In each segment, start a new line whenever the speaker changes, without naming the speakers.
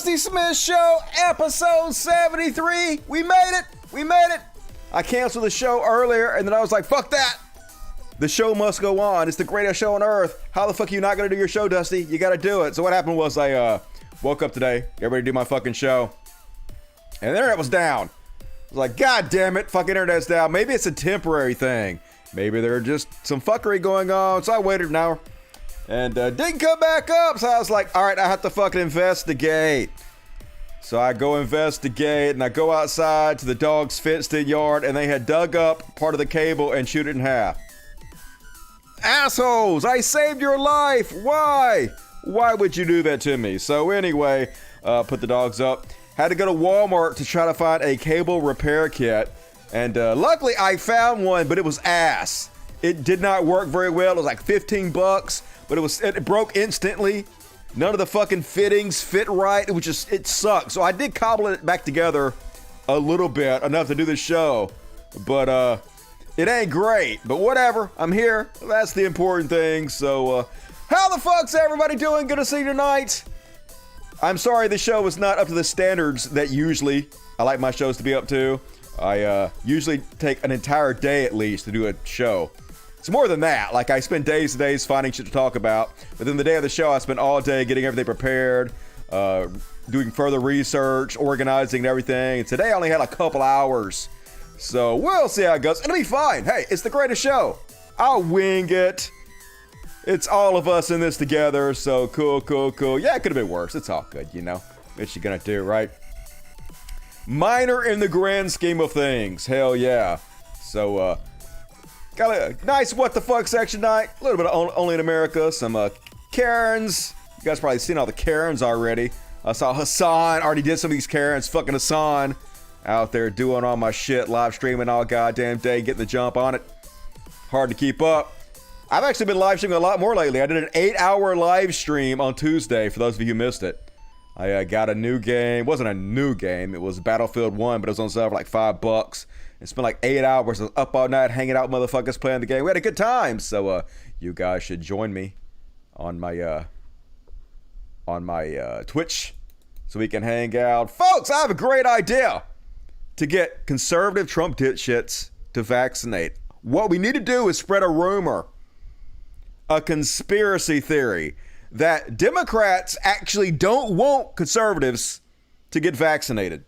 Dusty Smith Show, episode 73. We made it. We made it. I canceled the show earlier, and then I was like, fuck that. The show must go on. It's the greatest show on earth. How the fuck are you not going to do your show, Dusty? You got to do it. So what happened was I woke up today, got ready to do my fucking show, and the internet was down. I was like, God damn it, fucking internet's down. Maybe it's a temporary thing. Maybe there's just some fuckery going on. So I waited an hour and didn't come back up. So I was like, all right, I have to fucking investigate. So I go investigate and I go outside to the dog's fenced-in yard, and they had dug up part of the cable and shoot it in half. Assholes, I saved your life. Why? Why would you do that to me? So anyway, put the dogs up. Had to go to Walmart to try to find a cable repair kit. And luckily I found one, but it was ass. It did not work very well. It was like 15 bucks, but it broke instantly. None of the fucking fittings fit right. It sucked. So I did cobble it back together a little bit, enough to do the show. But it ain't great, but whatever. I'm here. That's the important thing. So how the fuck's everybody doing? Good to see you tonight. I'm sorry the show is not up to the standards that usually I like my shows to be up to. I usually take an entire day at least to do a show. It's more than that. Like, I spend days and days finding shit to talk about. But then the day of the show, I spend all day getting everything prepared, doing further research, organizing and everything. And today I only had a couple hours. So we'll see how it goes. It'll be fine. Hey, it's the greatest show. I'll wing it. It's all of us in this together. So cool. Yeah, it could have been worse. It's all good, you know. What you gonna do, right? Minor in the grand scheme of things. Hell yeah. So, got a nice what the fuck section tonight. A little bit of Only in America. Some Karens. You guys probably seen all the Karens already. I saw Hassan. Already did some of these Karens. Fucking Hassan. Out there doing all my shit. Live streaming all goddamn day. Getting the jump on it. Hard to keep up. I've actually been live streaming a lot more lately. I did an 8-hour live stream on Tuesday. For those of you who missed it. I got a new game. It wasn't a new game. It was Battlefield 1, but it was on sale for like $5. And spent like 8 hours up all night hanging out with motherfuckers playing the game. We had a good time. So you guys should join me on my Twitch so we can hang out. Folks, I have a great idea to get conservative Trump dipshits to vaccinate. What we need to do is spread a rumor, a conspiracy theory, that Democrats actually don't want conservatives to get vaccinated.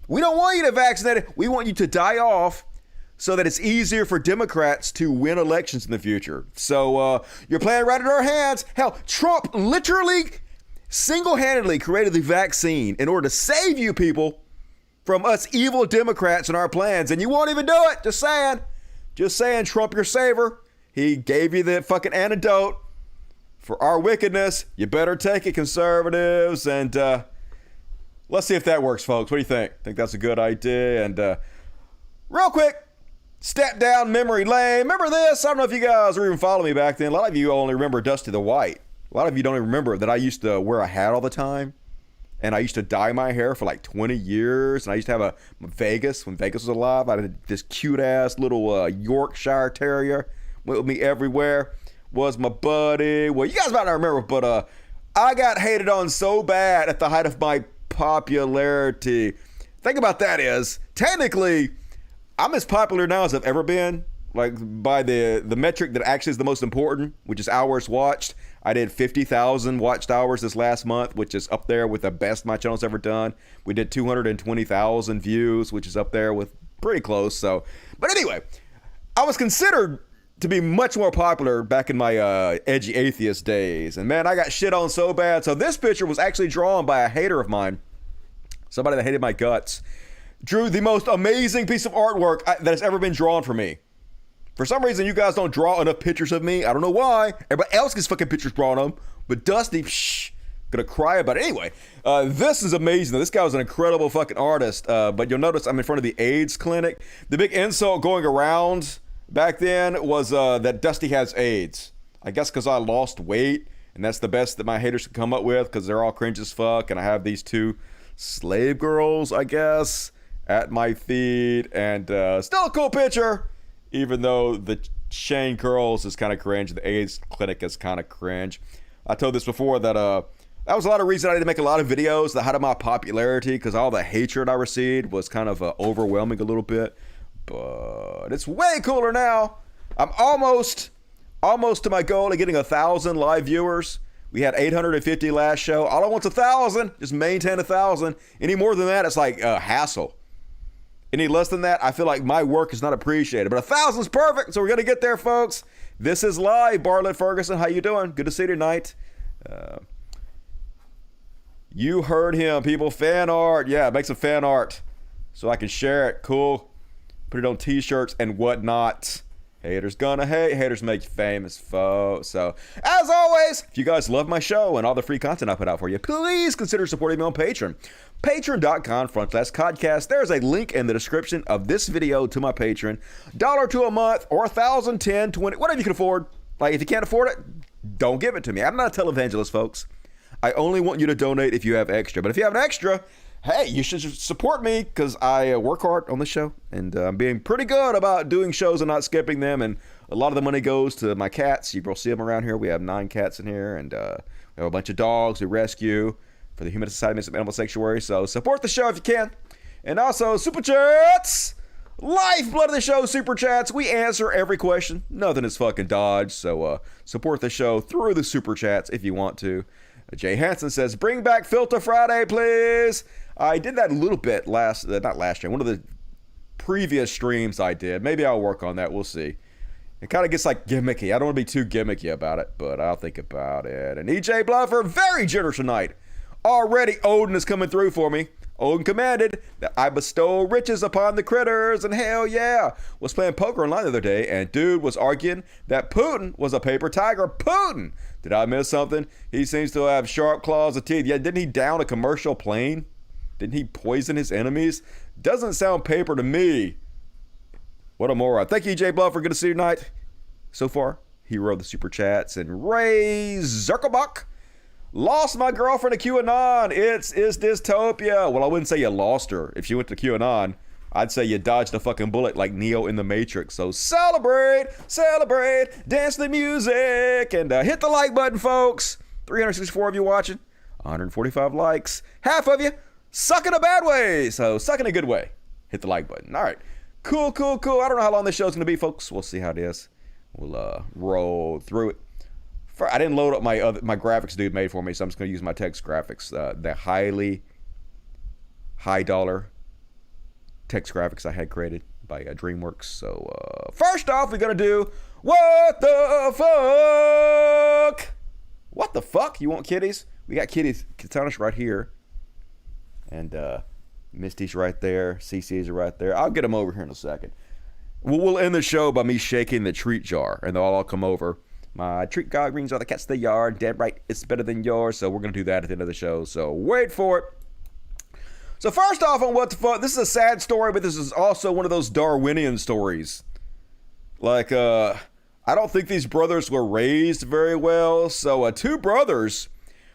We don't want you to vaccinate it. We want you to die off so that it's easier for Democrats to win elections in the future. So you're playing right in our hands. Hell, Trump literally single-handedly created the vaccine in order to save you people from us evil Democrats and our plans. And you won't even do it. Just saying. Just saying, Trump, your savior. He gave you the fucking antidote for our wickedness. You better take it, conservatives. And let's see if that works, folks. What do you think? Think that's a good idea? And real quick, step down memory lane. Remember this? I don't know if you guys were even following me back then. A lot of you only remember Dusty the White. A lot of you don't even remember that I used to wear a hat all the time. And I used to dye my hair for like 20 years. And I used to have a Vegas, when Vegas was alive, I had this cute-ass little Yorkshire Terrier. Went with me everywhere. Was my buddy. Well, you guys might not remember, but I got hated on so bad at the height of my popularity. Thing about that is, technically, I'm as popular now as I've ever been. Like, by the metric that actually is the most important, which is hours watched. I did 50,000 watched hours this last month, which is up there with the best my channel's ever done. We did 220,000 views, which is up there with pretty close. So, but anyway, I was considered to be much more popular back in my edgy atheist days. And man, I got shit on so bad. So this picture was actually drawn by a hater of mine. Somebody that hated my guts. Drew the most amazing piece of artwork that has ever been drawn for me. For some reason, you guys don't draw enough pictures of me. I don't know why. Everybody else gets fucking pictures drawn of them. But Dusty, gonna cry about it. Anyway, this is amazing. This guy was an incredible fucking artist. But you'll notice I'm in front of the AIDS clinic. The big insult going around back then was that Dusty has AIDS. I guess because I lost weight, and that's the best that my haters could come up with because they're all cringe as fuck, and I have these two slave girls, I guess, at my feet, and still a cool picture, even though the Shane Curls is kind of cringe, the AIDS clinic is kind of cringe. I told this before that That was a lot of reason I had to make a lot of videos that had my popularity, because all the hatred I received was kind of overwhelming a little bit. But it's way cooler now. I'm almost to my goal of getting 1,000 live viewers. We had 850 last show. All I want's 1,000. Just maintain 1,000. Any more than that, it's like a hassle. Any less than that, I feel like my work is not appreciated. But 1,000 is perfect, so we're gonna get there, folks. This is live. Bartlett Ferguson, how you doing? Good to see you tonight. You heard him, people. Fan art. Yeah, make some fan art so I can share it. Cool. Put it on t-shirts and whatnot. Haters gonna hate. Haters make you famous, folks. So, as always, if you guys love my show and all the free content I put out for you, please consider supporting me on Patreon. Patreon.com/Codcast. There's a link in the description of this video to my Patreon. $1 a month or 1,000, 10, 20, whatever you can afford. Like, if you can't afford it, don't give it to me. I'm not a televangelist, folks. I only want you to donate if you have extra. But if you have an extra, hey, you should support me, because I work hard on the show, and I'm being pretty good about doing shows and not skipping them, and a lot of the money goes to my cats. You will see them around here. We have 9 cats in here, and we have a bunch of dogs we rescue for the Human Society of Animal Sanctuary. So support the show if you can. And also, Super Chats! Lifeblood of the show, Super Chats. We answer every question. Nothing is fucking dodged, so support the show through the Super Chats if you want to. Jay Hansen says, bring back Filter Friday, please. I did that a little bit not last year, one of the previous streams I did. Maybe I'll work on that. We'll see. It kind of gets like gimmicky. I don't want to be too gimmicky about it, but I'll think about it. And EJ Bluffer, very generous tonight. Already Odin is coming through for me. Odin commanded that I bestow riches upon the critters, and hell yeah. Was playing poker online the other day, and dude was arguing that Putin was a paper tiger. Putin! Did I miss something? He seems to have sharp claws of teeth. Yeah, didn't he down a commercial plane? Didn't he poison his enemies? Doesn't sound paper to me. What a moron. Thank you, EJ Bluffer. Good to see you tonight. So far, hero of the Super Chats. And Ray Zerkelbach. Lost my girlfriend to QAnon. It's dystopia. Well, I wouldn't say you lost her. If she went to QAnon, I'd say you dodged a fucking bullet like Neo in the Matrix. So celebrate, dance to the music, and hit the like button, folks. 364 of you watching, 145 likes. Half of you suck in a bad way, so suck in a good way. Hit the like button. All right, cool. I don't know how long this show's gonna be, folks. We'll see how it is. We'll roll through it. I didn't load up my graphics dude made for me, so I'm just gonna use my text graphics. The high dollar text graphics I had created by DreamWorks. So first off, we're gonna do what the fuck. What the fuck? You want kitties? We got kitties. Katana's right here, and Misty's right there. CC's are right there. I'll get them over here in a second. We'll end the show by me shaking the treat jar, and they'll all come over. My treat god rings are the cats of the yard. Dead right, it's better than yours. So we're gonna do that at the end of the show. So wait for it. So first off on what the fuck, this is a sad story, but this is also one of those Darwinian stories. Like, I don't think these brothers were raised very well. So 2 brothers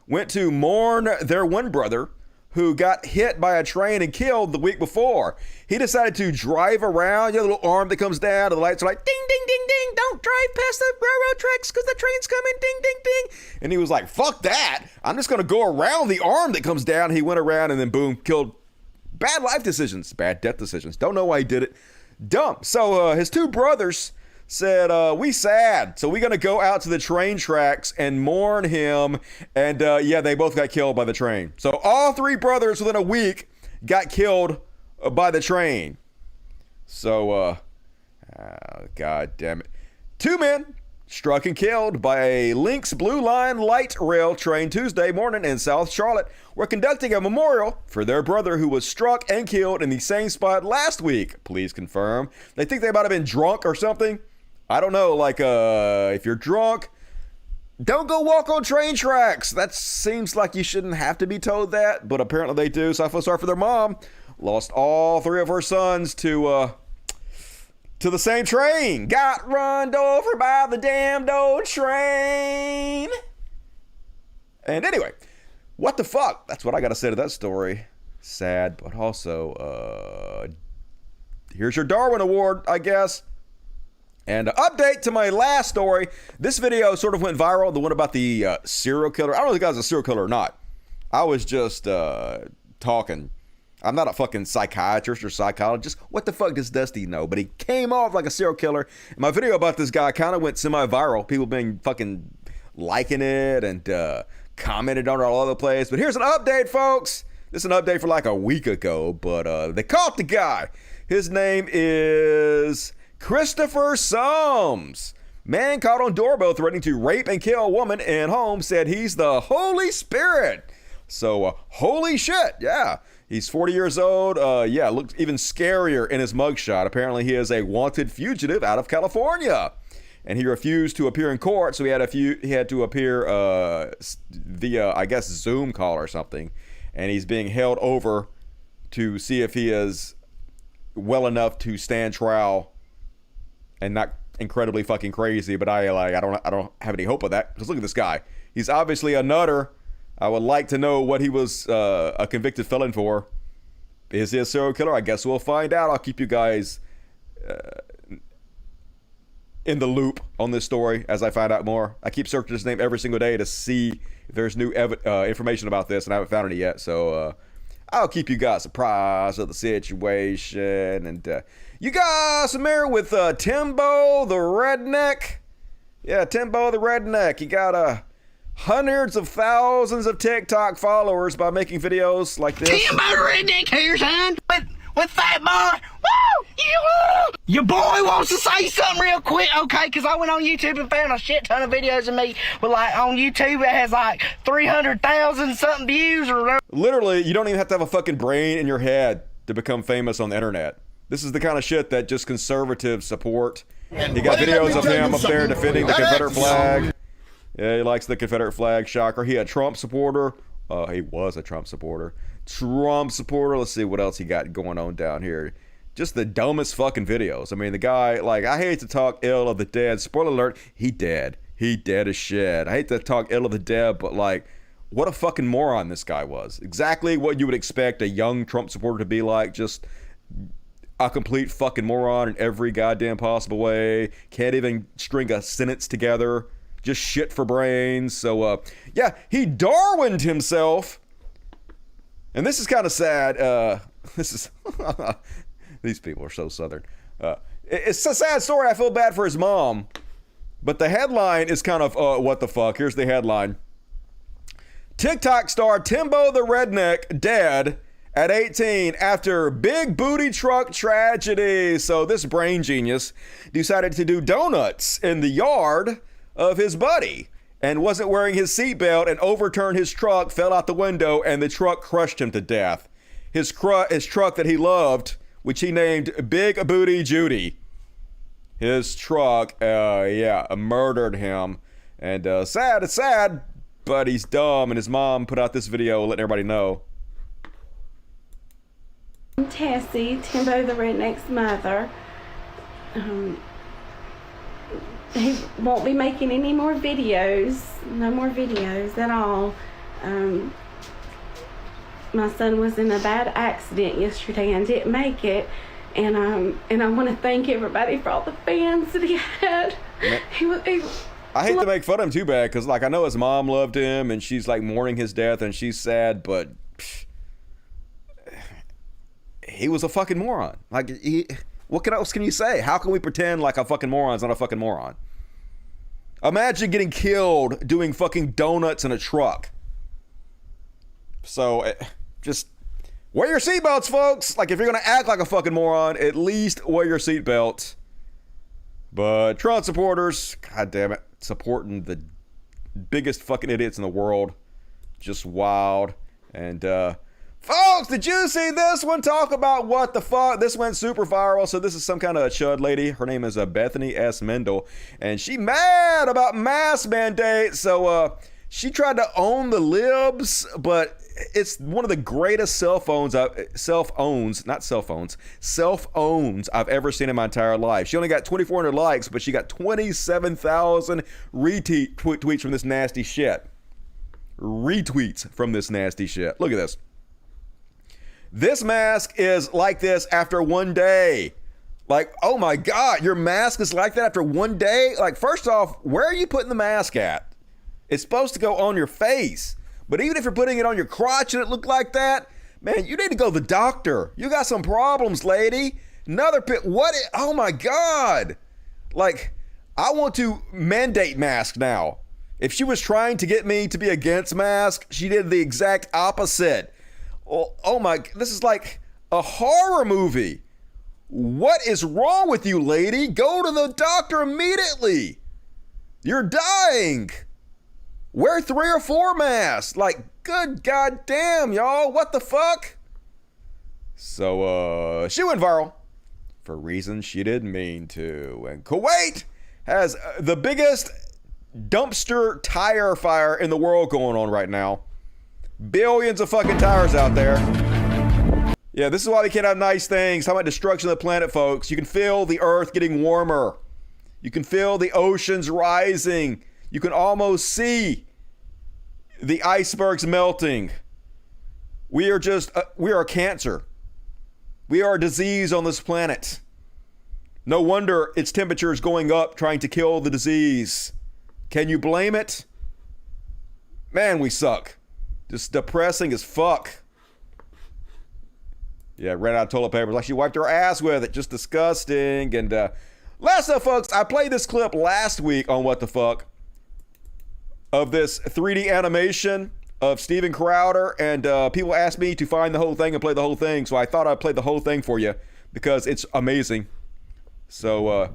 went to mourn their one brother who got hit by a train and killed the week before. He decided to drive around, you know, the little arm that comes down, and the lights are like, ding, ding, ding, ding, don't drive past the railroad tracks because the train's coming, ding, ding, ding. And he was like, fuck that. I'm just going to go around the arm that comes down. He went around and then boom, killed. Bad life decisions, bad death decisions. Don't know why he did it. Dumb. So his 2 brothers said, we sad, so we're going to go out to the train tracks and mourn him. And yeah, they both got killed by the train. So all 3 brothers within a week got killed by the train. So, God damn it. 2 men struck and killed by a Lynx Blue Line light rail train Tuesday morning in South Charlotte. Were conducting a memorial for their brother who was struck and killed in the same spot last week. Police confirm. They think they might have been drunk or something. I don't know, like, if you're drunk, don't go walk on train tracks. That seems like you shouldn't have to be told that, but apparently they do, so I feel sorry for their mom. Lost all 3 of her sons to the same train. Got run over by the damned old train. And anyway, what the fuck? That's what I gotta say to that story. Sad, but also, here's your Darwin Award, I guess. And update to my last story. This video sort of went viral, the one about the serial killer. I don't know if the guy's a serial killer or not. I was just talking. I'm not a fucking psychiatrist or psychologist. What the fuck does Dusty know? But he came off like a serial killer. And my video about this guy kind of went semi-viral. People been fucking liking it and commented on it all over the place. But here's an update, folks. This is an update for like a week ago. But they caught the guy. His name is Christopher Sums. Man caught on doorbell threatening to rape and kill a woman in home said he's the Holy Spirit. So, holy shit, yeah. He's 40 years old. Yeah, looks even scarier in his mugshot. Apparently, he is a wanted fugitive out of California. And he refused to appear in court, so he had to appear via, I guess, Zoom call or something. And he's being held over to see if he is well enough to stand trial and not incredibly fucking crazy. But I don't have any hope of that, because look at this guy. He's obviously a nutter. I would like to know what he was a convicted felon for. Is he a serial killer? I guess we'll find out. I'll keep you guys in the loop on this story as I find out more. I keep searching his name every single day to see if there's new information about this, and I haven't found any yet. So I'll keep you guys apprised of the situation. And you guys familiar with Timbo The Redneck? Yeah, Timbo The Redneck. He got hundreds of thousands of TikTok followers by making videos like this.
Timbo The Redneck here, son. With Fat Boy. Woo! Your boy wants to say something real quick, okay? Because I went on YouTube and found a shit ton of videos of me with, like, on YouTube it has like 300,000 something views or whatever.
Literally, you don't even have to have a fucking brain in your head to become famous on the internet. This is the kind of shit that just conservatives support. You got videos of him up there defending the Confederate flag. Yeah, he likes the Confederate flag. Shocker. He a Trump supporter. He was a Trump supporter. Let's see what else he got going on down here. Just the dumbest fucking videos. I mean, the guy, like, I hate to talk ill of the dead. Spoiler alert, he dead. He dead as shit. I hate to talk ill of the dead, but, like, what a fucking moron this guy was. Exactly what you would expect a young Trump supporter to be like. Just a complete fucking moron in every goddamn possible way. Can't even string a sentence together. Just shit for brains. So, yeah, he Darwined himself. And this is kind of sad. This is... These people are so southern. It's a sad story. I feel bad for his mom. But the headline is kind of, what the fuck? Here's the headline. TikTok star Timbo the Redneck dead at 18 after big booty truck tragedy. So this brain genius decided to do donuts in the yard of his buddy and wasn't wearing his seatbelt and overturned his truck, fell out the window, and the truck crushed him to death. His truck that he loved, which he named Big Booty Judy. His truck, murdered him. And it's sad, but he's dumb, and his mom put out this video letting everybody know.
I'm Tessie, Timbo the Redneck's mother. He won't be making any more videos, no more videos at all. My son was in a bad accident yesterday and didn't make it, and I want to thank everybody for all the fans that he had.
I hate to make fun of him too bad, because like I know his mom loved him and she's like mourning his death and she's sad, but he was a fucking moron. Like, what else can you say? How can we pretend like a fucking moron's not a fucking moron? Imagine getting killed doing fucking donuts in a truck. So, just wear your seatbelts, folks. Like, if you're gonna act like a fucking moron, at least wear your seatbelt. But Trump supporters, god damn it, supporting the biggest fucking idiots in the world. Just wild. And, folks, did you see this one? Talk about what the fuck. This went super viral. So this is some kind of chud lady. Her name is Bethany S. Mendel. And she mad about mask mandates. So she tried to own the libs, but it's one of the greatest cell owns I've ever seen in my entire life. She only got 2,400 likes, but she got 27,000 retweets from this nasty shit. Retweets from this nasty shit. Look at this. This mask is like this after one day. Like, oh my God, your mask is like that after one day? Like, first off, where are you putting the mask at? It's supposed to go on your face. But even if you're putting it on your crotch and it looked like that, man, you need to go to the doctor. You got some problems, lady. Another pit. What? Oh my God. Like, I want to mandate mask now. If she was trying to get me to be against mask, she did the exact opposite. Oh my, this is like a horror movie. What is wrong with you, lady? Go to the doctor immediately. You're dying. Wear 3 or 4 masks. Like, good goddamn, y'all. What the fuck? So, she went viral for reasons she didn't mean to. And Kuwait has the biggest dumpster tire fire in the world going on right now. Billions of fucking tires out there. Yeah, this is why we can't have nice things. How about destruction of the planet, folks? You can feel the earth getting warmer. You can feel the oceans rising. You can almost see the icebergs melting. We are a cancer. We are a disease on this planet. No wonder its temperature is going up, trying to kill the disease. Can you blame it? Man, we suck. Just depressing as fuck. Yeah, ran out of toilet paper. Like she wiped her ass with it. Just disgusting. And last up, folks, I played this clip last week on What the Fuck of this 3D animation of Steven Crowder, and people asked me to find the whole thing and play the whole thing, so I thought I'd play the whole thing for you because it's amazing. So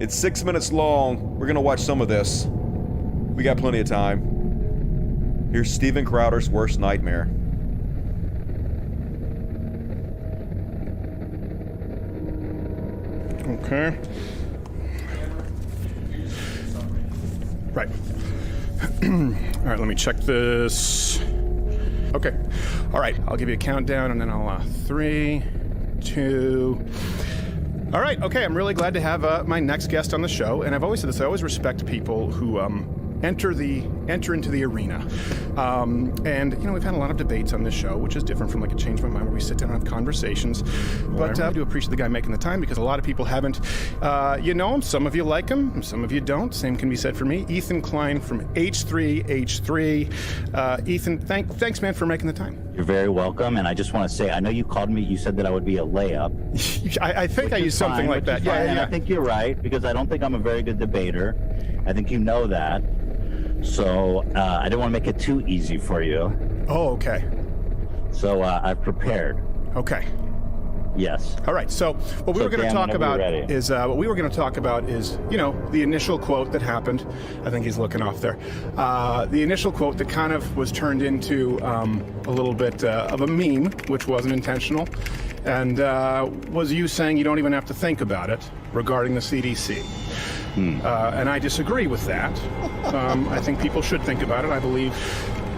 it's 6 minutes long. We're gonna watch some of this. We got plenty of time. Here's Steven Crowder's worst nightmare.
Okay. Right. All right, let me check this. Okay. All right, I'll give you a countdown and then I'll 3, 2. All right, okay, I'm really glad to have my next guest on the show. And I've always said this, I always respect people who enter into the arena. And, you know, we've had a lot of debates on this show, which is different from like a Change My Mind where we sit down and have conversations. But I do appreciate the guy making the time because a lot of people haven't. You know him, some of you like him, some of you don't. Same can be said for me. Ethan Klein from H3H3. Ethan, thanks, man, for making the time.
You're very welcome, and I just want to say, I know you called me, you said that I would be a layup.
I think I used something like that. Yeah.
I think you're right, because I don't think I'm a very good debater. I think you know that. So I didn't want to make it too easy for you.
Oh, okay.
So I've prepared.
Okay.
Yes.
All right. So what we were going to talk about is, you know, the initial quote that happened. I think he's looking off there. The initial quote that kind of was turned into a little bit of a meme, which wasn't intentional, and was you saying you don't even have to think about it regarding the CDC. And I disagree with that. I think people should think about it. I believe,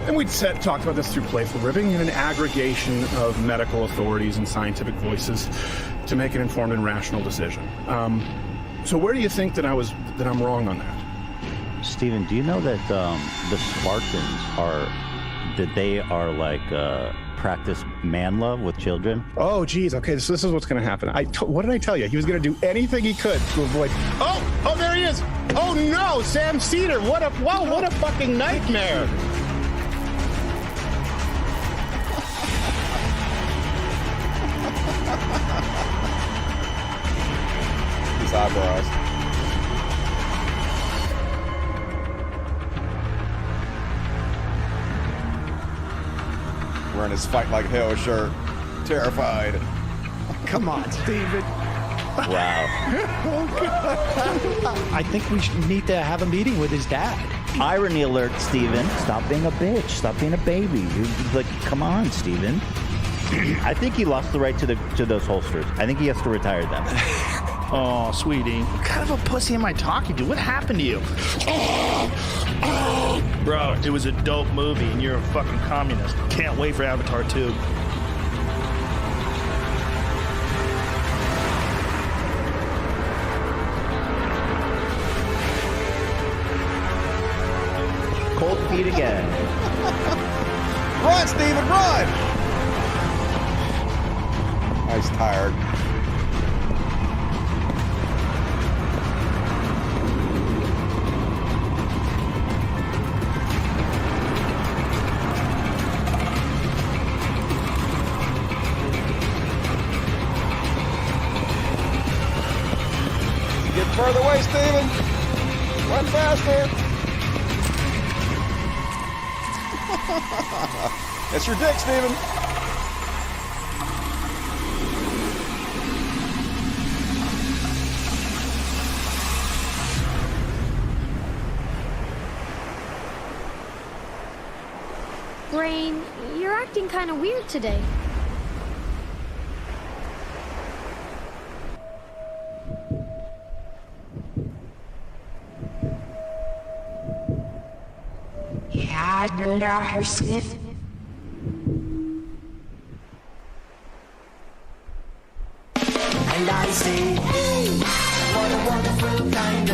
and we'd talked about this through Playful Ribbing, an aggregation of medical authorities and scientific voices to make an informed and rational decision. So where do you think that I'm wrong on that?
Stephen, do you know that the Spartans are like practice man love with children?
Oh, geez. Okay, so this is what's going to happen. What did I tell you? He was going to do anything he could to avoid. Oh, there he is. Oh no, Sam Cedar. What a fucking nightmare.
His eyebrows. Wearing his Fight Like Hell shirt. Terrified.
Come on, Steven.
Wow.
I think we need to have a meeting with his dad.
Irony alert, Stephen. Stop being a bitch. Stop being a baby. You're like, come on, Stephen. I think he lost the right to those holsters. I think he has to retire them.
Oh, sweetie. What kind of a pussy am I talking to? What happened to you? Bro, it was a dope movie, and you're a fucking communist. Can't wait for Avatar 2.
Cold feet again.
Run, Steven, run! He's tired. Further away, Steven. Run faster. That's your dick, Steven.
Brain, you're acting kind of weird today.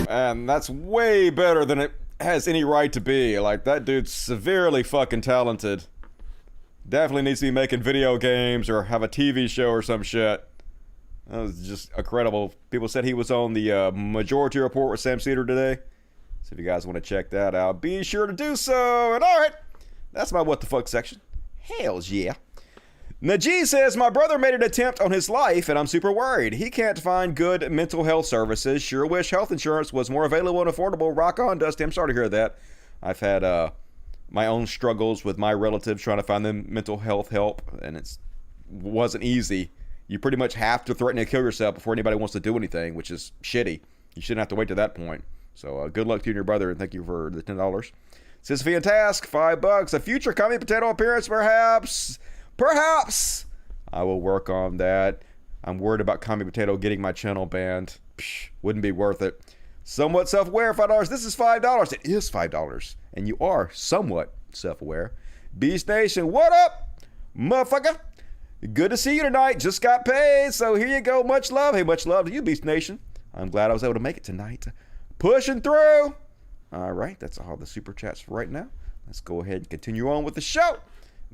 And that's way better than it has any right to be. Like, that dude's severely fucking talented. Definitely needs to be making video games or have a TV show or some shit. That was just incredible. People said he was on the Majority Report with Sam Cedar today. So if you guys want to check that out, be sure to do so. And alright, that's my what the fuck section. Hells yeah. Najee says, my brother made an attempt on his life and I'm super worried. He can't find good mental health services. Sure wish health insurance was more available and affordable. Rock on, Dusty. I'm sorry to hear that. I've had my own struggles with my relatives trying to find them mental health help, and it wasn't easy. You pretty much have to threaten to kill yourself before anybody wants to do anything, which is shitty. You shouldn't have to wait to that point. So good luck to you and your brother, and thank you for the $10. Sisyphean Task, $5. A future Commie Potato appearance, perhaps. Perhaps. I will work on that. I'm worried about Commie Potato getting my channel banned. Psh, wouldn't be worth it. Somewhat self-aware, $5. This is $5. It is $5. And you are somewhat self-aware. Beast Nation, what up, motherfucker? Good to see you tonight. Just got paid, so here you go. Much love. Hey, much love to you, Beast Nation. I'm glad I was able to make it tonight. Pushing through. All right, that's all the super chats for right now. Let's go ahead and continue on with the show.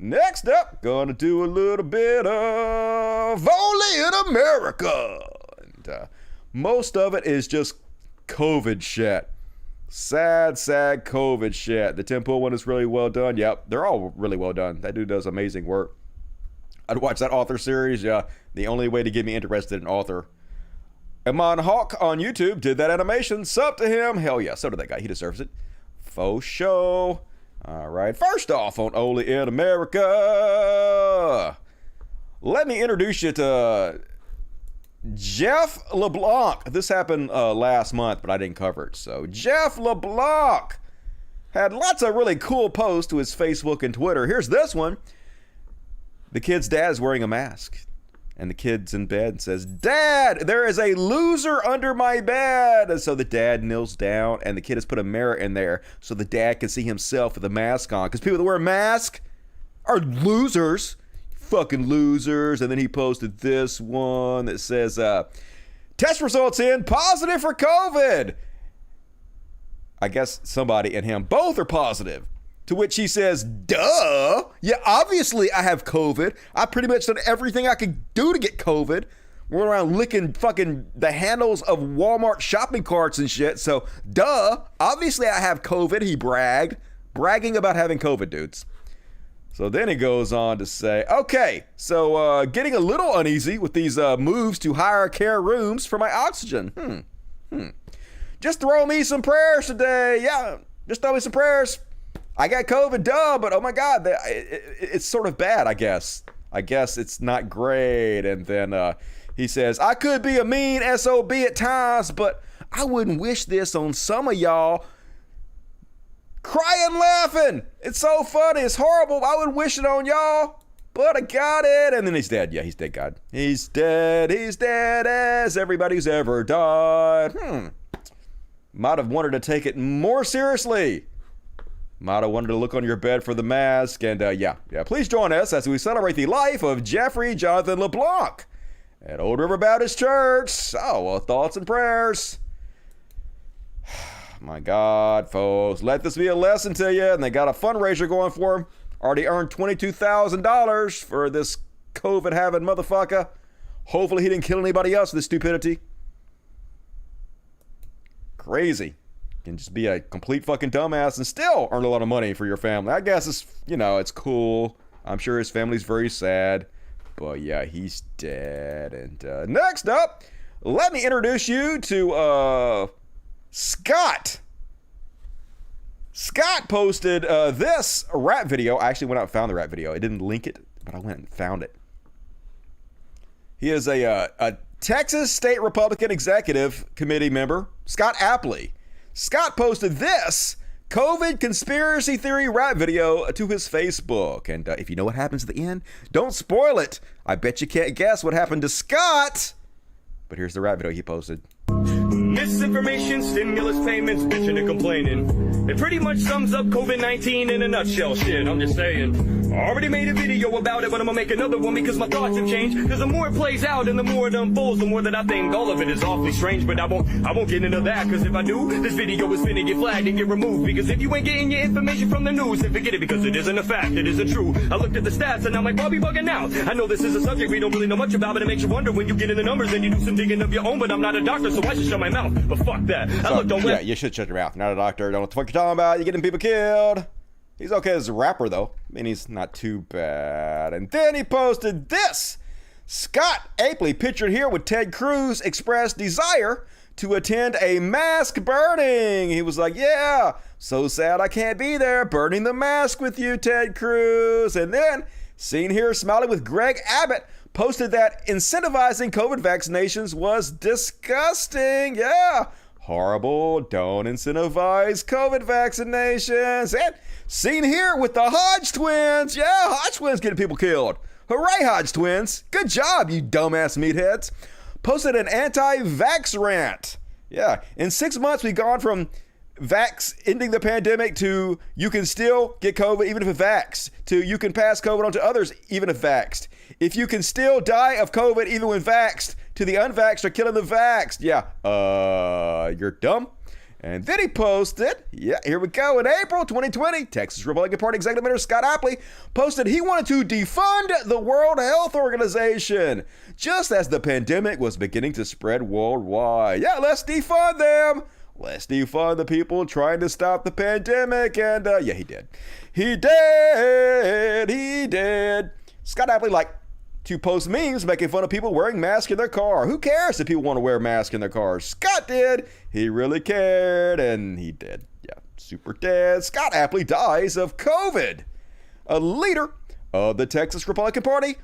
Next up, gonna do a little bit of Only in America. And most of it is just COVID shit. Sad COVID shit. The Tempo one is really well done. Yep, they're all really well done. That dude does amazing work. I'd watch that author series. Yeah, the only way to get me interested in author. Amon Hawk on YouTube did that animation. Sup to him. Hell yeah, so did that guy. He deserves it. Faux show. All right, first off on Only in America, let me introduce you to Jeff LeBlanc. This happened last month, but I didn't cover it. So Jeff LeBlanc had lots of really cool posts to his Facebook and Twitter. Here's this one. The kid's dad is wearing a mask. And the kid's in bed and says, Dad, there is a loser under my bed. And so the dad kneels down and the kid has put a mirror in there so the dad can see himself with a mask on. Because people that wear a mask are losers. Fucking losers. And then he posted this one that says, test results in positive for COVID. I guess somebody and him both are positive. To which he says, duh. Yeah, obviously I have COVID. I pretty much done everything I could do to get COVID. We're around licking fucking the handles of Walmart shopping carts and shit. So, duh. Obviously I have COVID, he bragged. Bragging about having COVID, dudes. So then he goes on to say, okay, so getting a little uneasy with these moves to higher care rooms for my oxygen. Just throw me some prayers today. Yeah, just throw me some prayers. I got COVID, duh, but oh my God, it's sort of bad, I guess. I guess it's not great. And then he says, I could be a mean SOB at times, but I wouldn't wish this on some of y'all. Crying, laughing. It's so funny. It's horrible. I wouldn't wish it on y'all, but I got it. And then he's dead. Yeah, he's dead, God. He's dead. He's dead as everybody's ever died. Might have wanted to take it more seriously. Might have wanted to look on your bed for the mask. And yeah, please join us as we celebrate the life of Jeffrey Jonathan LeBlanc at Old River Baptist Church. Oh, well, thoughts and prayers. My God, folks, let this be a lesson to you. And they got a fundraiser going for him. Already earned $22,000 for this COVID-having motherfucker. Hopefully he didn't kill anybody else with this stupidity. Crazy. Can just be a complete fucking dumbass and still earn a lot of money for your family. I guess it's, it's cool. I'm sure his family's very sad. But yeah, he's dead. And next up, let me introduce you to Scott. Scott posted this rap video. I actually went out and found the rap video. I didn't link it, but I went and found it. He is a Texas State Republican Executive Committee member, Scott Apley. Scott posted this COVID conspiracy theory rap video to his Facebook. And if you know what happens at the end, don't spoil it. I bet you can't guess what happened to Scott. But here's the rap video he posted.
Misinformation, stimulus payments, bitching and complaining. It pretty much sums up COVID-19 in a nutshell. Shit, I'm just saying. I already made a video about it, but I'm gonna make another one because my thoughts have changed. Because the more it plays out and the more it unfolds, the more that I think all of it is awfully strange. But I won't get into that, because if I do, this video is finna get flagged and get removed. Because if you ain't getting your information from the news, then forget it, because it isn't a fact, it isn't true. I looked at the stats and I'm like, why be bugging out? I know this is a subject we don't really know much about, but it makes you wonder when you get in the numbers and you do some digging of your own. But I'm not a doctor, so I should shut my mouth. But fuck that. I looked on
yeah, you should shut your mouth. Not a doctor. Don't know what the fuck you're talking about. You're getting people killed. He's okay as a rapper, though. I mean, he's not too bad. And then he posted this. Scott Apley, pictured here with Ted Cruz, expressed desire to attend a mask burning. He was like, yeah, so sad I can't be there, burning the mask with you, Ted Cruz. And then, seen here smiling with Greg Abbott, posted that incentivizing COVID vaccinations was disgusting. Yeah, horrible. Don't incentivize COVID vaccinations. And seen here with the Hodge twins. Yeah, Hodge twins getting people killed. Hooray, Hodge twins. Good job, you dumbass meatheads. Posted an anti-vax rant. Yeah, in 6 months, we've gone from ending the pandemic to you can still get COVID even if vaxxed, to you can pass COVID on to others even if vaxxed. If you can still die of COVID even when vaxxed, to the unvaxxed are killing the vaxxed. Yeah, you're dumb. And then he posted, yeah, here we go. In April 2020, Texas Republican Party Executive Member Scott Apley posted he wanted to defund the World Health Organization just as the pandemic was beginning to spread worldwide. Yeah, let's defund them. Let's defund the people trying to stop the pandemic. And yeah, he did. He did. Scott Apley liked to post memes making fun of people wearing masks in their car. Who cares if people want to wear masks in their cars? Scott did. He really cared, and he did. Yeah, super dead. Scott Apley dies of COVID. A leader of the Texas Republican Party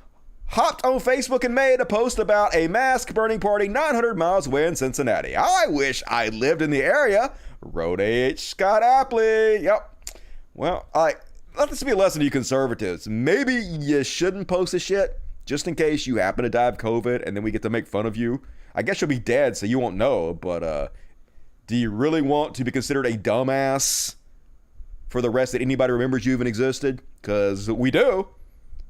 hopped on Facebook and made a post about a mask burning party 900 miles away in Cincinnati. I wish I lived in the area. Wrote H. Scott Apley. Yep. Well, let this be a lesson to you conservatives. Maybe you shouldn't post this shit just in case you happen to die of COVID and then we get to make fun of you. I guess you'll be dead, so you won't know, but do you really want to be considered a dumbass for the rest that anybody remembers you even existed? Because we do.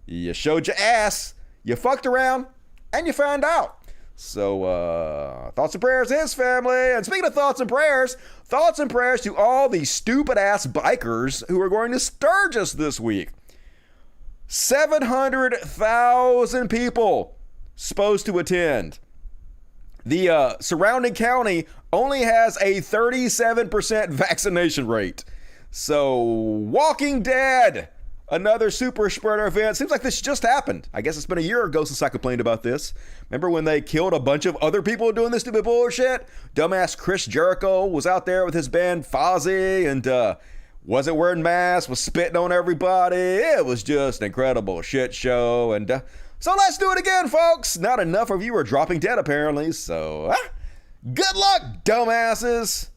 You showed your ass. You fucked around, and you found out. So, thoughts and prayers to his family. And speaking of thoughts and prayers to all these stupid-ass bikers who are going to Sturgis this week. 700,000 people supposed to attend. The surrounding county only has a 37% vaccination rate. So, Walking Dead, another super spreader event. Seems like this just happened. I guess it's been a year ago since I complained about this. Remember when they killed a bunch of other people doing this stupid bullshit? Dumbass Chris Jericho was out there with his band Fozzy and wasn't wearing masks, was spitting on everybody. It was just an incredible shit show. And so let's do it again, folks. Not enough of you are dropping dead, apparently. So good luck, dumbasses.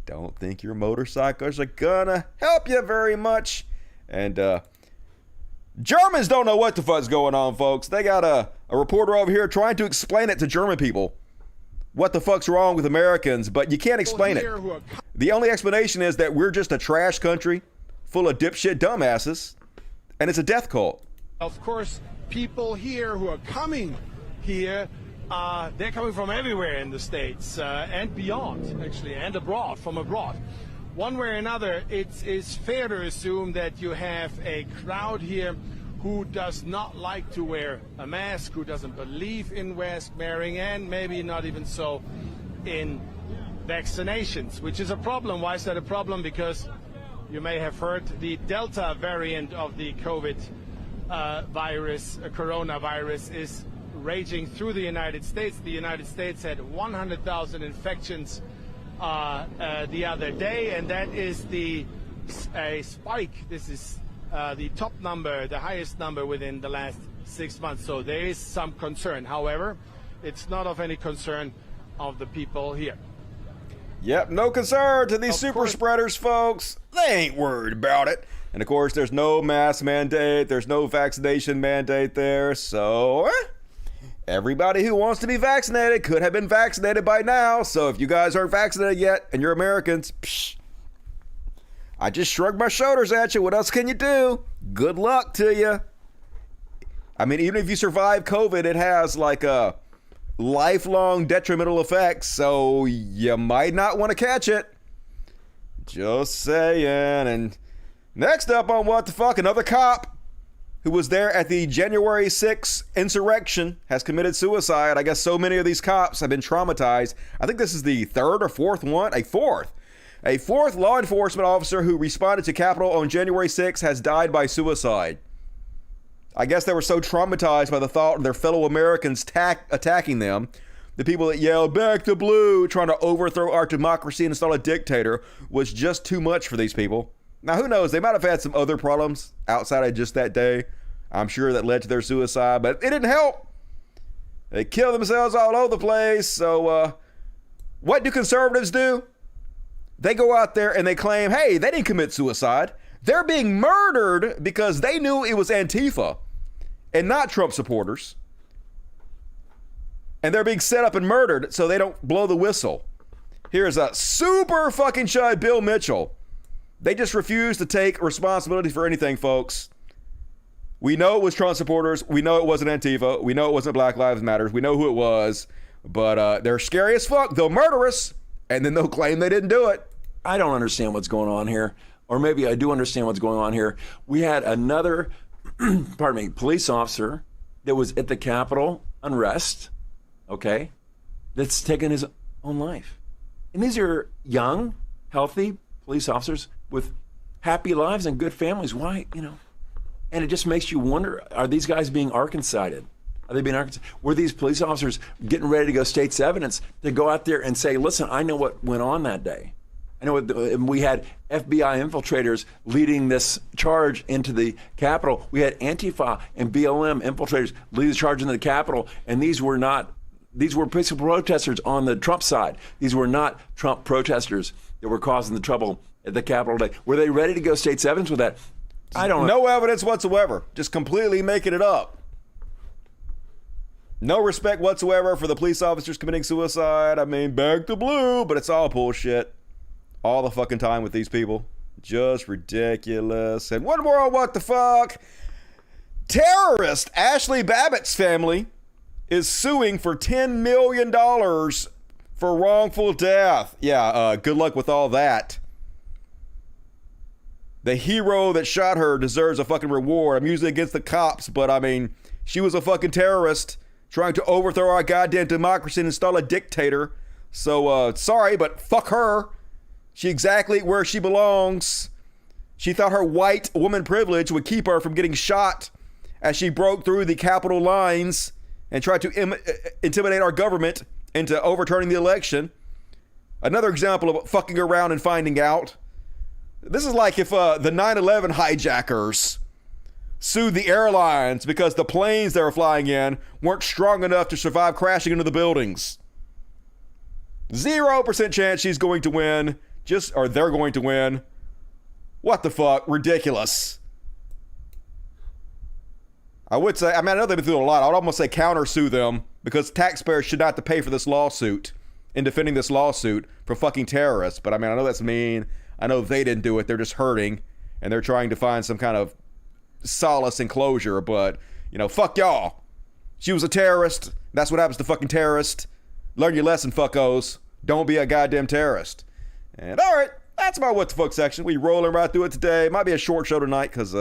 Don't think your motorcycles are gonna help you very much. And Germans don't know what the fuck's going on, folks. They got a reporter over here trying to explain it to German people. What the fuck's wrong with Americans, but you can't explain it. The only explanation is that we're just a trash country full of dipshit dumbasses, and it's a death cult.
Of course, people here who are coming here, they're coming from everywhere in the States and beyond, actually, and abroad, from abroad. One way or another, it's fair to assume that you have a crowd here who does not like to wear a mask, who doesn't believe in mask wearing, and maybe not even so in vaccinations, which is a problem. Why is that a problem? Because you may have heard the Delta variant of the COVID virus, coronavirus, is raging through the United States. The United States had 100,000 infections the other day, and that is a spike. This is the top number, the highest number within the last 6 months. So there is some concern. However, it's not of any concern of the people here.
Yep, no concern to these super spreaders, folks. They ain't worried about it. And of course, there's no mask mandate. There's no vaccination mandate there. So everybody who wants to be vaccinated could have been vaccinated by now. So if you guys aren't vaccinated yet and you're Americans, I just shrugged my shoulders at you. What else can you do? Good luck to you. I mean, even if you survive COVID, it has like a lifelong detrimental effects, so you might not want to catch it. Just saying. And next up on What the Fuck, another cop who was there at the January 6th insurrection has committed suicide. I guess so many of these cops have been traumatized. I think this is the third or fourth one. A fourth law enforcement officer who responded to Capitol on January 6th has died by suicide. I guess they were so traumatized by the thought of their fellow Americans attacking them. The people that yelled, "Back to blue," trying to overthrow our democracy and install a dictator, was just too much for these people. Now, who knows? They might have had some other problems outside of just that day, I'm sure, that led to their suicide, but it didn't help. They kill themselves all over the place. So what do conservatives do? They go out there and they claim, hey, they didn't commit suicide. They're being murdered because they knew it was Antifa and not Trump supporters. And they're being set up and murdered so they don't blow the whistle. Here's a super fucking chud Bill Mitchell. They just refuse to take responsibility for anything, folks. We know it was Trump supporters. We know it wasn't Antifa. We know it wasn't Black Lives Matter. We know who it was. But they're scary as fuck. They'll murder us, and then they'll claim they didn't do it.
I don't understand what's going on here. Or maybe I do understand what's going on here. We had another, police officer that was at the Capitol unrest, okay, that's taken his own life. And these are young, healthy police officers with happy lives and good families. Why, and it just makes you wonder, are these guys being Arkansided? Are they being Arkansas? Were these police officers getting ready to go state's evidence to go out there and say, listen, I know what went on that day. I know we had FBI infiltrators leading this charge into the Capitol. We had Antifa and BLM infiltrators leading the charge into the Capitol, and these were peaceful protesters on the Trump side. These were not Trump protesters that were causing the trouble at the Capitol today. Were they ready to go state's evidence with that? I don't know.
No evidence whatsoever. Just completely making it up. No respect whatsoever for the police officers committing suicide. I mean, back to blue, but it's all bullshit. All the fucking time with these people. Just ridiculous. And one more on What the Fuck. Terrorist Ashley Babbitt's family is suing for $10 million for wrongful death. Yeah, good luck with all that. The hero that shot her deserves a fucking reward. I'm usually against the cops, but I mean, she was a fucking terrorist trying to overthrow our goddamn democracy and install a dictator. So, sorry, but fuck her. She exactly where she belongs. She thought her white woman privilege would keep her from getting shot as she broke through the Capitol lines and tried to intimidate our government into overturning the election. Another example of fucking around and finding out. This is like if the 9/11 hijackers sued the airlines because the planes they were flying in weren't strong enough to survive crashing into the buildings. 0% chance she's going to win. Or they're going to win. What the fuck? Ridiculous. I would say, I know they've been through a lot. I would almost say counter-sue them because taxpayers should not have to pay for this lawsuit in defending this lawsuit for fucking terrorists. But I know that's mean. I know they didn't do it. They're just hurting and they're trying to find some kind of solace and closure. But, fuck y'all. She was a terrorist. That's what happens to fucking terrorists. Learn your lesson, fuckos. Don't be a goddamn terrorist. And all right, that's my What the Fuck section. We rolling right through it today. Might be a short show tonight because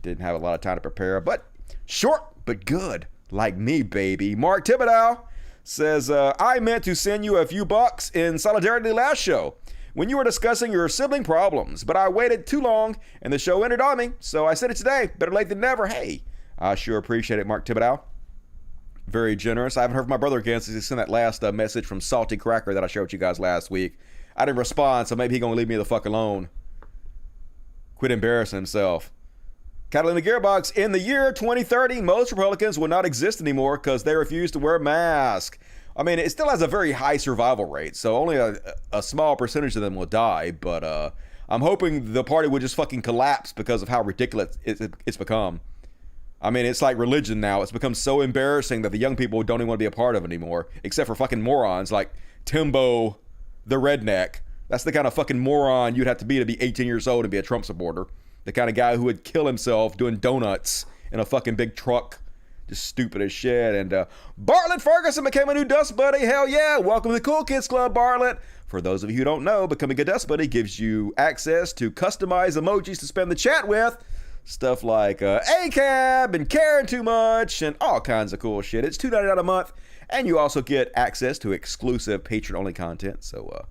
didn't have a lot of time to prepare. But short, but good. Like me, baby. Mark Thibodeau says, I meant to send you a few bucks in solidarity last show when you were discussing your sibling problems, but I waited too long and the show ended on me, so I sent it today. Better late than never. Hey, I sure appreciate it, Mark Thibodeau. very generous. I haven't heard from my brother again since he sent that last message from Salty Cracker that I shared with you guys last week. I didn't respond, so maybe he's going to leave me the fuck alone. Quit embarrassing himself. Catalina Gearbox, in the year 2030, most Republicans will not exist anymore because they refuse to wear masks. I mean, it still has a very high survival rate, so only a small percentage of them will die, but I'm hoping the party will just fucking collapse because of how ridiculous it's become. I mean, it's like religion now. It's become so embarrassing that the young people don't even want to be a part of it anymore, except for fucking morons like Timbo the Redneck. That's the kind of fucking moron you'd have to be 18 years old and be a Trump supporter. The kind of guy who would kill himself doing donuts in a fucking big truck. Just stupid as shit. And Bartlett Ferguson became a new Dust Buddy. Hell yeah. Welcome to the Cool Kids Club, Bartlett. For those of you who don't know, becoming a Dust Buddy gives you access to customized emojis to spend the chat with. Stuff like ACAB and caring too much and all kinds of cool shit. It's $2.99 a month. And you also get access to exclusive patron-only content. So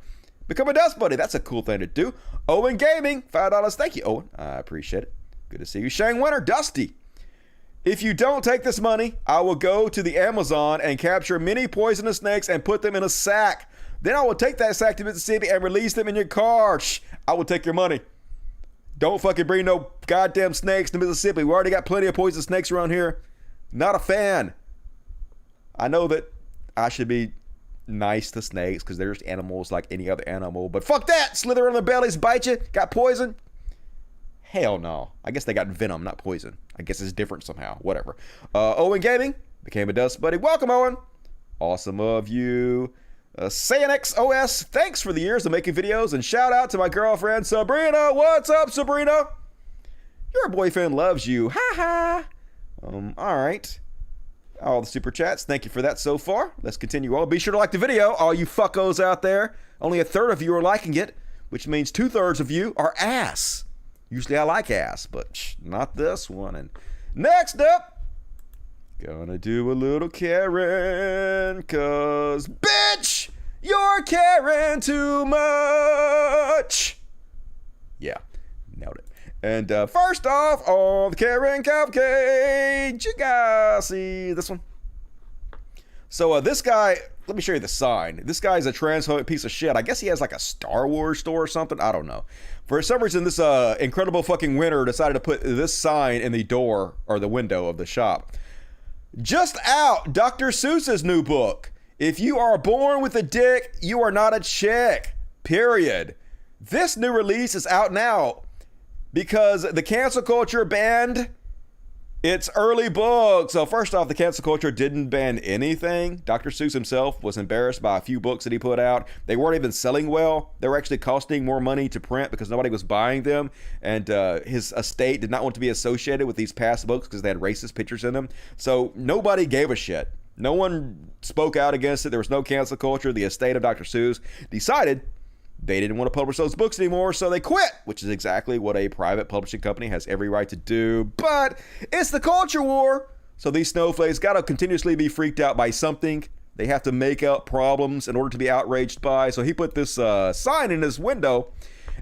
become a Dust Buddy. That's a cool thing to do. Owen Gaming, $5. Thank you, Owen. I appreciate it. Good to see you. Shane Winter, Dusty. If you don't take this money, I will go to the Amazon and capture many poisonous snakes and put them in a sack. Then I will take that sack to Mississippi and release them in your car. Shh, I will take your money. Don't fucking bring no goddamn snakes to Mississippi. We already got plenty of poisonous snakes around here. Not a fan. I know that I should be nice to snakes because they're just animals like any other animal. But fuck that. Slither on their bellies, bite you, got poison. Hell no. I guess they got venom, not poison. I guess it's different somehow. Whatever. Owen Gaming became a Dust Buddy. Welcome, Owen. Awesome of you. Sayanix OS, thanks for the years of making videos, and shout out to my girlfriend Sabrina. What's up, Sabrina? Your boyfriend loves you. Ha ha. All right. All the super chats. Thank you for that so far. Let's continue on. Be sure to like the video, all you fuckos out there. Only a third of you are liking it, which means 2/3 of you are ass. Usually I like ass, but not this one. And next up, gonna do a little Karen, cause bitch, you're caring too much. Yeah, nailed it. And first off, on the Karen Cupcake, you guys see this one? So this guy, let me show you the sign. This guy's a transphobic piece of shit. I guess he has like a Star Wars store or something. I don't know. For some reason, this incredible fucking winner decided to put this sign in the door or the window of the shop. Just out, Dr. Seuss's new book. If you are born with a dick, you are not a chick. Period. This new release is out now because the cancel culture banned its early books. So first off, the cancel culture didn't ban anything. Dr. Seuss himself was embarrassed by a few books that he put out. They weren't even selling well. They were actually costing more money to print because nobody was buying them. And his estate did not want to be associated with these past books because they had racist pictures in them. So nobody gave a shit. No one spoke out against it. There was no cancel culture. The estate of Dr. Seuss decided they didn't want to publish those books anymore, so they quit, which is exactly what a private publishing company has every right to do. But it's the culture war, so these snowflakes got to continuously be freaked out by something. They have to make up problems in order to be outraged by. So he put this sign in his window,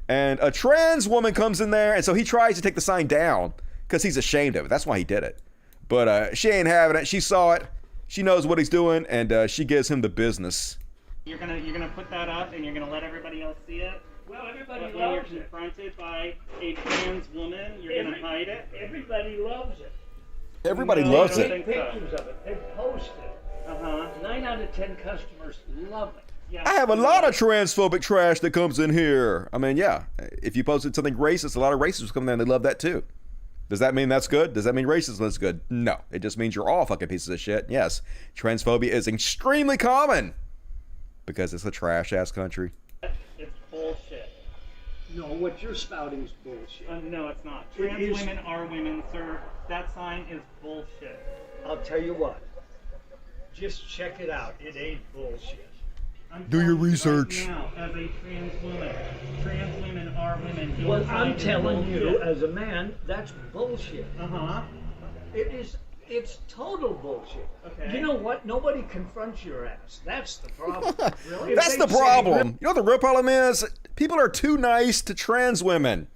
and a trans woman comes in there, and so he tries to take the sign down because he's ashamed of it. That's why he did it. But she ain't having it. She saw it. She knows what he's doing, and she gives him the business.
You're gonna put that up and you're gonna let everybody else see it? Well, everybody loves it. When you're confronted by a trans woman, you're gonna hide it? Everybody loves it.
Everybody loves it.
Take pictures of it. They post it. 9 out of 10 customers love it. Yeah.
I have a lot of transphobic trash that comes in here. I mean, yeah, if you posted something racist, a lot of racists come there and they love that too. Does that mean that's good? Does that mean racism is good? No. It just means you're all fucking pieces of shit. Yes, transphobia is extremely common. Because it's a trash-ass country.
It's bullshit.
No, what you're spouting is bullshit.
No, it's not. Trans women are women, sir. That sign is bullshit.
I'll tell you what. Just check it out. It ain't bullshit.
Do your research.
Right now, as a trans women are women.
Well, I'm telling you, as a man, that's bullshit. It is. It's total bullshit. Okay. You know what? Nobody confronts your ass. That's the problem. Really?
That's the problem. You know what the real problem is? People are too nice to trans women.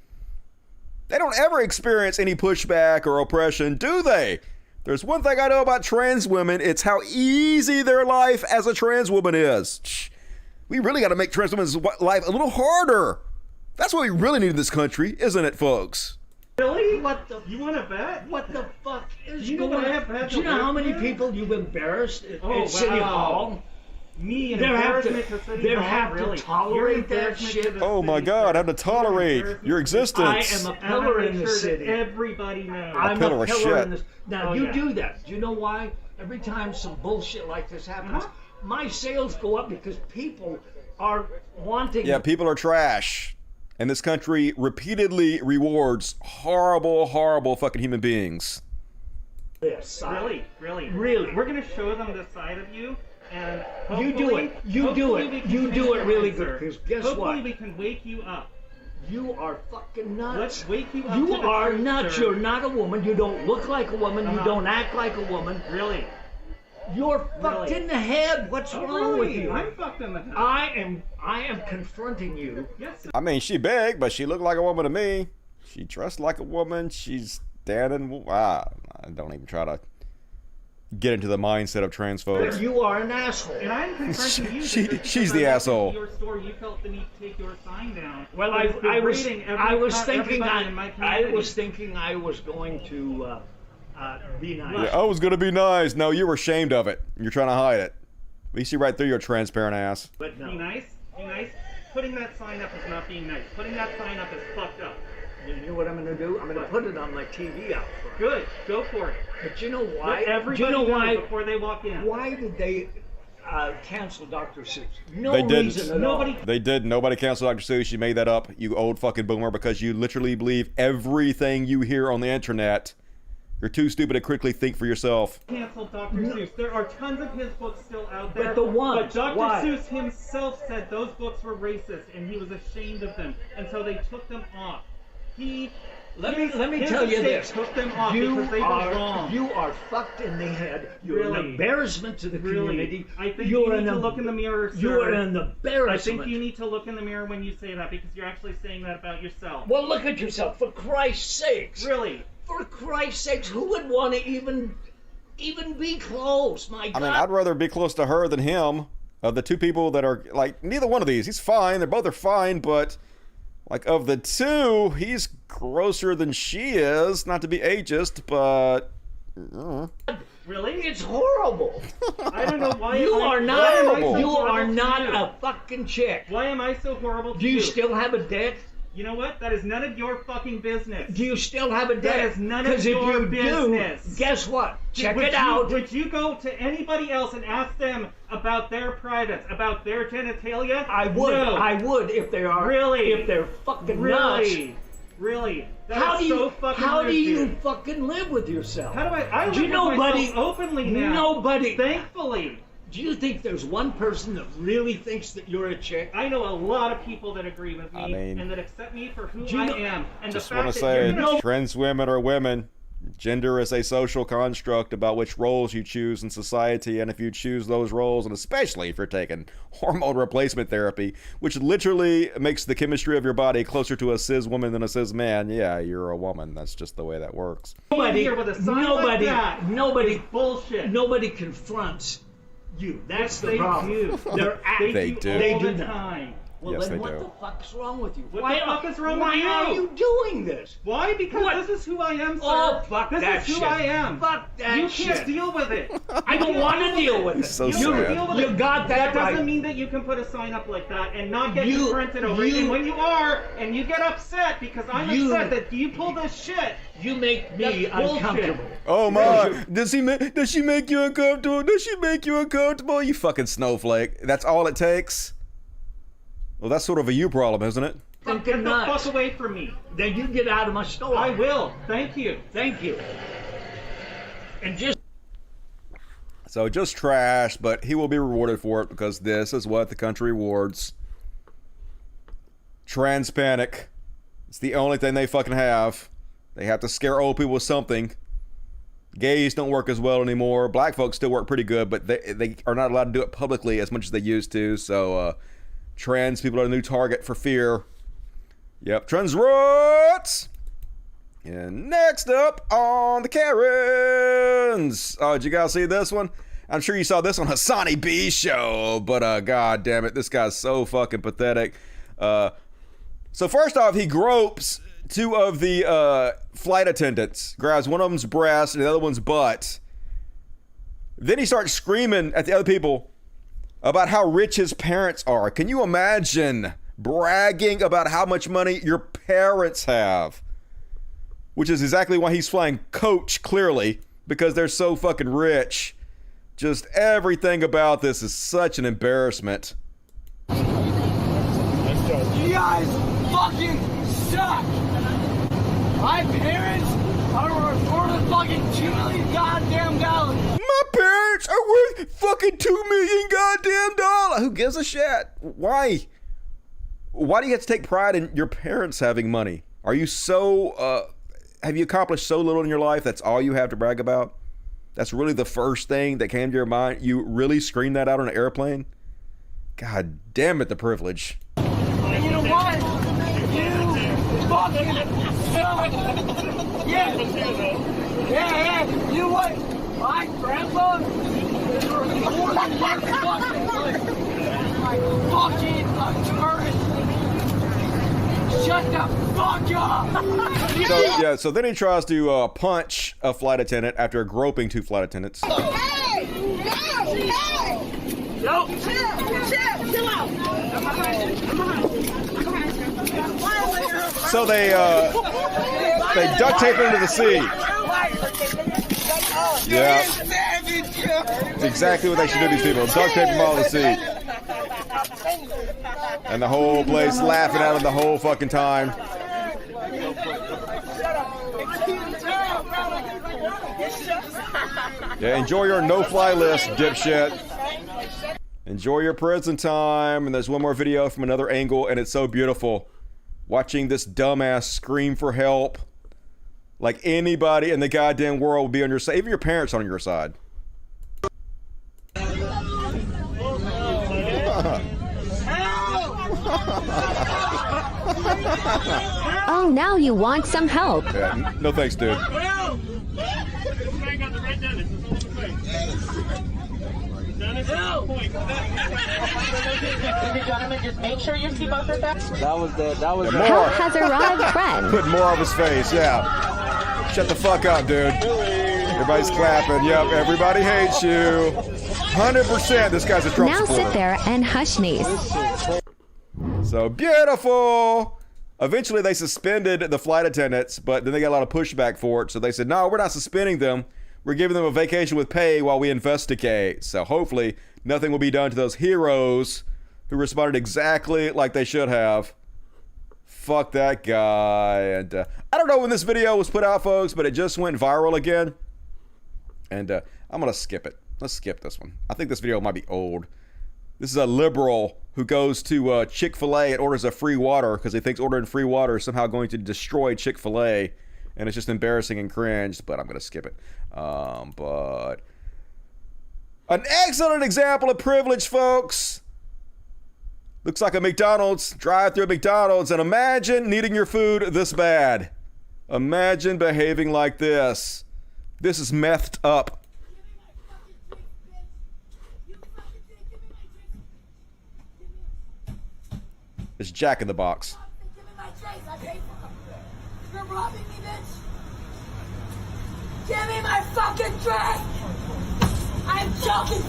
They don't ever experience any pushback or oppression, do they? There's one thing I know about trans women. It's how easy their life as a trans woman is. We really got to make trans women's life a little harder. That's what we really need in this country, isn't it, folks?
Really? What the? You want to bet?
What the fuck is
you know
going
on?
Do you know how many people you've embarrassed at City Hall?
Me, an embarrassment to City Hall?
They have
really?
to tolerate that shit.
Oh my God, I have to tolerate your existence.
I am a pillar in the city.
Everybody knows.
I'm a pillar of shit. In this. Now, you do that. Do you know why? Every time some bullshit like this happens, my sales go up because people are wanting...
Yeah, people are trash. And this country repeatedly rewards horrible, horrible fucking human beings.
Really? We're going to show them this side of you. And
you do it. You do it really good. Because guess what?
Hopefully we can wake you up.
You are fucking nuts.
Let's wake you up.
You are nuts. You're not a woman. You don't look like a woman. You don't act like a woman.
Really?
You're fucked in the head. What's wrong with you?
I'm fucked in the head.
I am confronting you.
Yes.
I mean, she big, but she looked like a woman to me. She dressed like a woman. She's standing. I don't even try to get into the mindset of trans folks.
You are an asshole.
And I'm confronting you.
She's the asshole.
Your store, you felt the need to take your sign down.
Well, I was thinking I was going to be nice.
Yeah, I was gonna be nice. No, you were ashamed of it. You're trying to hide it. We see right through your transparent ass.
But no. Be nice. Putting that sign up is not being nice. Putting that sign up is fucked up.
You know what I'm going to do? I'm going to put it on my TV out front.
Good. Go for it.
But you know why?
Let everybody know before they walk in.
Why did they cancel Dr. Seuss?
They
reason at all.
They did. Nobody canceled Dr. Seuss. You made that up, you old fucking boomer, because you literally believe everything you hear on the internet. You're too stupid to critically think for yourself.
Canceled Dr. Seuss. There are tons of his books still out there.
But But
Dr. Seuss himself said those books were racist and he was ashamed of them, and so they took them off.
Let me tell you this.
Took them off because they were wrong.
You are fucked in the head. You're an embarrassment to the community.
I think you need to look in the mirror, sir.
You are an embarrassment.
I think you need to look in the mirror when you say that, because you're actually saying that about yourself.
Well, look at yourself, for Christ's sakes.
Really?
For Christ's sakes, who would want to even be close? My God.
I mean, I'd rather be close to her than him. Of the two people that are, like, neither one of these. He's fine. They're both fine, but... like, of the two, he's grosser than she is. Not to be ageist, but...
Really?
It's horrible.
I don't know why.
You are not a fucking chick.
Why am I so horrible to
you? Do you still have a dick?
You know what? That is none of your fucking business.
Do you still have a dick?
That is none of your business.
Do, guess what? Check it out.
Would you go to anybody else and ask them about their privates, about their genitalia?
I would.
No.
I would if they are.
Really?
If they're fucking nuts.
Really?
How do you fucking live with yourself?
How do I live with myself openly now.
Nobody.
Thankfully.
Do you think there's one person that really thinks that you're a chick?
I know a lot of people that agree with me and that accept me for who I am. And
just want to say, trans women are women. Gender is a social construct about which roles you choose in society, and if you choose those roles, and especially if you're taking hormone replacement therapy, which literally makes the chemistry of your body closer to a cis woman than a cis man, yeah, you're a woman. That's just the way that works.
Nobody
bullshit. Nobody confronts you. That's the problem.
They do.
They do
all the time.
Well,
yes,
then
they
what
do.
the fuck's wrong with you?
What the fuck is wrong with you?
Why are you doing this?
Why? Because this is who I am, sir.
Oh, fuck that shit.
This is who I am.
Fuck that shit.
You can't deal with it.
I don't want to deal with it.
So
you
got that
That
right.
doesn't mean that you can put a sign up like that and not get confronted over it. And when you are, and you get upset because I'm upset that you pull this shit.
You make me uncomfortable.
Oh my! Does she make you uncomfortable? Does she make you uncomfortable? You fucking snowflake. That's all it takes. Well, that's sort of a you problem, isn't it?
Get the fuck away from me.
Then you get out of my store.
I will. Thank you.
Thank you. And
So just trash, but he will be rewarded for it because this is what the country rewards. Trans panic. It's the only thing they fucking have. They have to scare old people with something. Gays don't work as well anymore. Black folks still work pretty good, but they are not allowed to do it publicly as much as they used to. So trans people are a new target for fear. Yep, trans roots. And next up on the Karens. Oh, did you guys see this one? I'm sure you saw this on Hassani B's show, but god damn it, this guy's so fucking pathetic. So first off, he gropes two of the flight attendants, grabs one of them's breast and the other one's butt. Then he starts screaming at the other people about how rich his parents are. Can you imagine bragging about how much money your parents have? Which is exactly why he's flying coach, clearly, because they're so fucking rich. Just everything about this is such an embarrassment.
You guys fucking suck! My parents are worth fucking $2 million goddamn dollars!
My parents are worth fucking $2 million goddamn dollars! Who gives a shit? Why? Why do you have to take pride in your parents having money? Are you so, have you accomplished so little in your life that's all you have to brag about? That's really the first thing that came to your mind? You really screamed that out on an airplane? God damn it, the privilege.
And you know what? You fucking suck! Yeah! Yeah! You know what? My grandpa is more than your fucking life. My fucking attorney! Shut the fuck up!
So then he tries to punch a flight attendant after groping two flight attendants.
Hey! Hey! No! Chill out!
So they duct tape him to the seat. Yeah. It's exactly what they should do to these people. Duct tape them all to the seat. And the whole place laughing at him the whole fucking time. Yeah, enjoy your no-fly list, dipshit. Enjoy your prison time. And there's one more video from another angle, and it's so beautiful. Watching this dumbass scream for help. Like anybody in the goddamn world would be on your side. Even your parents on your side.
Oh, now you want some help.
Yeah, no thanks, dude.
Just make sure your seatbelts are fastened.
Help has arrived, friend.
Put more of his face, yeah. Shut the fuck up, dude. Everybody's clapping. Yep, everybody hates you. 100% this guy's a Trump
now
supporter.
sit there and hush sneeze.
So beautiful. Eventually they suspended the flight attendants, but then they got a lot of pushback for it. So they said, no, we're not suspending them. We're giving them a vacation with pay while we investigate. So hopefully nothing will be done to those heroes who responded exactly like they should have. Fuck that guy. And I don't know when this video was put out, folks, but it just went viral again. And I'm going to skip it. Let's skip this one. I think this video might be old. This is a liberal who goes to Chick-fil-A and orders a free water because he thinks ordering free water is somehow going to destroy Chick-fil-A. And it's just embarrassing and cringe, but I'm going to skip it. But an excellent example of privilege, folks. Looks like a McDonald's, drive-through McDonald's, and imagine needing your food this bad. Imagine behaving like this. This is methed up. It's Jack in the Box.
You're robbing me, bitch! Give me my fucking drink! I'm joking!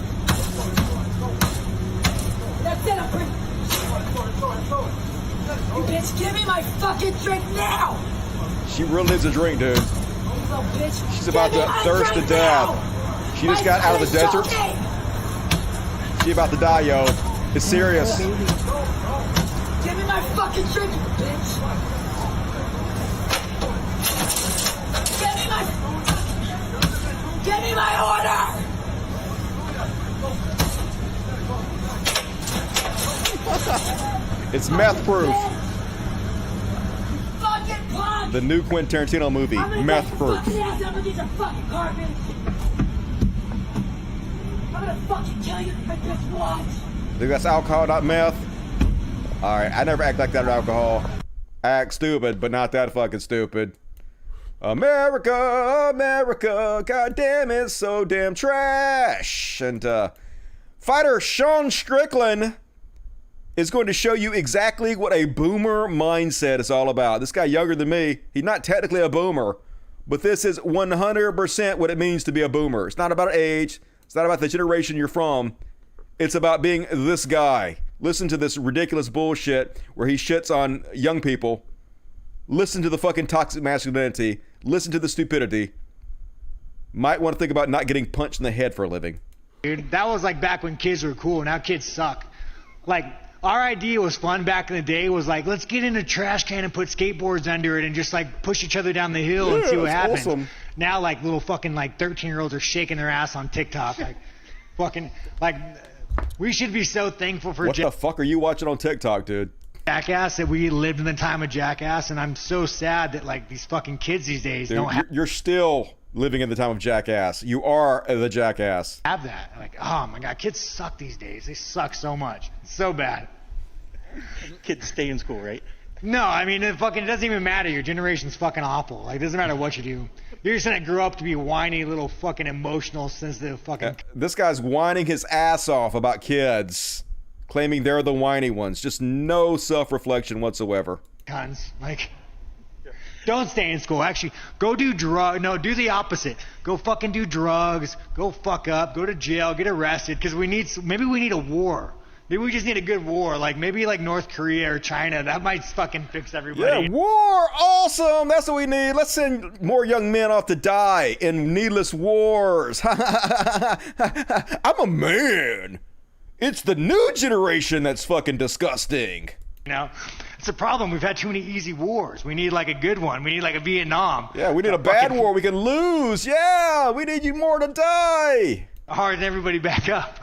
That's it, I'm pretty... You bitch, give me my fucking drink now!
She really needs a drink, dude.
Bitch,
She's about to thirst to death. She just got out of the desert. She about to die, yo. It's serious.
Give me my fucking drink, bitch! Give me my order!
It's meth proof.
Fucking punk!
The new Quentin Tarantino movie, meth proof.
I'm gonna get your fucking car, bitch! I'm gonna fucking kill you, my bitch, watch!
Think that's alcohol, not meth? Alright, I never act like that with alcohol. I act stupid, but not that fucking stupid. America, America, goddamn, it's so damn trash. And fighter Sean Strickland is going to show you exactly what a boomer mindset is all about. This guy younger than me, he's not technically a boomer, but this is 100% what it means to be a boomer. It's not about age. It's not about the generation you're from. It's about being this guy. Listen to this ridiculous bullshit where he shits on young people. Listen to the fucking toxic masculinity. Listen to the stupidity. Might want to think about not getting punched in the head for a living.
Dude, that was like back when kids were cool. Now kids suck. Like, our idea was fun back in the day was like, let's get in a trash can and put skateboards under it and just like push each other down the hill and see what happens. Awesome. Now like little fucking like 13-year-olds are shaking their ass on TikTok. Like fucking like we should be so thankful for
what the fuck are you watching on TikTok, dude?
Jackass, that we lived in the time of Jackass, and I'm so sad that like these fucking kids these days don't have.
You're still living in the time of Jackass. You are the Jackass.
Have that. Like, oh my god, kids suck these days. They suck so much. It's so bad.
Kids stay in school, right?
No, I mean, it doesn't even matter. Your generation's fucking awful. Like, it doesn't matter what you do. You're just gonna grow up to be whiny, little fucking emotional, sensitive fucking.
This guy's whining his ass off about kids, claiming they're the whiny ones. Just no self-reflection whatsoever.
Cons. Like, don't stay in school. Actually, go do No, do the opposite. Go fucking do drugs. Go fuck up. Go to jail. Get arrested. Because maybe we need a war. Maybe we just need a good war. Like, maybe like North Korea or China. That might fucking fix everybody.
Yeah, war. Awesome. That's what we need. Let's send more young men off to die in needless wars. I'm a man. It's the new generation that's fucking disgusting.
You know, it's a problem. We've had too many easy wars. We need like a good one. We need like a Vietnam.
Yeah, we need a bad war we can lose. Yeah, we need you more to die.
Harden everybody back up.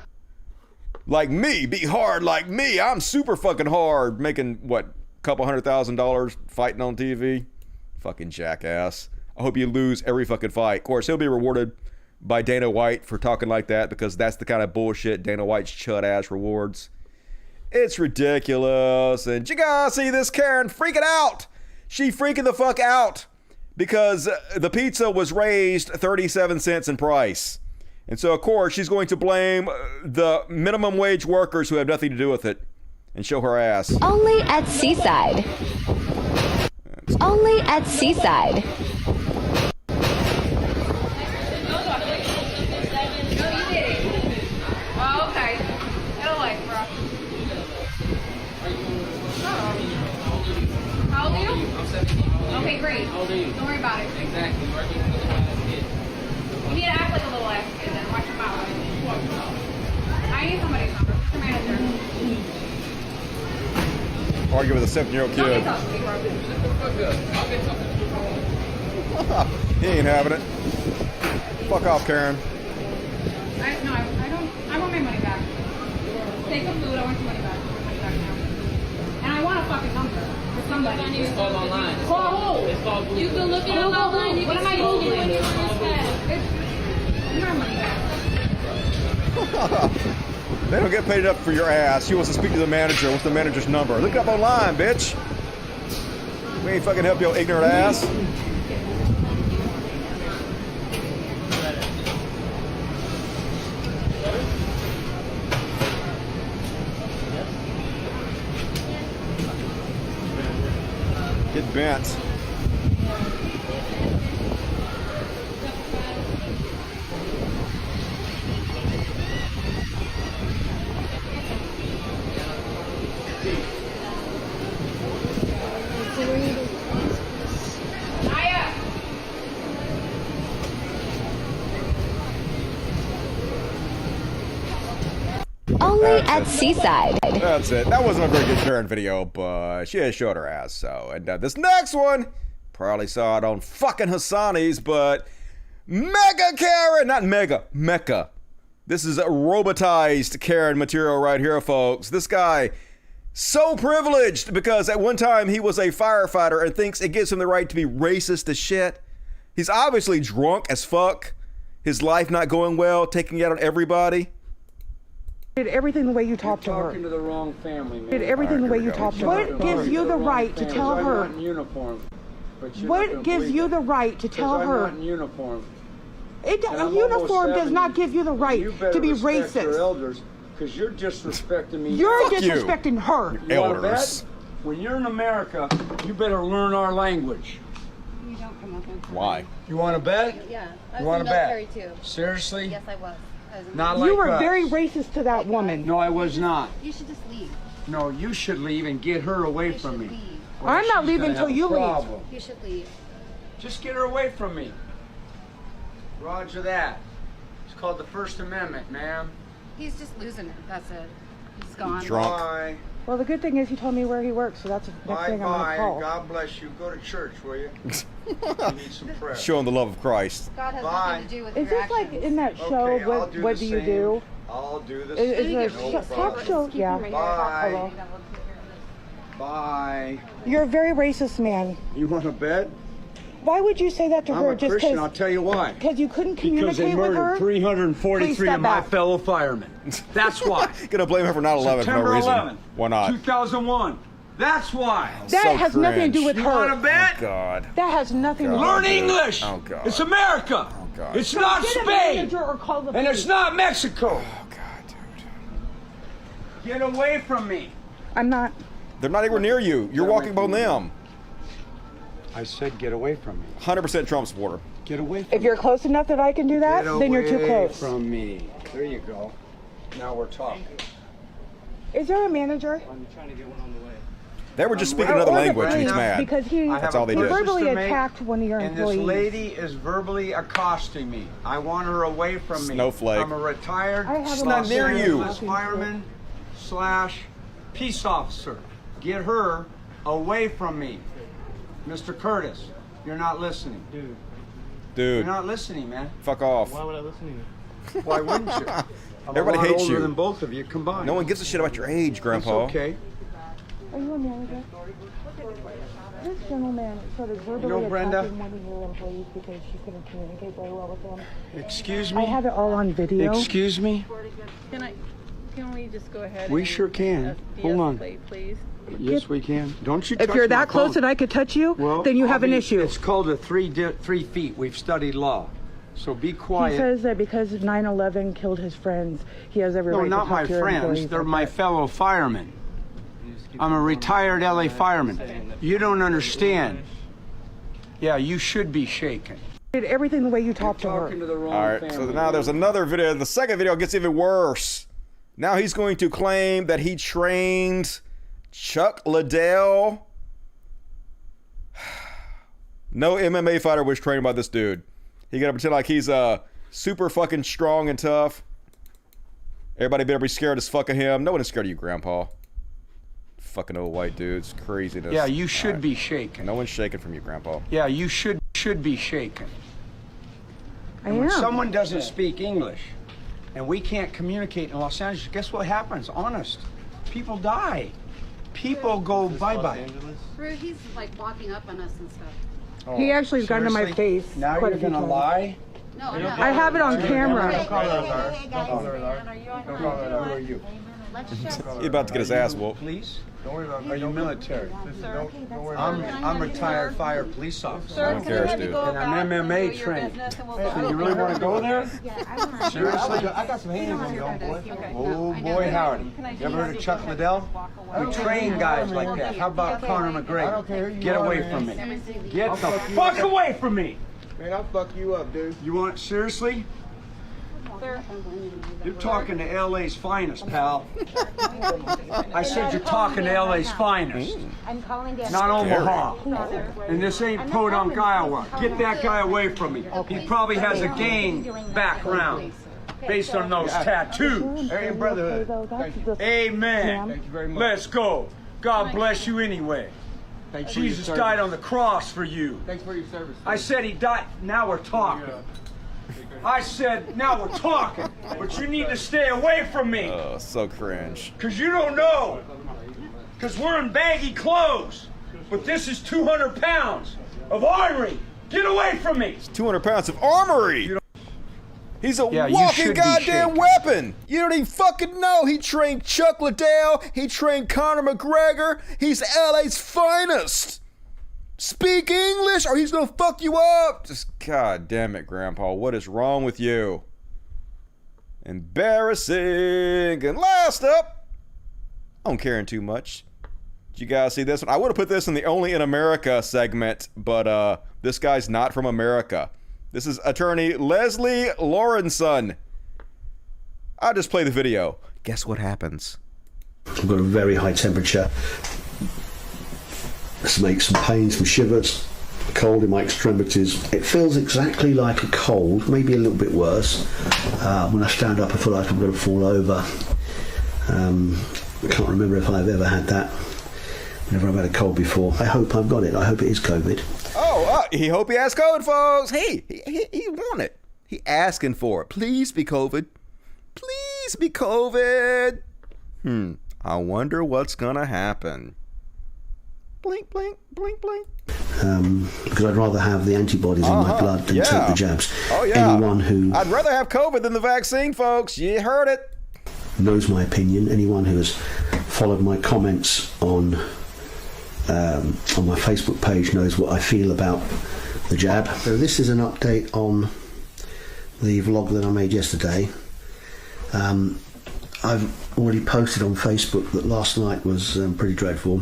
Like me, be hard like me. I'm super fucking hard, making what, couple $100,000 fighting on TV. Fucking jackass. I hope you lose every fucking fight. Of course, he'll be rewarded by Dana White for talking like that, because that's the kind of bullshit Dana White's chud ass rewards. It's ridiculous. And you guys see this Karen freaking out. She freaking the fuck out because the pizza was raised 37 cents in price. And so, of course, she's going to blame the minimum wage workers who have nothing to do with it and show her ass.
Only at Seaside. Only at Seaside.
Oh, okay. It'll like, bro. How old are you? I'm 17. Okay, great. How old are you? Don't worry about it. Exactly. You need to act like a little ass kid and watch your mouth. I need somebody's number. Who's your manager?
Argue with a 7-year-old kid.
Don't get tough.
He ain't having it. Fuck off, Karen.
I want my money back. Take the food. I want your money back. And I want a fucking number for somebody.
It's called online.
Call who?
It's called Google. You can look it up online.
What am I Googling? Your money back.
They don't get paid enough for your ass. She wants to speak to the manager. What's the manager's number? Look it up online, bitch. We ain't fucking help your ignorant ass. Get bent.
Only at Seaside.
That's it. That wasn't a very good Karen video, but she has showed her ass. So, and this next one, probably saw it on fucking Hassani's, but Mega Karen, not Mega, Mecca. This is a robotized Karen material right here, folks. This guy, so privileged because at one time he was a firefighter and thinks it gives him the right to be racist as shit. He's obviously drunk as fuck. His life not going well, taking it out on everybody.
Did everything the way you talk to her.
Talking to the wrong family, man.
Did everything the way you talk to her. What gives you the right to tell her?
Uniform. but you're not
What
gonna
gives
believe
you
it.
the right to tell
I'm
her?
not in uniform.
A
And I'm
uniform
almost
does not
70.
give you the right
You better
to be
respect your
racist.
elders, because you're disrespecting me.
You're
now.
disrespecting her.
You wanna bet? When you're in America, you better learn our language.
You don't come up with
Why?
You want to bet?
Yeah. I
You
was
want
in
to
the
bet?
military too.
Seriously?
Yes, I was.
Not like
You were
us.
very racist to that woman.
No, I was not.
You should just leave.
No, you should leave and get her away from me. Or
I'm not
she's
leaving
gonna
until
have a
you leave.
problem.
You should leave.
Just get her away from me. Roger that. It's called the First Amendment, ma'am.
He's just losing it. That's it. He's gone.
Bye.
Well, the good thing is he told me where he works, so that's the next
Bye
thing I'm
bye.
gonna call.
God bless you. Go to church, will you? You need some prayer.
Showing the love of Christ.
God has
Bye.
nothing to do with
Is
your
this like
actions.
in that show?
Okay, I'll
what
do
what
the
do you
same.
do?
I'll do the
Is
same.
there
No
a talk
problem.
show? Yeah.
Bye.
Hello.
Bye.
You're a very racist man.
You want to bet?
Why would you say that to
I'm
her?
a
Just
Christian. I'll tell you why.
because you couldn't
Because they
communicate with her?
murdered 343
Please
of my
step back.
fellow firemen. That's why.
Gonna blame her for 9/11 for no
September
reason.
11th,
Why not?
2001. That's why.
That
So
has nothing to do
cringe.
with
You want
her.
to bet?
Oh, God.
That has nothing to do with
Learn
her.
English.
Oh, God.
It's America.
Oh, God.
It's not
Get a
Spain.
manager or call the
And
police.
it's not Mexico.
Oh, God, dude.
Get away from me.
I'm not.
They're not anywhere near you. You're walking by them.
I said get away from me.
100% Trump supporter.
Get away from
If
me.
you're close enough that I can do that,
Get
then you're too
away
close.
from me. There you go. Now we're talking.
Is there a manager?
I'm trying to get one on the way.
They were just speaking another
Or the
language. He's
police,
mad.
Because he,
That's all they
he
did.
verbally
To make,
attacked one of your
and
employees.
this lady is verbally accosting me. I want her away from me.
Snowflake.
I'm a retired
I have
She's
a
not
Los
near you.
Angeles fireman / peace officer. Get her away from me. Mr. Curtis, you're not listening. You're
Dude,
not listening, man.
fuck off.
Why would I listen to you?
Why wouldn't you? I'm
Everybody
a lot
hates
older
you.
than both of you combined.
No one gives a shit about your age,
It's
Grandpa.
okay.
Are you a manager? This gentleman started verbally
know, Brenda?
attacking one of your employees because she couldn't communicate very well with him.
Excuse
I
me?
have it all on video.
Excuse me?
Can we just go ahead
We
and
sure can. Hold on.
de-escalate, please?
Yes, we can. Don't you
If
touch
you're
my
that close
phone.
that I could touch you,
Well,
then you
I'll
have an
be-
issue.
It's called a 3 feet. We've studied law. So be
He
quiet.
says that because 9/11 killed his friends, he has every
No,
right
not
to
my
talk to your
friends.
employees
They're
like
my
that.
fellow firemen. I'm a retired LA fireman. You don't understand. Yeah, you should be shaken.
Did everything the way you talk to her.
Talking to the wrong
All right,
family.
so now there's another video. The second video gets even worse. Now he's going to claim that he trained Chuck Liddell. No MMA fighter was trained by this dude. He got to pretend like he's super fucking strong and tough. Everybody better be scared as fuck of him. No one is scared of you, Grandpa. Fucking old white dudes. Craziness.
Yeah, you should
All right.
be shaken.
No one's shaking from you, Grandpa.
Yeah, you should be shaken.
I
And when
am.
someone doesn't speak English and we can't communicate in Los Angeles, guess what happens? Honest. People die. People go bye-bye.
Rude, he's like walking up on us and stuff.
He actually has gotten to my
Seriously?
face
Now
quite
you're
a few
gonna
times.
lie?
No, I'm not.
I have it on camera.
Don't call her Lazar. Don't call her Lazar. Don't call her Lazar. Who are you?
He's about to get his ass whooped.
Police? Don't worry about it. Are you military? I'm retired fire police officer.
No one cares, dude.
And I'm MMA trained. So you really want to go there? Seriously?
I got some hands on you, boy.
Oh boy, howdy. You ever heard of Chuck Liddell? We train guys like that. How about Conor McGregor? Get away from me. Get the fuck away from me.
Man, I'll fuck you up, dude.
You want seriously? You're talking to LA's finest, pal. I said you're talking to LA's finest,
I'm calling down.
not Omaha. And this ain't Podunk, Iowa. Get that guy away from me. He probably has a gang background based on those tattoos.
Hey, brotherhood.
Amen.
Thank you very much.
Let's go. God bless you anyway.
Thanks for your
Jesus
service.
died on the cross for you.
Thanks for your service.
I said he died. Now we're talking. I said, now we're talking. But you need to stay away from me.
Oh, so cringe.
Because you don't know. Because we're in baggy clothes. But this is 200 pounds of armory. Get away from me.
200 pounds of armory. He's a
Yeah, you
walking
should be
goddamn
shaken.
weapon. You don't even fucking know. He trained Chuck Liddell. He trained Conor McGregor. He's LA's finest. Speak English or he's gonna fuck you up. Just god damn it, Grandpa. What is wrong with you? Embarrassing. And last up, I don't care too much. Did you guys see this one? I would have put this in the Only in America segment, but this guy's not from America. This is attorney Leslie Lawrenson. I'll just play the video. Guess what happens?
I've got a very high temperature. This makes some pain, some shivers, cold in my extremities. It feels exactly like a cold, maybe a little bit worse. When I stand up, I feel like I'm going to fall over. I can't remember if I've ever had that. Never have had a cold before. I hope I've got it. I hope it is COVID.
He hope he has COVID, folks. Hey, he want it. He asking for it. Please be COVID. Please be COVID. I wonder what's gonna happen. Blink, blink, blink, blink.
Because I'd rather have the antibodies in my blood than take the jabs.
Oh yeah.
Anyone who
I'd rather have COVID than the vaccine, folks. You heard it.
knows my opinion. Anyone who has followed my comments on my Facebook page knows what I feel about the jab. So this is an update on the vlog that I made yesterday. I've already posted on Facebook that last night was pretty dreadful.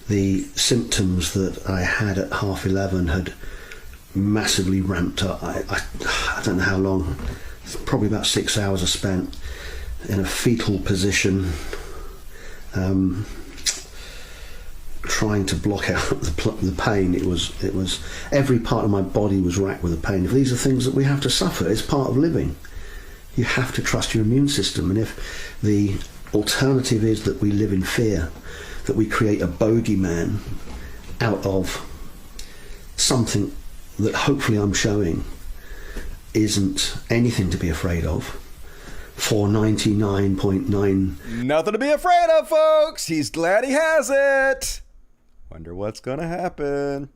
The symptoms that I had at 11:30 had massively ramped up. I don't know how long, probably about 6 hours I spent in a fetal position, trying to block out the pain. It was every part of my body was racked with the pain. If these are things that we have to suffer, it's part of living. You have to trust your immune system, and if the alternative is that we live in fear, that we create a bogeyman out of something that hopefully I'm showing isn't anything to be afraid of, for 99.9...
Nothing to be afraid of, folks. He's glad he has it. Wonder what's gonna happen. ...%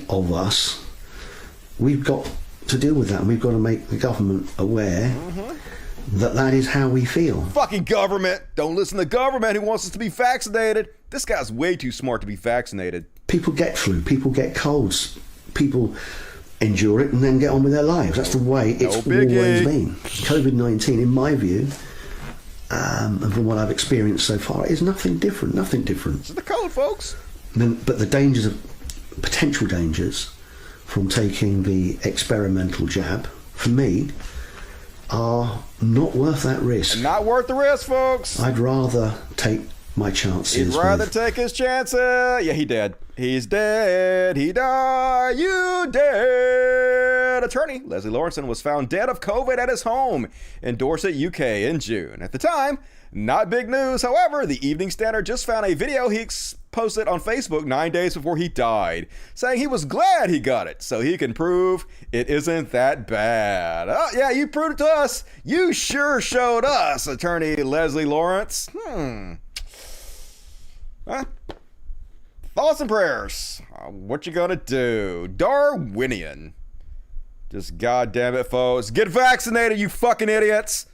of us, we've got to deal with that, and we've got to make the government aware that is how we feel.
Fucking government. Don't listen to the government who wants us to be vaccinated. This guy's way too smart to be vaccinated.
People get flu, people get colds, people endure it and then get on with their lives. That's the way it's always been. COVID-19, in my view, and from what I've experienced so far, is nothing different.
It's the code, folks.
But the dangers, potential dangers from taking the experimental jab, for me, are not worth that risk.
And not worth the risk, folks.
I'd rather take my chances.
He'd rather take his chances. Yeah, he dead. He's dead. He died. You dead. Attorney Leslie Lawrenson was found dead of COVID at his home in Dorset, UK in June. At the time, not big news. However, the Evening Standard just found a video he posted on Facebook 9 days before he died, saying he was glad he got it so he can prove it isn't that bad. Oh, yeah, you proved it to us. You sure showed us, Attorney Leslie Lawrence. Thoughts and prayers. What you gonna do? Darwinian. Just goddamn it, folks. Get vaccinated, you fucking idiots.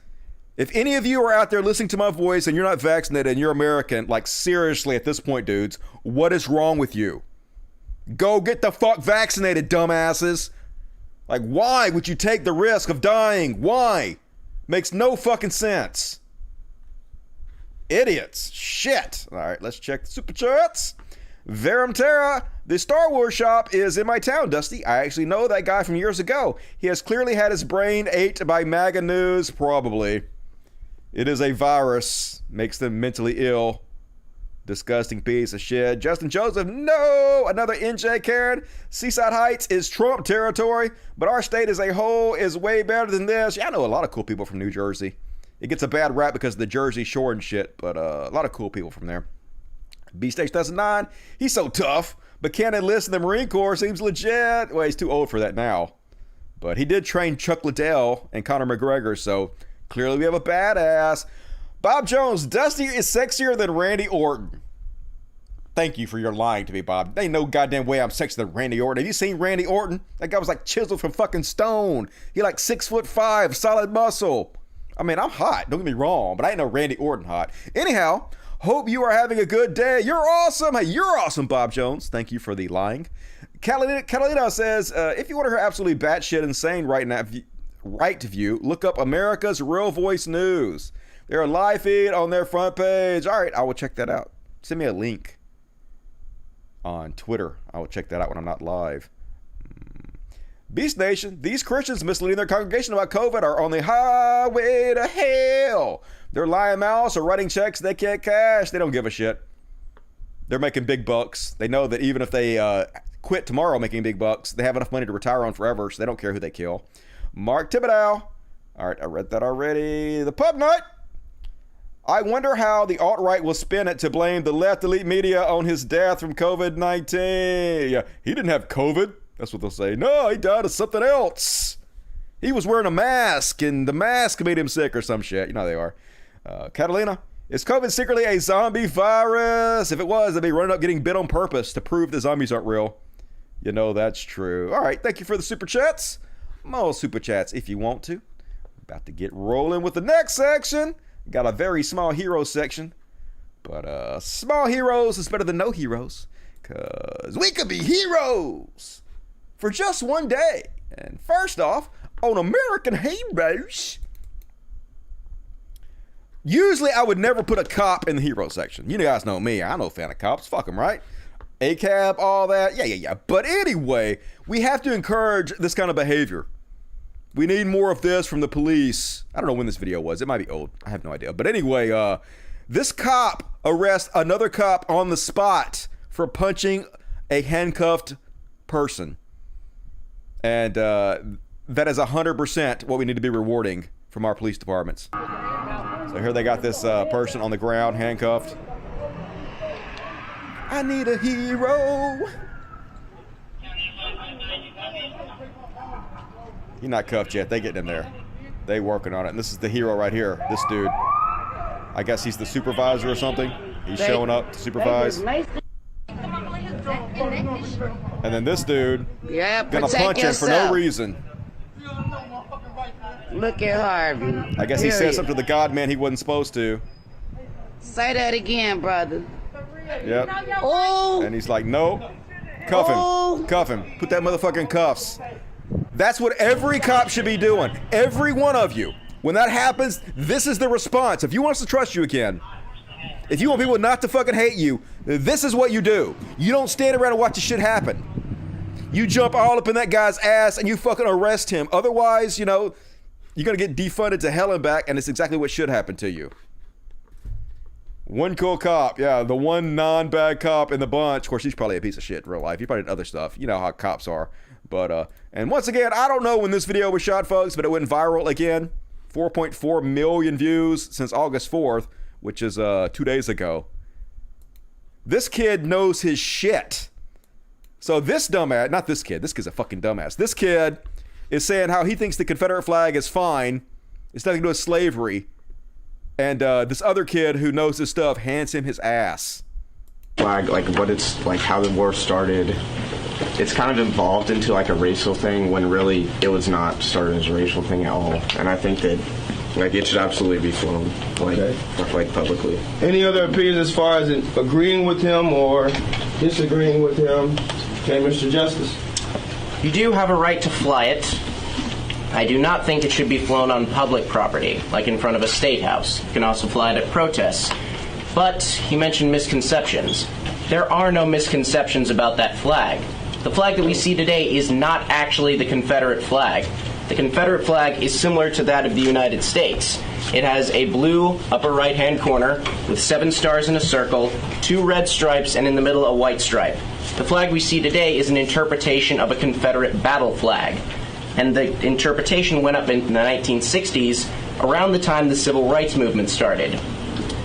If any of you are out there listening to my voice and you're not vaccinated and you're American, like seriously at this point, dudes, what is wrong with you? Go get the fuck vaccinated, dumbasses. Like, why would you take the risk of dying? Why? Makes no fucking sense. Idiots. Shit. All right, let's check the super chats. Verum Terra, the Star Wars shop is in my town, Dusty. I actually know that guy from years ago. He has clearly had his brain ate by MAGA news, probably. It is a virus, makes them mentally ill. Disgusting piece of shit. Justin Joseph, no! Another NJ Karen. Seaside Heights is Trump territory, but our state as a whole is way better than this. Yeah, I know a lot of cool people from New Jersey. It gets a bad rap because of the Jersey Shore and shit, but a lot of cool people from there. B-Stage 2009, he's so tough, but can't enlist in the Marine Corps, seems legit. Well, he's too old for that now. But he did train Chuck Liddell and Conor McGregor, so clearly we have a badass. Bob Jones, Dusty is sexier than Randy Orton. Thank you for your lying to me, Bob. There ain't no goddamn way I'm sexier than Randy Orton. Have you seen Randy Orton? That guy was like chiseled from fucking stone. He like 6'5", solid muscle. I mean, I'm hot, don't get me wrong, but I ain't no Randy Orton hot. Anyhow, Hope you are having a good day. You're awesome. Hey, you're awesome, Bob Jones. Thank you for the lying. Catalina says, if you want to hear absolutely batshit insane right view, look up America's Real Voice News. They're a live feed on their front page. All right, I will check that out. Send me a link on Twitter. I will check that out when I'm not live. Beast Nation, these Christians misleading their congregation about COVID are on the highway to hell. They're lying mouths or writing checks they can't cash. They don't give a shit. They're making big bucks. They know that even if they quit tomorrow making big bucks, they have enough money to retire on forever, so they don't care who they kill. Mark Thibodeau. All right, I read that already. The Pub Nut. I wonder how the alt-right will spin it to blame the left elite media on his death from COVID-19. Yeah, he didn't have COVID. That's what they'll say. No, he died of something else. He was wearing a mask, and the mask made him sick or some shit. You know how they are. Catalina, is COVID secretly a zombie virus? If it was, they'd be running up getting bit on purpose to prove the zombies aren't real. You know that's true. All right, thank you for the super chats. More super chats if you want to. About to get rolling with the next section. Got a very small hero section. But small heroes is better than no heroes. Because we could be heroes for just one day. And first off, on American Heroes, usually I would never put a cop in the hero section. You guys know me. I'm no fan of cops. Fuck them, right? ACAB, all that. Yeah. But anyway, we have to encourage this kind of behavior. We need more of this from the police. I don't know when this video was. It might be old. I have no idea. But anyway, this cop arrests another cop on the spot for punching a handcuffed person. And that is 100% what we need to be rewarding from our police departments. So here they got this person on the ground, handcuffed. I need a hero. He's not cuffed yet. They getting him there. They working on it. And this is the hero right here. This dude. I guess he's the supervisor or something. He's showing up to supervise. And then this dude gonna punch him for no reason.
Look at Harvey.
I guess he said something to the God man he wasn't supposed to.
Say that again, brother.
Yep.
Oh.
And he's like, nope. Cuff him.
Oh.
Cuff him. Put that motherfucker in cuffs. That's what every cop should be doing. Every one of you. When that happens, this is the response. If you want us to trust you again, if you want people not to fucking hate you, this is what you do. You don't stand around and watch the shit happen. You jump all up in that guy's ass and you fucking arrest him. Otherwise, you know, you're going to get defunded to hell and back, and it's exactly what should happen to you. One cool cop. Yeah, the one non-bad cop in the bunch. Of course, he's probably a piece of shit in real life. He probably did other stuff. You know how cops are. But, and once again, I don't know when this video was shot, folks, but it went viral again. 4.4 million views since August 4th, which is 2 days ago. This kid knows his shit. So this dumbass, not this kid's a fucking dumbass. This kid is saying how he thinks the Confederate flag is fine. It's nothing to do with slavery. And this other kid who knows his stuff hands him his ass.
Flag, like what it's like, how the war started. It's kind of evolved into like a racial thing when really it was not started as a racial thing at all. And I think that like it should absolutely be flown, like publicly.
Any other opinions as far as agreeing with him or disagreeing with him? Okay, Mr. Justice.
You do have a right to fly it. I do not think it should be flown on public property, like in front of a state house. You can also fly it at protests. But he mentioned misconceptions. There are no misconceptions about that flag. The flag that we see today is not actually the Confederate flag. The Confederate flag is similar to that of the United States. It has a blue upper right-hand corner with 7 stars in a circle, 2 red stripes, and in the middle a white stripe. The flag we see today is an interpretation of a Confederate battle flag. And the interpretation went up in the 1960s, around the time the Civil Rights Movement started.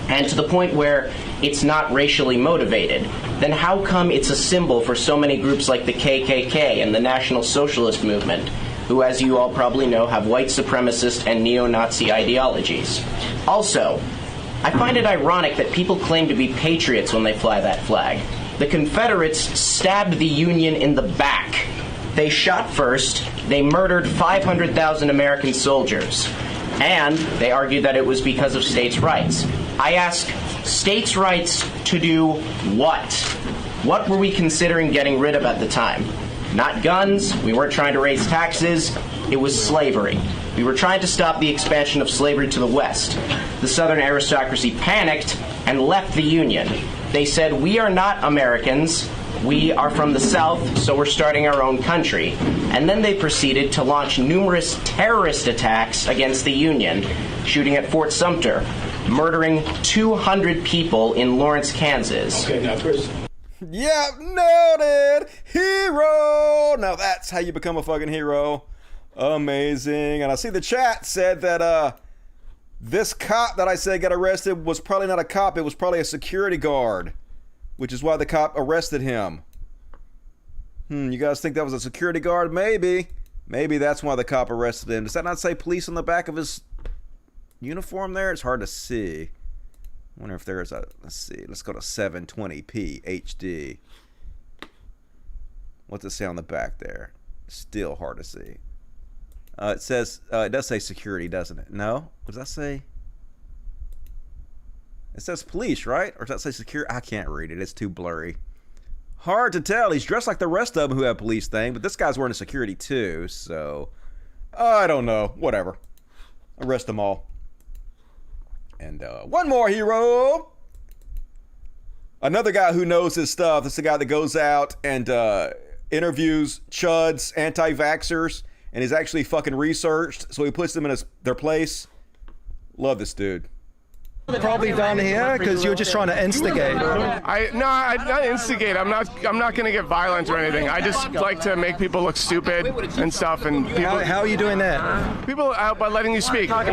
And to the point where it's not racially motivated. Then how come it's a symbol for so many groups like the KKK and the National Socialist Movement, who, as you all probably know, have white supremacist and neo-Nazi ideologies? Also, I find it ironic that people claim to be patriots when they fly that flag. The Confederates stabbed the Union in the back. They shot first, they murdered 500,000 American soldiers, and they argued that it was because of states' rights. I ask, States' rights to do what? What were we considering getting rid of at the time? Not guns, we weren't trying to raise taxes, it was slavery. We were trying to stop the expansion of slavery to the West. The Southern aristocracy panicked and left the Union. They said, we are not Americans, we are from the South, so we're starting our own country. And then they proceeded to launch numerous terrorist attacks against the Union, shooting at Fort Sumter, murdering 200 people in Lawrence, Kansas.
Okay, now, Chris.
Yeah, noted. Hero. Now that's how you become a fucking hero. Amazing. And I see the chat said that this cop that I said got arrested was probably not a cop. It was probably a security guard, which is why the cop arrested him. You guys think that was a security guard? Maybe. Maybe that's why the cop arrested him. Does that not say police on the back of his uniform there? It's hard to see. I wonder if there's a, let's see, let's go to 720p HD. What's it say on the back there? Still hard to see. It says, it does say security, doesn't it? No? What does that say? It says police, right? Or does that say security? I can't read it. It's too blurry. Hard to tell. He's dressed like the rest of them who have police thing, but this guy's wearing a security too, so I don't know. Whatever. Arrest them all. And one more hero. Another guy who knows his stuff. This is the guy that goes out and interviews chuds, anti-vaxxers, and is actually fucking researched, so he puts them in their place. Love this dude.
Probably done here because you're just trying to instigate.
I not instigate. I'm not going to get violent or anything. I just like to make people look stupid and stuff. And people,
how are you doing that?
People by letting you speak.
No,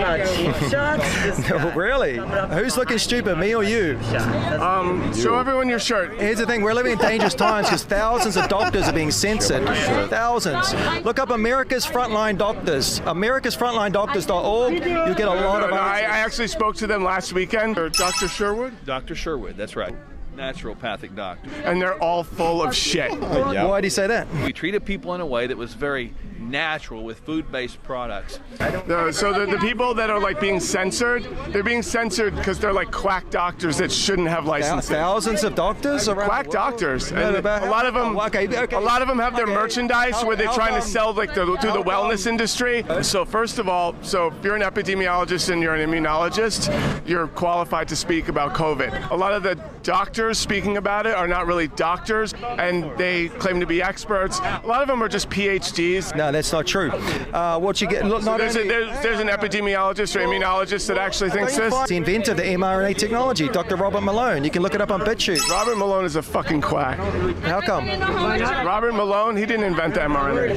really? Who's looking stupid, me or you?
Show everyone your shirt.
Here's the thing: we're living in dangerous times because thousands of doctors are being censored. Thousands. Look up America's Frontline Doctors. America'sFrontlineDoctors.org. You get a lot of.
I actually spoke to them last weekend. Or Dr. Sherwood?
Dr. Sherwood, that's right. Naturopathic doctor.
And they're all full of shit.
Yeah. Why do you say that?
We treated people in a way that was very natural with food-based products.
So the people that are like being censored, they're being censored because they're like quack doctors that shouldn't have licenses.
Thousands of doctors around
quack doctors. And a lot of them. A lot of them have their merchandise where they're trying to sell like through the wellness industry. So first of all, so if you're an epidemiologist and you're an immunologist, you're qualified to speak about COVID. A lot of the doctors speaking about it are not really doctors, and they claim to be experts. A lot of them are just PhDs.
No, that's not true. What you get? Look,
so there's an epidemiologist or immunologist that actually thinks this.
The inventor of the mRNA technology, Dr. Robert Malone. You can look it up on BitChute.
Robert Malone is a fucking quack.
How come?
Robert Malone, he didn't invent the mRNA.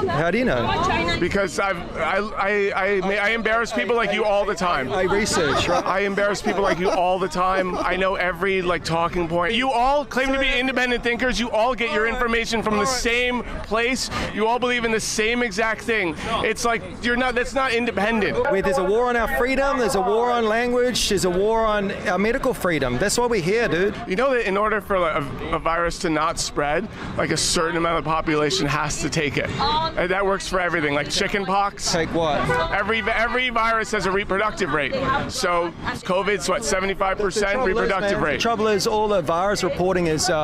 How do you know?
Because I embarrass people like you all the time.
I research, right?
I embarrass people like you all the time. I know every talking point. You all claim to be independent thinkers. You all get your information from the same place. You all believe in the same exact thing. It's like that's not independent.
There's a war on our freedom, there's a war on language, there's a war on our medical freedom. That's why we're here, dude.
You know that in order for a virus to not spread, like a certain amount of the population has to take it. And that works for everything, like chicken pox.
Take what?
Every virus has a reproductive rate. So COVID's what, 75% reproductive rate.
The trouble is all the virus reporting is
you're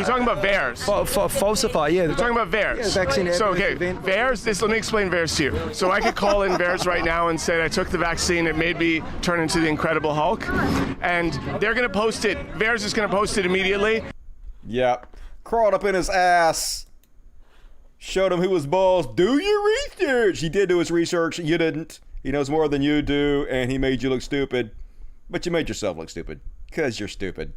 talking about VAERS.
Falsify, yeah.
You're talking about VAERS.
Yeah,
so okay, VAERS, let me explain VAERS to you. So I could call in VAERS right now and say I took the vaccine, it made me turn into the Incredible Hulk, and they're gonna post it. VAERS is gonna post it immediately.
Yep. Crawled up in his ass. Showed him who was boss. Do your research. He did do his research. You didn't. He knows more than you do, and he made you look stupid. But you made yourself look stupid. Because you're stupid.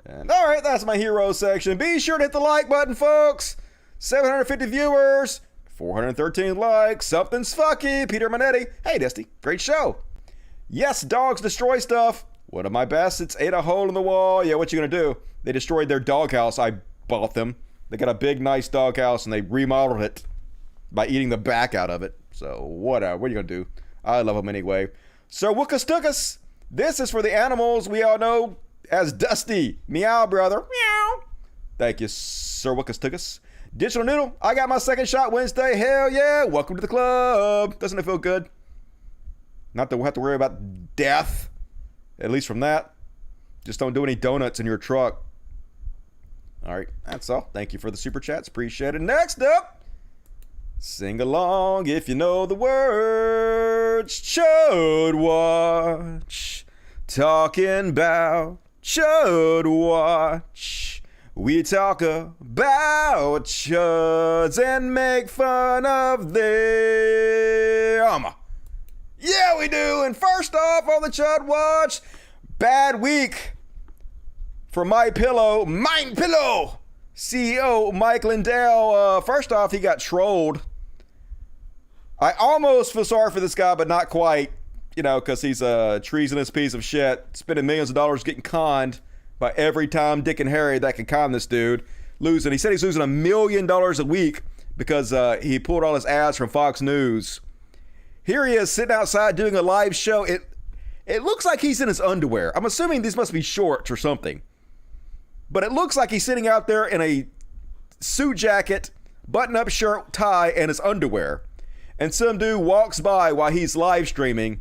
And alright, that's my hero section. Be sure to hit the like button, folks. 750 viewers. 413 likes. Something's fucky. Peter Manetti. Hey, Dusty. Great show. Yes, dogs destroy stuff. One of my bastards ate a hole in the wall. Yeah, what you gonna do? They destroyed their doghouse. I bought them. They got a big, nice doghouse, and they remodeled it by eating the back out of it. So, whatever. What are you gonna do? I love them anyway. So, Wookastukas. This is for the animals we all know as Dusty. Meow, brother. Meow. Thank you, Sir Wookastukas. Digital Noodle. I got my second shot Wednesday. Hell yeah. Welcome to the club. Doesn't it feel good? Not to have to worry about death. At least from that. Just don't do any donuts in your truck. All right, that's all. Thank you for the super chats. Appreciate it. Next up, sing along if you know the words. Should watch. Talking about should watch. We talk about shoulds and make fun of them. Yeah, we do. And first off on the Chud Watch, bad week for Mind Pillow CEO Mike Lindell. First off, he got trolled. I almost feel sorry for this guy, but not quite, because he's a treasonous piece of shit, spending millions of dollars getting conned by every Tom, Dick, and Harry that can con this dude. Losing. He said he's losing $1 million a week because he pulled all his ads from Fox News. Here he is sitting outside doing a live show. It looks like he's in his underwear. I'm assuming these must be shorts or something. But it looks like he's sitting out there in a suit jacket, button-up shirt, tie, and his underwear. And some dude walks by while he's live streaming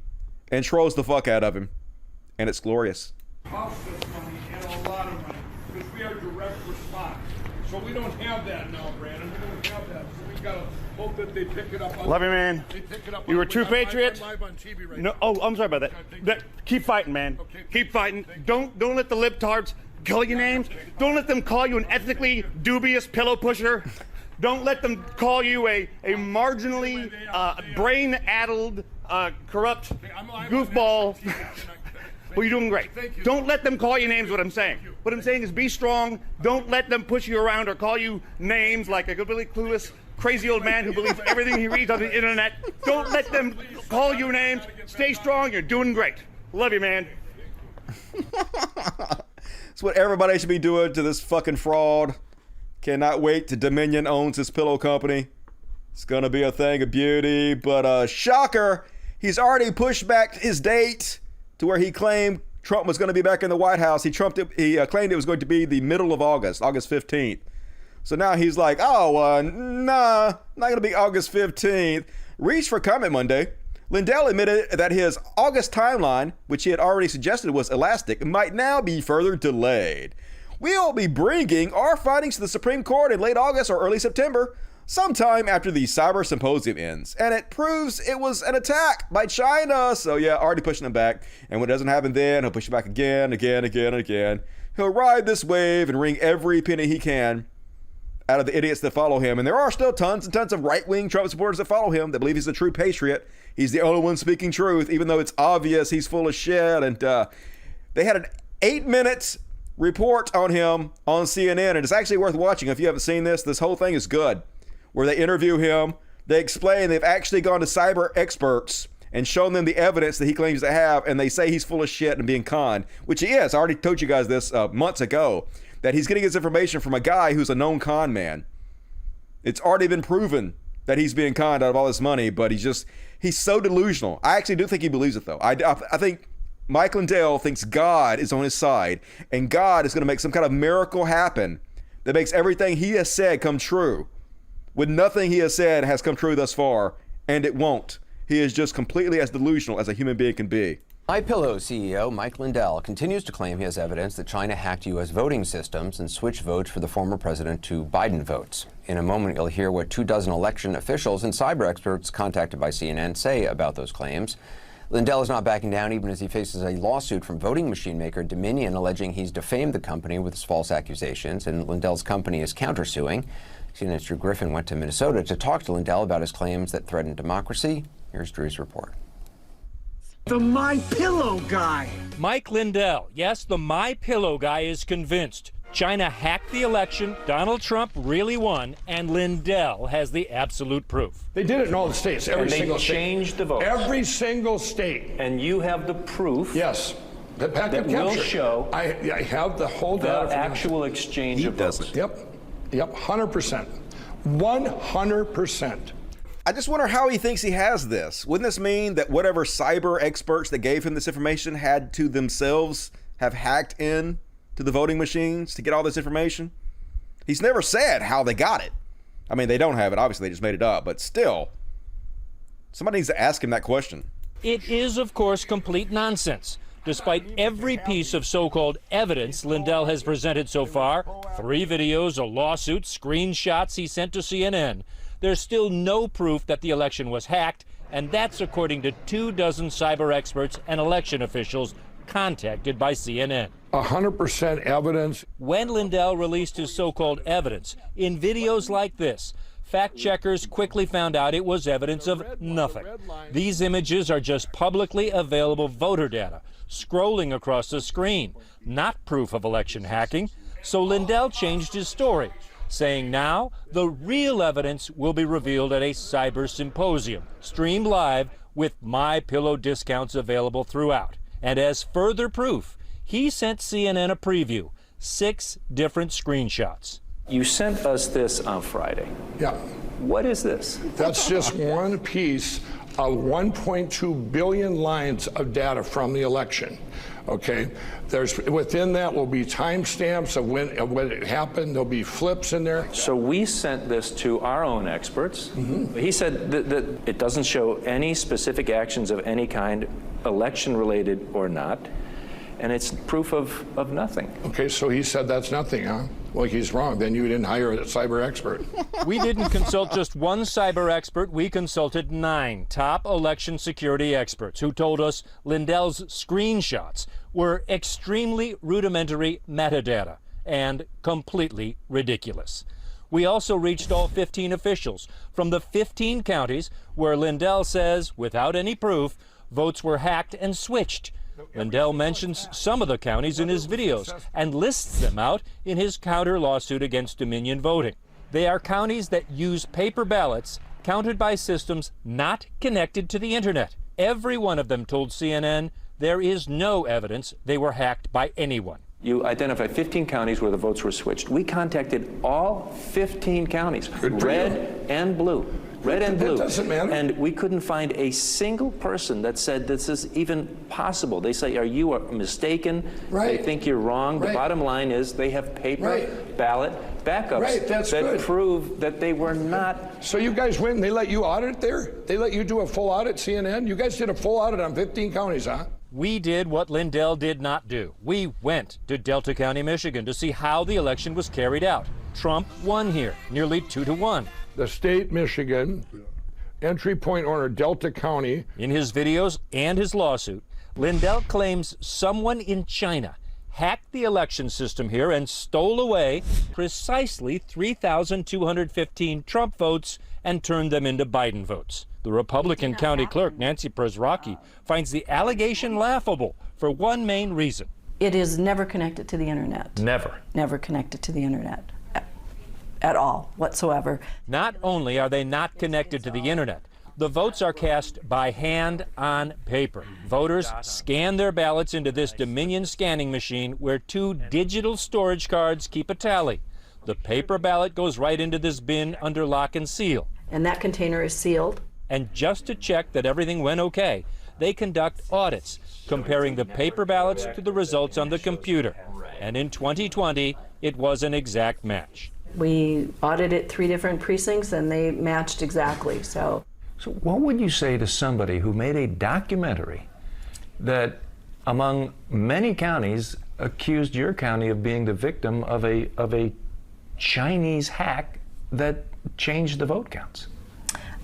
and trolls the fuck out of him. And it's glorious.
Cost us money and a lot of money because we are direct response. So we don't have that now, Brandon. We don't have that. So we gotta hope that they pick it up.
Love you, man.
They pick it up.
You were a true patriot.
I'm live on TV right
No,
now.
oh, I'm sorry about that. Keep fighting, man.
Okay.
Keep fighting. Don't let the libtards call you names. Don't let them call you an ethnically dubious pillow pusher. Don't let them call you a marginally brain-addled, corrupt goofball. Well, you're doing great. Don't let them call you names, what I'm saying. What I'm saying is be strong. Don't let them push you around or call you names like a completely clueless, crazy old man who believes everything he reads on the internet. Don't let them call you names. Stay strong. You're doing great. Love you, man.
It's what everybody should be doing to this fucking fraud. Cannot wait till Dominion owns this pillow company. It's gonna be a thing of beauty. But shocker, he's already pushed back his date to where he claimed Trump was going to be back in the White House. He claimed it was going to be the middle of August 15th. So now he's like, nah, not going to be August 15th. Reached for comment Monday. Lindell admitted that his August timeline, which he had already suggested was elastic, might now be further delayed. We'll be bringing our findings to the Supreme Court in late August or early September, sometime after the cyber symposium ends, and it proves it was an attack by China. So yeah, already pushing him back. And when it doesn't happen then, he'll push it back again. He'll ride this wave and wring every penny he can out of the idiots that follow him. And there are still tons and tons of right-wing Trump supporters that follow him that believe he's a true patriot. He's the only one speaking truth, even though it's obvious he's full of shit. And they had an 8-minute report on him on CNN, and it's actually worth watching. If you haven't seen this whole thing is good. Where they interview him, they explain they've actually gone to cyber experts and shown them the evidence that he claims to have, and they say he's full of shit and being conned, which he is. I already told you guys this months ago, that he's getting his information from a guy who's a known con man. It's already been proven that he's being conned out of all this money, but he's so delusional. I actually do think he believes it, though. I think Mike Lindell thinks God is on his side, and God is going to make some kind of miracle happen that makes everything he has said come true. When nothing he has said has come true thus far, and it won't. He is just completely as delusional as a human being can be.
MyPillow CEO Mike Lindell continues to claim he has evidence that China hacked U.S. voting systems and switched votes for the former president to Biden votes. In a moment, you'll hear what 24 election officials and cyber experts contacted by CNN say about those claims. Lindell is not backing down even as he faces a lawsuit from voting machine maker Dominion alleging he's defamed the company with his false accusations, and Lindell's company is countersuing. CNN's Drew Griffin went to Minnesota to talk to Lindell about his claims that threaten democracy. Here's Drew's report.
The MyPillow guy.
Mike Lindell, yes, the MyPillow guy is convinced China hacked the election, Donald Trump really won, and Lindell has the absolute proof.
They did it in all the states. Every single state.
They changed the votes.
Every single state.
And you have the proof.
Yes. That
will show.
I have the whole data.
The actual exchange of votes.
Yep, 100%. 100%.
I just wonder how he thinks he has this. Wouldn't this mean that whatever cyber experts that gave him this information had to themselves have hacked in to the voting machines to get all this information? He's never said how they got it. I mean, they don't have it. Obviously, they just made it up. But still, somebody needs to ask him that question.
It is, of course, complete nonsense. Despite every piece of so-called evidence Lindell has presented so far, 3 videos, a lawsuit, screenshots he sent to CNN, there's still no proof that the election was hacked, and that's according to 24 cyber experts and election officials contacted by CNN.
100% evidence.
When Lindell released his so-called evidence, in videos like this, fact checkers quickly found out it was evidence of nothing. These images are just publicly available voter data, scrolling across the screen, not proof of election hacking. So Lindell changed his story, saying now the real evidence will be revealed at a cyber symposium, streamed live with MyPillow discounts available throughout. And as further proof, he sent CNN a preview, 6 different screenshots.
You sent us this on Friday.
Yeah.
What is this?
That's just one piece of 1.2 billion lines of data from the election. Okay, within that will be timestamps of when it happened. There'll be flips in there.
So we sent this to our own experts. Mm-hmm. He said that it doesn't show any specific actions of any kind, election related or not, and it's proof of nothing.
Okay, so he said that's nothing, huh? Well, he's wrong. Then you didn't hire a cyber expert.
We didn't consult just one cyber expert. We consulted 9 top election security experts who told us Lindell's screenshots were extremely rudimentary metadata and completely ridiculous. We also reached all 15 officials from the 15 counties where Lindell says, without any proof, votes were hacked and switched. Lindell mentions some of the counties in his videos and lists them out in his counter lawsuit against Dominion Voting. They are counties that use paper ballots counted by systems not connected to the internet. Every one of them told CNN there is no evidence they were hacked by anyone.
You identified 15 counties where the votes were switched. We contacted all 15 counties, red and blue. Red and blue.
That doesn't matter.
And we couldn't find a single person that said this is even possible. They say, are you mistaken?
Right.
They think you're wrong.
Right.
The bottom line is they have paper ballot backups that prove that they were not.
So you guys went and they let you audit there? They let you do a full audit, CNN? You guys did a full audit on 15 counties, huh?
We did what Lindell did not do. We went to Delta County, Michigan to see how the election was carried out. Trump won here, nearly 2-1.
The state, Michigan, entry point owner, Delta County.
In his videos and his lawsuit, Lindell claims someone in China hacked the election system here and stole away precisely 3,215 Trump votes and turned them into Biden votes. The Republican county clerk, Nancy Przrocki, finds the allegation laughable for one main reason.
It is never connected to the internet.
Never.
Never connected to the internet. At all, whatsoever.
Not only are they not connected to the internet, the votes are cast by hand on paper. Voters scan their ballots into this Dominion scanning machine where 2 digital storage cards keep a tally. The paper ballot goes right into this bin under lock and seal.
And that container is sealed.
And just to check that everything went okay, they conduct audits, comparing the paper ballots to the results on the computer. And in 2020, it was an exact match.
We audited 3 different precincts and they matched exactly,
So what would you say to somebody who made a documentary that, among many counties, accused your county of being the victim of a Chinese hack that changed the vote counts?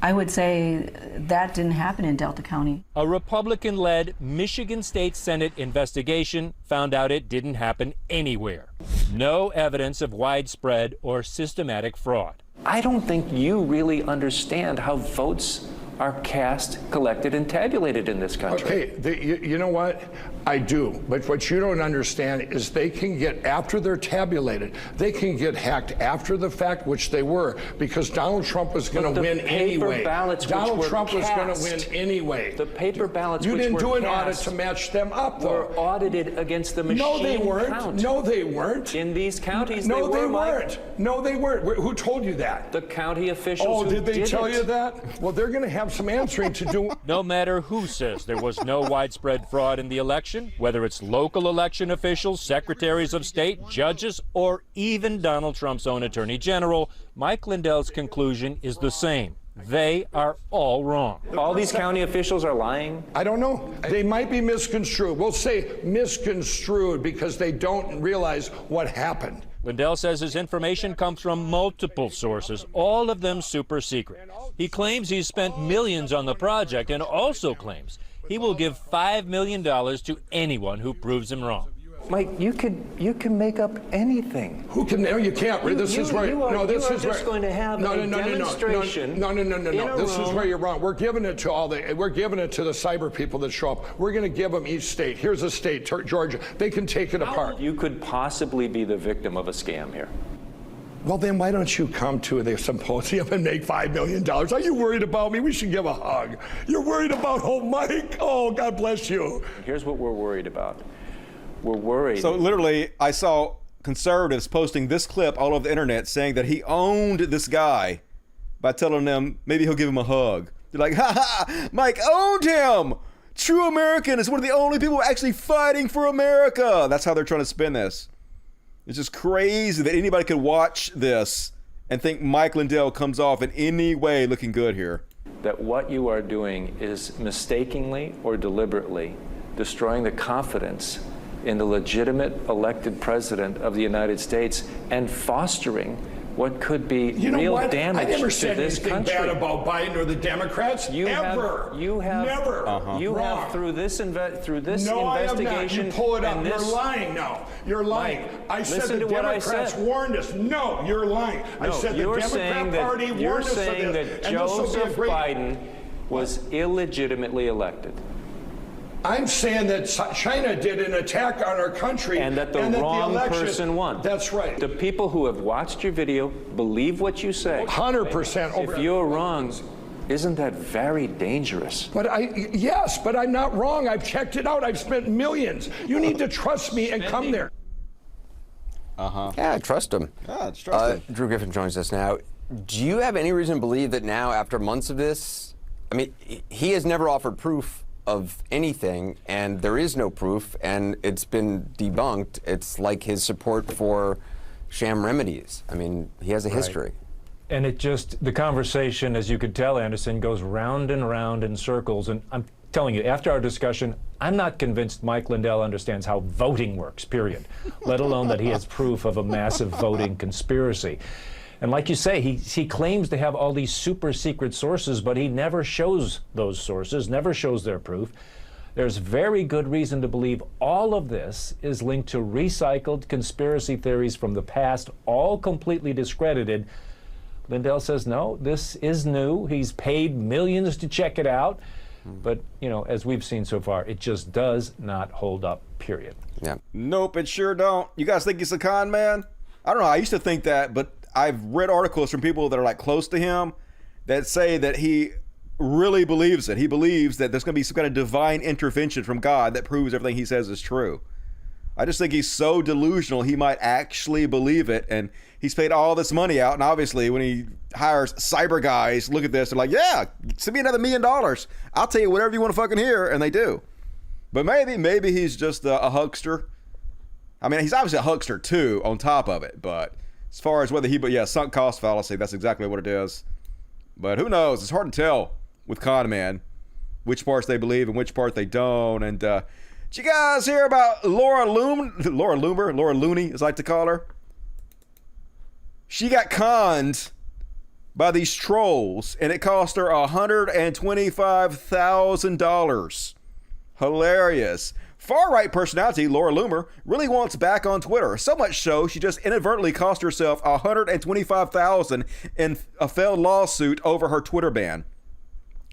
I would say that didn't happen in Delta County.
A Republican-led Michigan State Senate investigation found out it didn't happen anywhere. No evidence of widespread or systematic fraud.
I don't think you really understand how votes are cast, collected, and tabulated in this country.
Okay, you know what? I do. But what you don't understand is they can get, after they're tabulated, they can get hacked after the fact, which they were, because Donald Trump was going to win anyway. Donald Trump was going to win anyway.
The paper ballots
you
which
didn't
were
do an audit
cast
to match them up, though.
Were audited against the machine
No, they weren't.
count.
No, they weren't.
In these counties,
no,
they
weren't. No, they weren't. Who told you that?
The county officials.
Oh,
who
did they tell
it.
you that? Well, they're going to have some answering to do.
No matter who says there was no widespread fraud in the election, whether it's local election officials, secretaries of state, judges, or even Donald Trump's own attorney general, Mike Lindell's conclusion is the same. They are all wrong.
All these county officials are lying?
I don't know. They might be misconstrued. We'll say misconstrued because they don't realize what happened.
Lindell says his information comes from multiple sources, all of them super secret. He claims he's spent millions on the project and also claims he will give $5 million to anyone who proves him wrong.
Mike, you can make up anything.
Who can? No, you can't. This is where. No, this is where.
Going to have a demonstration.
No. This is where you're wrong. We're giving it to We're giving it to the cyber people that show up. We're going to give them each state. Here's a state, Georgia. They can take it apart.
You could possibly be the victim of a scam here.
Well, then why don't you come to the symposium and make $5 million? Are you worried about me? We should give a hug. You're worried about Mike? Oh, God bless you.
Here's what we're worried about. We're worried.
So literally, I saw conservatives posting this clip all over the internet saying that he owned this guy by telling them maybe he'll give him a hug. They're like, ha ha, Mike owned him. True American is one of the only people actually fighting for America. That's how they're trying to spin this. It's just crazy that anybody could watch this and think Mike Lindell comes off in any way looking good here.
That what you are doing is mistakenly or deliberately destroying the confidence in the legitimate elected president of the United States and fostering what could be real damage to this country.
I never said anything bad about Biden or the Democrats.
You have through this investigation.
No, I have not. You pull it up. You're lying now. You're lying.
Mike,
I said the Democrats warned us. No, you're lying. I said the Democrat Party warned us of this.
You're saying that Joseph Biden was illegitimately elected.
I'm saying that China did an attack on our country
and that the wrong person won.
That's right.
The people who have watched your video believe what you say.
100%.
If you're wrong, isn't that very dangerous?
But yes, but I'm not wrong. I've checked it out. I've spent millions. You need to trust me and come there.
Yeah, trust him.
Yeah, trust him.
Drew Griffin joins us now. Do you have any reason to believe that now, after months of this, I mean, he has never offered proof of anything, and there is no proof, and it's been debunked. It's like his support for sham remedies. I mean, he has a history.
And the conversation, as you could tell, Anderson, goes round and round in circles. And I'm telling you, after our discussion, I'm not convinced Mike Lindell understands how voting works, period, let alone that he has proof of a massive voting conspiracy. And like you say, he claims to have all these super secret sources, but he never shows those sources, never shows their proof. There's very good reason to believe all of this is linked to recycled conspiracy theories from the past, all completely discredited. Lindell says, no, this is new. He's paid millions to check it out. But, as we've seen so far, it just does not hold up, period.
Yeah.
Nope, it sure don't. You guys think he's a con man? I don't know. I used to think that, but I've read articles from people that are like close to him that say that he really believes it. He believes that there's going to be some kind of divine intervention from God that proves everything he says is true. I just think he's so delusional he might actually believe it, and he's paid all this money out, and obviously when he hires cyber guys, look at this, they're like, yeah, send me another $1 million. I'll tell you whatever you want to fucking hear, and they do. But maybe he's just a huckster. I mean, he's obviously a huckster too on top of it, but as far as whether sunk cost fallacy, that's exactly what it is. But who knows? It's hard to tell with con man which parts they believe and which part they don't. And did you guys hear about Laura Looney, as I like to call her? She got conned by these trolls, and it cost her $125,000. Hilarious. Far-right personality Laura Loomer really wants back on Twitter, so much so she just inadvertently cost herself $125,000 in a failed lawsuit over her Twitter ban.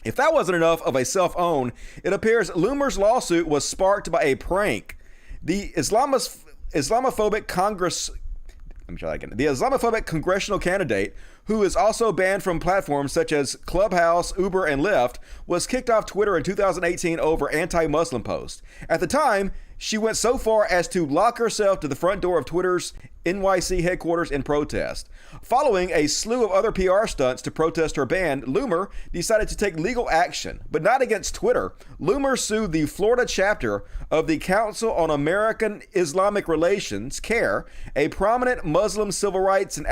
If that wasn't enough of a self-own, it appears Loomer's lawsuit was sparked by a prank. The Islamophobic congressional candidate, who is also banned from platforms such as Clubhouse, Uber, and Lyft, was kicked off Twitter in 2018 over anti-Muslim posts. At the time, She went so far as to lock herself to the front door of Twitter's NYC headquarters in protest. Following a slew of other PR stunts to protest her ban, Loomer decided to take legal action, but not against Twitter. Loomer sued the Florida chapter of the Council on American Islamic Relations, CARE, a prominent Muslim civil rights and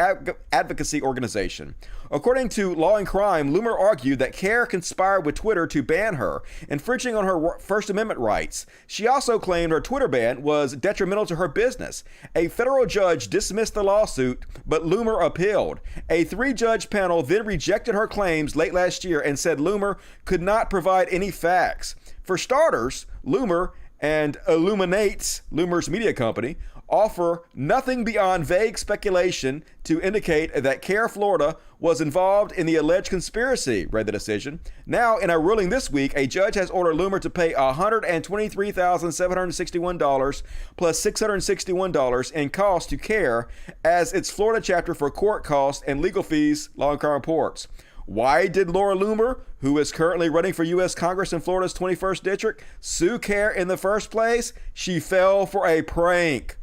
advocacy organization. According to Law and Crime, Loomer argued that CARE conspired with Twitter to ban her, infringing on her First Amendment rights. She also claimed her Twitter ban was detrimental to her business. A federal judge dismissed the lawsuit, but Loomer appealed. A 3-judge panel then rejected her claims late last year and said Loomer could not provide any facts. For starters, Loomer and Illuminates, Loomer's media company, offer nothing beyond vague speculation to indicate that CARE Florida was involved in the alleged conspiracy, read the decision. Now, in a ruling this week, a judge has ordered Loomer to pay $123,761 plus $661 in costs to CARE as its Florida chapter for court costs and legal fees, Law and Crime reports. Why did Laura Loomer, who is currently running for U.S. Congress in Florida's 21st District, sue CARE in the first place? She fell for a prank.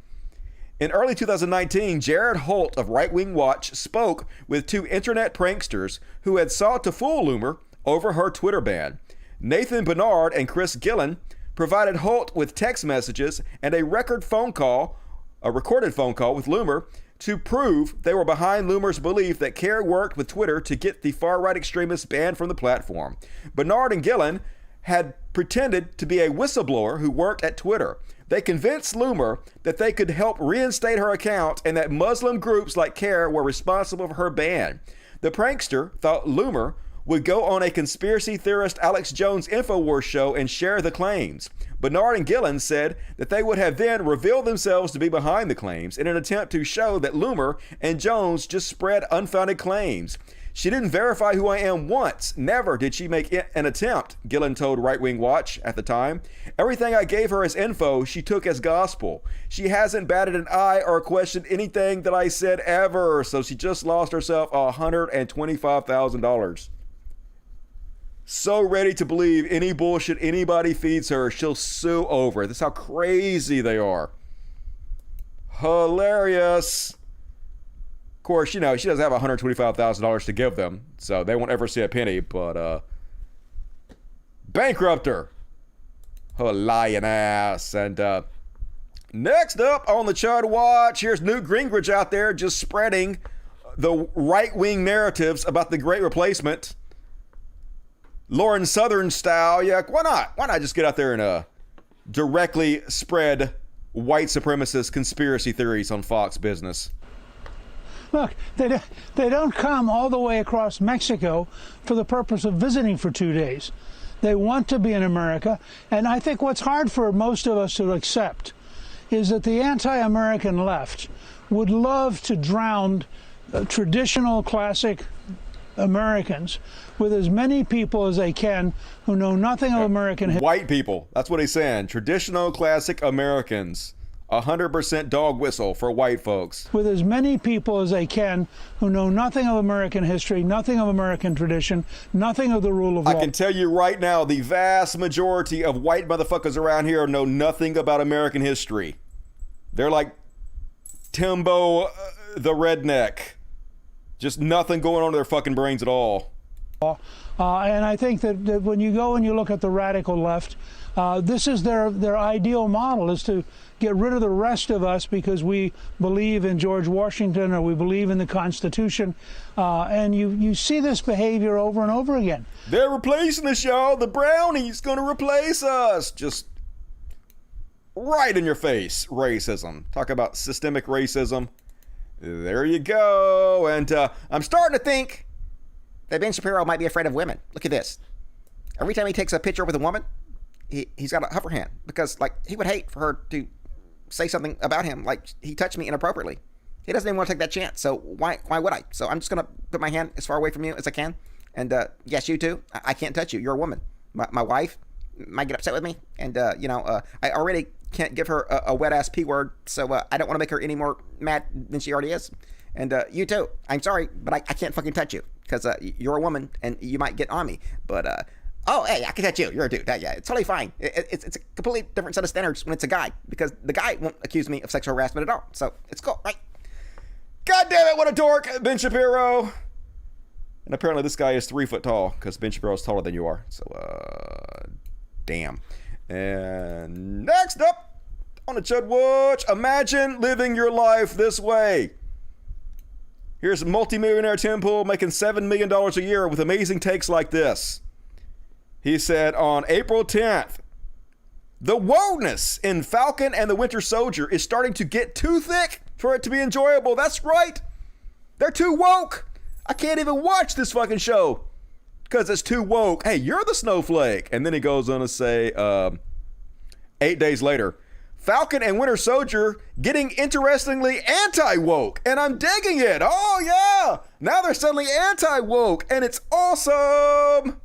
In early 2019, Jared Holt of Right Wing Watch spoke with 2 internet pranksters who had sought to fool Loomer over her Twitter ban. Nathan Bernard and Chris Gillen provided Holt with text messages and a recorded phone call with Loomer to prove they were behind Loomer's belief that CARE worked with Twitter to get the far-right extremists banned from the platform. Bernard and Gillen had pretended to be a whistleblower who worked at Twitter. They convinced Loomer that they could help reinstate her account and that Muslim groups like CARE were responsible for her ban. The prankster thought Loomer would go on a conspiracy theorist Alex Jones InfoWars show and share the claims. Bernard and Gillen said that they would have then revealed themselves to be behind the claims in an attempt to show that Loomer and Jones just spread unfounded claims. She didn't verify who I am once. Never did she make an attempt, Gillen told Right Wing Watch at the time. Everything I gave her as info, she took as gospel. She hasn't batted an eye or questioned anything that I said ever, so she just lost herself $125,000. So ready to believe any bullshit anybody feeds her, she'll sue over it. That's how crazy they are. Hilarious. Of course, you know, she doesn't have $125,000 to give them, so they won't ever see a penny, but bankrupt her. Her lying ass. And next up on the Chud Watch, here's Newt Gingrich out there just spreading the right-wing narratives about the Great Replacement. Lauren Southern style. Yeah, why not? Why not just get out there and directly spread white supremacist conspiracy theories on Fox Business?
Look, they don't come all the way across Mexico for the purpose of visiting for 2 days. They want to be in America, and I think what's hard for most of us to accept is that the anti-American left would love to drown traditional classic Americans with as many people as they can who know nothing of American history.
White people, that's what he's saying. Traditional classic Americans. 100% dog whistle for white folks.
With as many people as they can who know nothing of American history, nothing of American tradition, nothing of the rule of law.
I can tell you right now, the vast majority of white motherfuckers around here know nothing about American history. They're like Timbo the Redneck. Just nothing going on in their fucking brains at all.
And I think that when you go and you look at the radical left, this is their ideal model, is to get rid of the rest of us because we believe in George Washington or we believe in the Constitution. And you see this behavior over and over again.
They're replacing us, y'all. The brownie's going to replace us. Just right in your face, racism. Talk about systemic racism. There you go. And I'm starting to think that Ben Shapiro might be afraid of women. Look at this. Every time he takes a picture with a woman, he's got a hover hand because, like, he would hate for her to say something about him, like he touched me inappropriately. He doesn't even want to take that chance. So why would I? So I'm just gonna put my hand as far away from you as I can. And yes, you too. I can't touch you. You're a woman. My wife might get upset with me, and I already can't give her a wet ass P word. So I don't want to make her any more mad than she already is. And you too. I'm sorry, but I can't fucking touch you because you're a woman and you might get on me. But
Oh, hey, I can touch you. You're a dude. Yeah, it's totally fine. It's a completely different set of standards when it's a guy, because the guy won't accuse me of sexual harassment at all. So it's cool, right?
God damn it, what a dork, Ben Shapiro. And apparently this guy is 3 foot tall, because Ben Shapiro is taller than you are. So, damn. And next up on the Chud Watch, imagine living your life this way. Here's multimillionaire Tim Pool making $7 million a year with amazing takes like this. He said on April 10th, the wokeness in Falcon and the Winter Soldier is starting to get too thick for it to be enjoyable. That's right. They're too woke. I can't even watch this fucking show because it's too woke. Hey, you're the snowflake. And then he goes on to say, 8 days later, Falcon and Winter Soldier getting interestingly anti-woke. And I'm digging it. Oh, yeah. Now they're suddenly anti-woke. And it's awesome.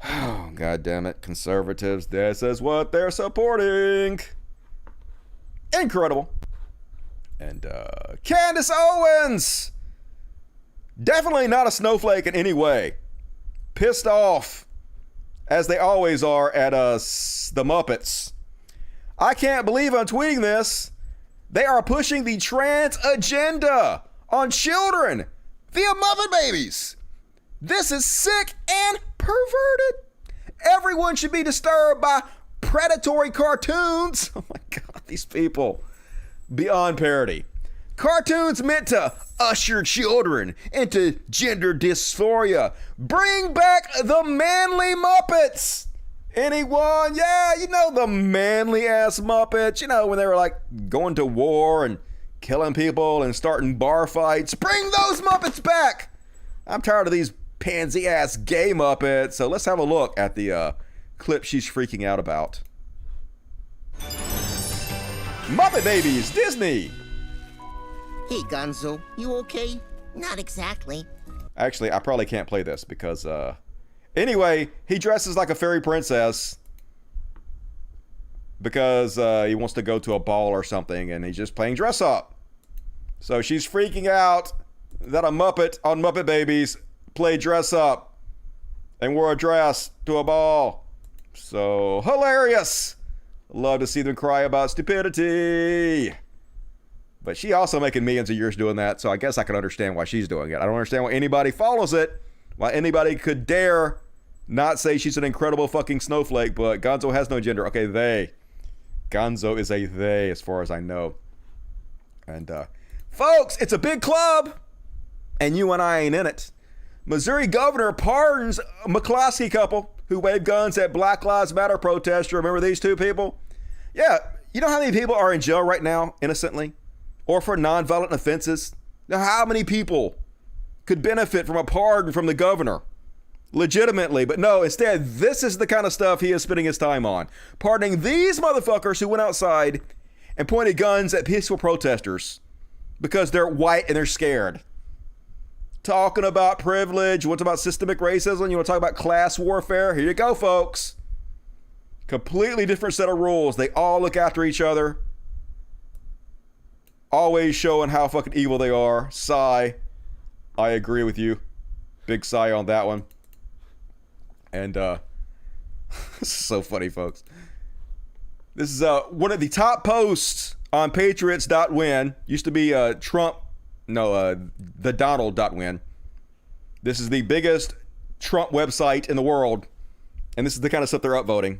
Oh, God damn it. Conservatives, this is what they're supporting. Incredible. And Candace Owens. Definitely not a snowflake in any way. Pissed off, as they always are, at us, the Muppets. I can't believe I'm tweeting this. They are pushing the trans agenda on children via Muppet babies. This is sick and perverted. Everyone should be disturbed by predatory cartoons. Oh my God, these people. Beyond parody. Cartoons meant to usher children into gender dysphoria. Bring back the manly Muppets. Anyone? Yeah, you know the manly ass Muppets. You know, when they were like going to war and killing people and starting bar fights. Bring those Muppets back. I'm tired of these pansy ass gay Muppets. So let's have a look at the clip she's freaking out about. Muppet Babies, Disney.
Hey, Gonzo, you okay? Not exactly.
Actually, I probably can't play this because, anyway, he dresses like a fairy princess because he wants to go to a ball or something, and he's just playing dress up. So she's freaking out that a Muppet on Muppet Babies played dress up and wore a dress to a ball. So hilarious. Love to see them cry about stupidity. But she also making millions of years doing that, so I guess I can understand why she's doing it. I don't understand why anybody follows it, why anybody could dare not say she's an incredible fucking snowflake, but Gonzo has no gender. Okay, they. Gonzo is a they, as far as I know. And, folks, it's a big club, and you and I ain't in it. Missouri governor pardons a McCloskey couple who waved guns at Black Lives Matter protesters. Remember these two people? Yeah, you know how many people are in jail right now, innocently? Or for nonviolent offenses? Now, how many people could benefit from a pardon from the governor? Legitimately. But no, instead, this is the kind of stuff he is spending his time on. Pardoning these motherfuckers who went outside and pointed guns at peaceful protesters because they're white and they're scared. Talking about privilege. You want to talk about systemic racism? You want to talk about class warfare? Here you go, folks. Completely different set of rules. They all look after each other. Always showing how fucking evil they are. Sigh. I agree with you. Big sigh on that one. And, this is so funny, folks. This is one of the top posts on patriots.win. Used to be the Donald.win. This is the biggest Trump website in the world. And this is the kind of stuff they're upvoting.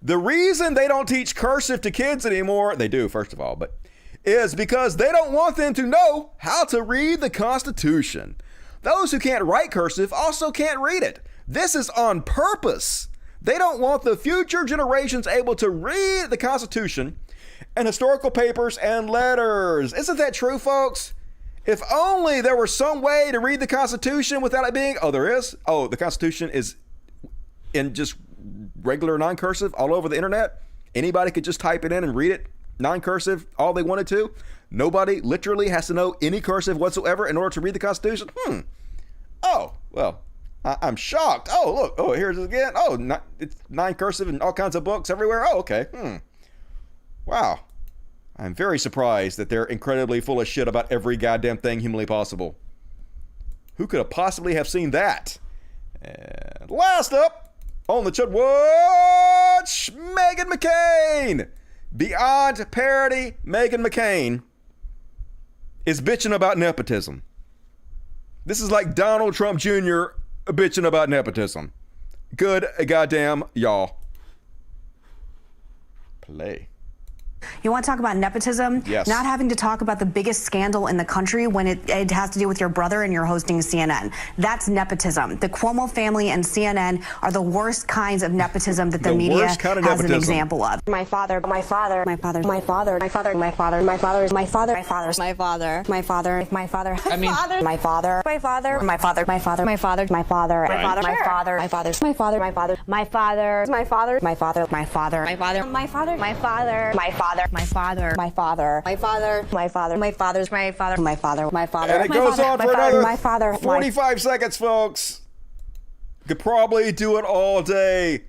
The reason they don't teach cursive to kids anymore, they do, first of all, but is because they don't want them to know how to read the Constitution. Those who can't write cursive also can't read it. This is on purpose. They don't want the future generations able to read the Constitution and historical papers and letters. Isn't that true, folks? If only there were some way to read the Constitution without it being, there is? The Constitution is in just regular non-cursive all over the internet. Anybody could just type it in and read it. Non-cursive, all they wanted to. Nobody literally has to know any cursive whatsoever in order to read the Constitution. Oh, well, I'm shocked. Oh, look. Oh, here's it again. Oh, it's non-cursive in all kinds of books everywhere. Oh, okay. Wow. I'm very surprised that they're incredibly full of shit about every goddamn thing humanly possible. Who could have possibly have seen that? And Last up on the Chud Watch, Meghan McCain. Beyond parody, Meghan McCain is bitching about nepotism. This is like Donald Trump Jr. bitching about nepotism. Good goddamn y'all. Play.
You want to talk about nepotism?
Yes.
Not having to talk about the biggest scandal in the country when it has to do with your brother and you're hosting CNN. That's nepotism. The Cuomo family and CNN are the worst kinds of nepotism that the media has an example of.
My father, my father, my father, my father, my father, my father, my father, my father, my father, my father, my father, my father, I mean, my father, my father, my father, my father, my father, my father, my father, my father, my father, my father, my father, my father, my father, my father, my father, my father, my father, my father, my father. My father, my father, my father, my father, my father's my father, my father, my father.
And it goes on for another
my father,
45 seconds, folks. Could probably do it all day.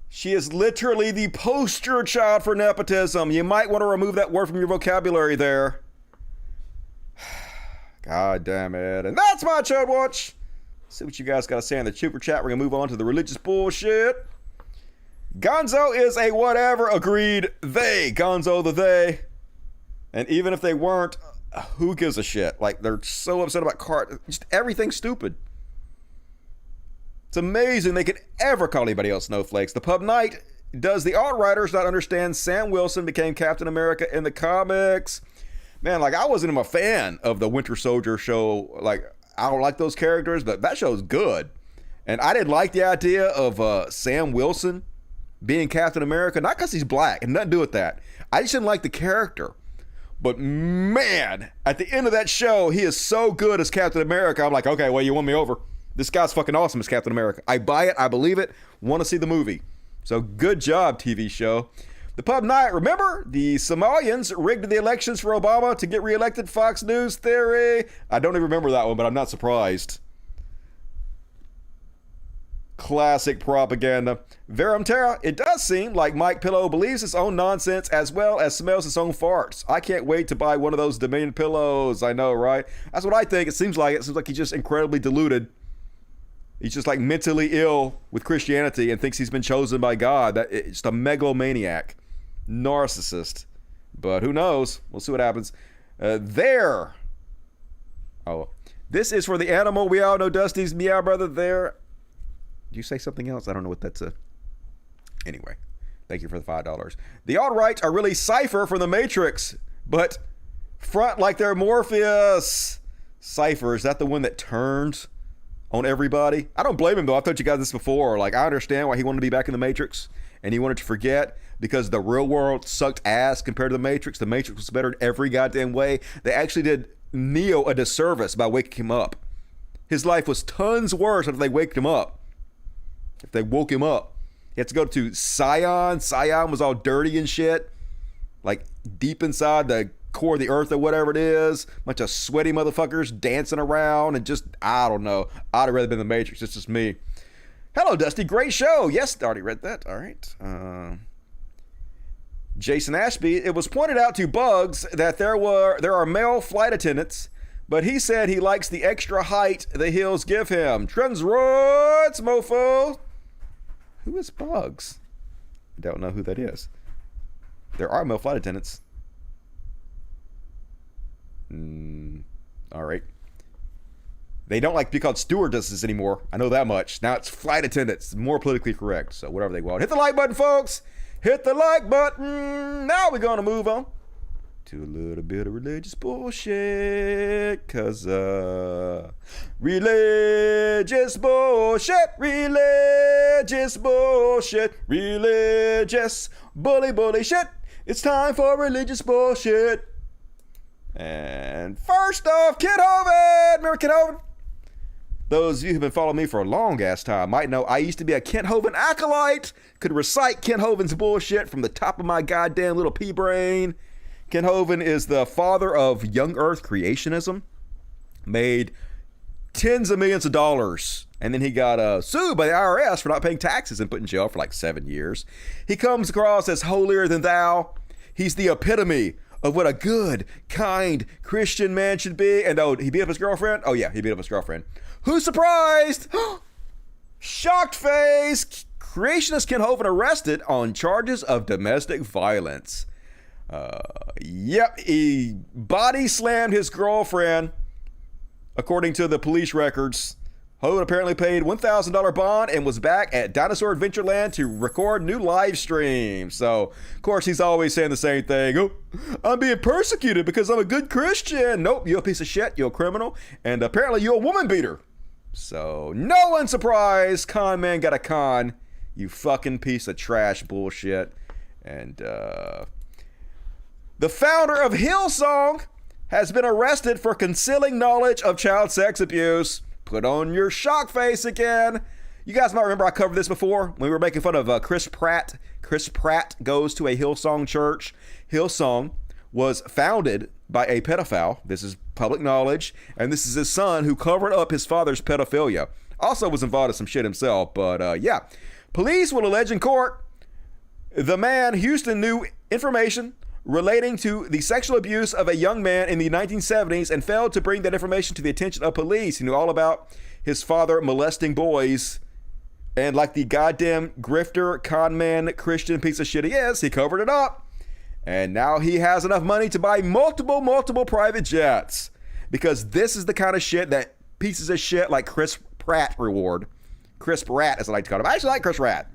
She is literally the poster child for nepotism. You might want to remove that word from your vocabulary there. God damn it. And that's my Chud Watch. See what you guys got to say in the super chat. We're going to move on to the religious bullshit. Gonzo is a whatever, agreed. They, Gonzo the they. And even if they weren't, who gives a shit? Like, they're so upset about just everything stupid. It's amazing they could ever call anybody else snowflakes. The Pub Night, does the alt-writers not understand Sam Wilson became Captain America in the comics? Man, like, I wasn't even a fan of the Winter Soldier show. Like, I don't like those characters, but that show's good. And I didn't like the idea of Sam Wilson being Captain America, not because he's black, and nothing to do with that. I just didn't like the character. But man, at the end of that show, he is so good as Captain America. I'm like, okay, well, you won me over. This guy's fucking awesome as Captain America. I buy it, I believe it, want to see the movie. So good job, TV show. The Pub Night, remember? The Somalians rigged the elections for Obama to get reelected. Fox News theory. I don't even remember that one, but I'm not surprised. Classic propaganda. Verum Terra, it does seem like Mike Pillow believes his own nonsense as well as smells his own farts. I can't wait to buy one of those Dominion pillows. I know, right? That's what I think. It seems like he's just incredibly deluded. He's just like mentally ill with Christianity and thinks he's been chosen by God. It's just a megalomaniac, narcissist. But who knows? We'll see what happens. There. Oh, this is for the animal. We all know Dusty's meow brother there. Did you say something else? I don't know what that's. Anyway, thank you for the $5. The alt-right are really Cypher from the Matrix, but front like they're Morpheus. Cypher, is that the one that turns on everybody? I don't blame him, though. I've told you guys this before. Like, I understand why he wanted to be back in the Matrix, and he wanted to forget because the real world sucked ass compared to the Matrix. The Matrix was better in every goddamn way. They actually did Neo a disservice by waking him up. His life was tons worse if they waked him up. If they woke him up. He had to go to Sion. Sion was all dirty and shit. Like deep inside the core of the earth or whatever it is. Bunch of sweaty motherfuckers dancing around and just, I don't know. I'd have rather been the Matrix. It's just me. Hello, Dusty. Great show. Yes, I already read that. All right. Jason Ashby. It was pointed out to Bugs that there are male flight attendants, but he said he likes the extra height the hills give him. Transroids, mofo. Who is Bugs? I don't know who that is. There are male flight attendants. All right. They don't like to be called stewardesses anymore. I know that much. Now it's flight attendants. More politically correct. So whatever they want. Hit the like button, folks. Hit the like button. Now we're going to move on to a little bit of religious bullshit. Cause religious bullshit. Religious bullshit. Religious bully shit. It's time for religious bullshit. And first off, Kent Hovind. Remember Kent Hovind? Those of you who've been following me for a long ass time might know I used to be a Kent Hovind acolyte. Could recite Kent Hovind's bullshit from the top of my goddamn little pea brain. Kent Hovind is the father of young earth creationism. Made tens of millions of dollars. And then he got sued by the IRS for not paying taxes and put in jail for like 7 years. He comes across as holier than thou. He's the epitome of what a good, kind Christian man should be. And oh, he beat up his girlfriend? Oh yeah, he beat up his girlfriend. Who's surprised? Shocked face. Creationist Ken Hovind arrested on charges of domestic violence. Yep, he body slammed his girlfriend, according to the police records. Hovind apparently paid $1,000 bond and was back at Dinosaur Adventureland to record new live streams. So, of course, he's always saying the same thing. Oh, I'm being persecuted because I'm a good Christian. Nope, you're a piece of shit. You're a criminal. And apparently you're a woman beater. So, no one's surprised. Con man got a con. You fucking piece of trash bullshit. And, the founder of Hillsong has been arrested for concealing knowledge of child sex abuse. Put on your shock face again. You guys might remember I covered this before when we were making fun of Chris Pratt. Chris Pratt goes to a Hillsong church. Hillsong was founded by a pedophile. This is public knowledge. And this is his son who covered up his father's pedophilia. Also was involved in some shit himself. But yeah, police will allege in court the man Houston knew information relating to the sexual abuse of a young man in the 1970s and failed to bring that information to the attention of police. He knew all about his father molesting boys, and like the goddamn grifter, con man, Christian piece of shit he is, he covered it up. And now he has enough money to buy multiple private jets, because this is the kind of shit that pieces of shit like Chris Pratt reward. Chris Pratt, as I like to call him. I actually like Chris Pratt.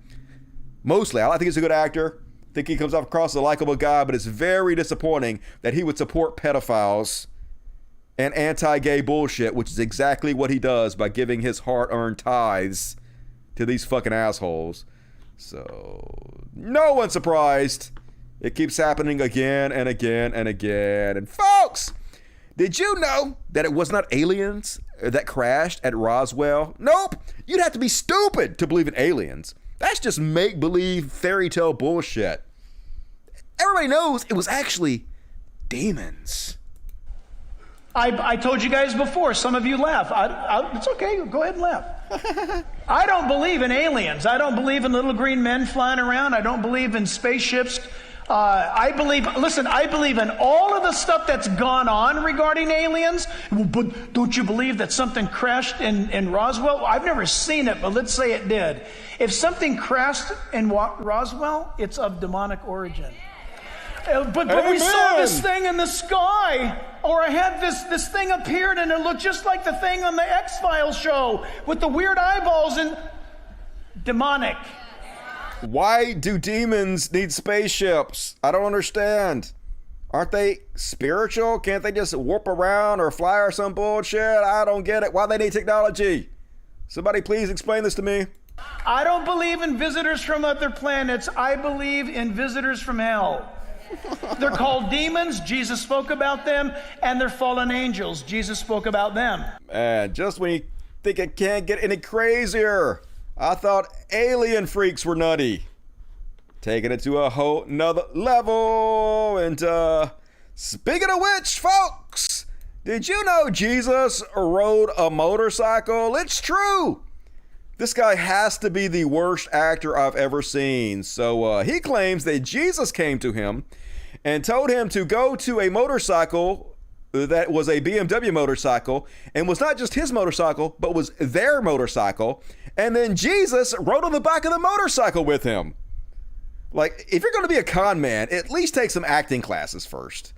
Mostly. I think he's a good actor. I think he comes off across as a likable guy, but it's very disappointing that he would support pedophiles and anti-gay bullshit, which is exactly what he does by giving his hard-earned tithes to these fucking assholes. So, no one's surprised. It keeps happening again and again and again. And folks, did you know that it was not aliens that crashed at Roswell? Nope. You'd have to be stupid to believe in aliens. That's just make-believe fairy tale bullshit. Everybody knows it was actually demons.
I told you guys before, some of you laugh. It's okay, go ahead and laugh. I don't believe in aliens. I don't believe in little green men flying around. I don't believe in spaceships. I believe in all of the stuff that's gone on regarding aliens. But don't you believe that something crashed in Roswell? I've never seen it, but let's say it did. If something crashed in Roswell, it's of demonic origin. But we saw this thing in the sky, or I had this thing appeared and it looked just like the thing on the X-Files show with the weird eyeballs and demonic.
Why do demons need spaceships? I don't understand. Aren't they spiritual? Can't they just warp around or fly or some bullshit? I don't get it. Why they need technology? Somebody please explain this to me.
I don't believe in visitors from other planets. I believe in visitors from hell. They're called demons. Jesus spoke about them. And they're fallen angels. Jesus spoke about them.
And just when you think it can't get any crazier, I thought alien freaks were nutty. Taking it to a whole nother level. And speaking of which, folks, did you know Jesus rode a motorcycle? It's true. This guy has to be the worst actor I've ever seen. So he claims that Jesus came to him and told him to go to a motorcycle that was a BMW motorcycle, and was not just his motorcycle, but was their motorcycle. And then Jesus rode on the back of the motorcycle with him. Like, if you're going to be a con man, at least take some acting classes first.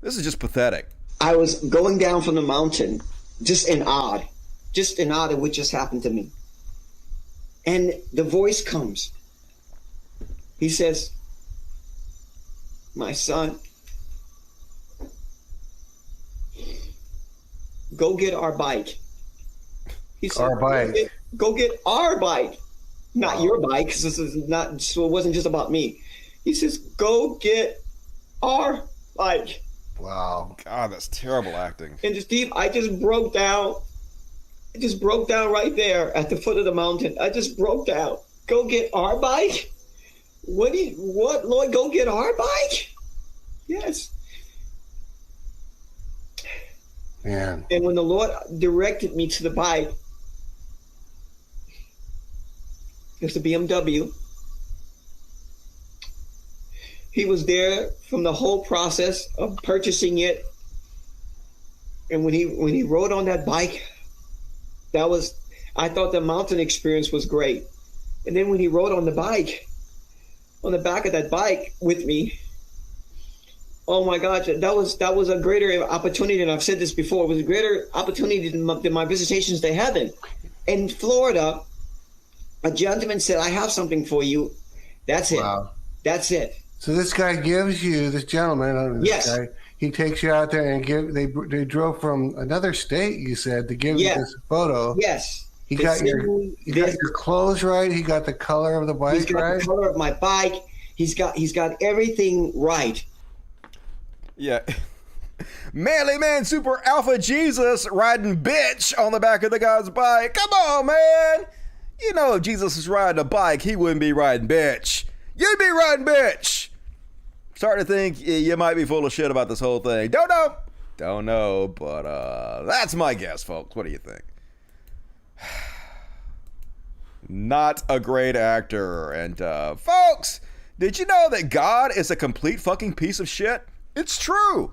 This is just pathetic.
I was going down from the mountain, just in awe at what just happened to me. And the voice comes. He says, "My son, go get our bike." He said,
our bike.
Go get our bike. Not your bike, because this is not, so it wasn't just about me. He says, "Go get our bike."
Wow. God, that's terrible acting.
And Steve, I just broke down. I just broke down right there at the foot of the mountain. I just broke down. Go get our bike? What, Lord, go get our bike? Yes.
Man.
And when the Lord directed me to the bike, it was a BMW. He was there from the whole process of purchasing it. And when he rode on that bike, I thought the mountain experience was great. And then when he rode on the bike, on the back of that bike with me, oh my God, that was a greater opportunity, and I've said this before, it was a greater opportunity than my visitations to heaven. In Florida, a gentleman said, I have something for you. That's it.
Wow.
That's it.
So this guy gives you, this gentleman, guy, he takes you out there and they drove from another state, you said, to give you this photo.
Yes.
He got your clothes right. He got the color of the bike right.
He's got the color of my bike. He's got everything right.
Yeah. Manly man, super alpha Jesus riding bitch on the back of the guy's bike. Come on, man. You know, if Jesus was riding a bike, he wouldn't be riding bitch. You'd be riding bitch. Starting to think you might be full of shit about this whole thing. Don't know, but that's my guess, folks. What do you think? Not a great actor. And folks, did you know that God is a complete fucking piece of shit? It's true.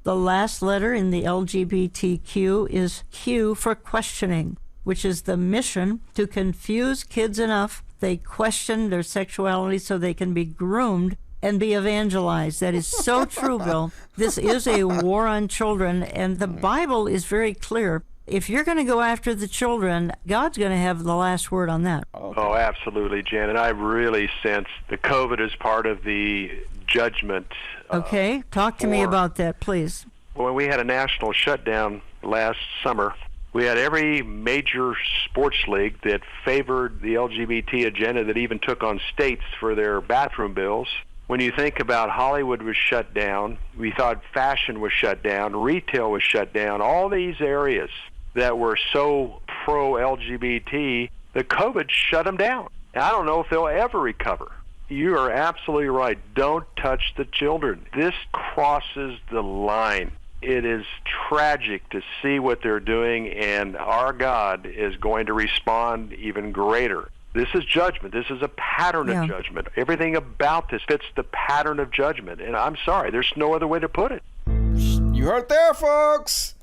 The last letter in the LGBTQ is Q for questioning, which is the mission to confuse kids enough they question their sexuality so they can be groomed and be evangelized. That is so true, Bill. This is a war on children, and the Bible is very clear. If you're going to go after the children, God's going to have the last word on that.
Oh, absolutely, Jen. And I really sense the COVID is part of the judgment.
Okay, talk to me about that, please.
When we had a national shutdown last summer, we had every major sports league that favored the LGBT agenda, that even took on states for their bathroom bills. When you think about Hollywood was shut down, we thought fashion was shut down, retail was shut down, all these areas that were so pro-LGBT, the COVID shut them down. And I don't know if they'll ever recover. You are absolutely right. Don't touch the children. This crosses the line. It is tragic to see what they're doing, and our God is going to respond even greater. This is judgment. This is a pattern of judgment. Everything about this fits the pattern of judgment, and I'm sorry, there's no other way to put it.
You heard it there, folks.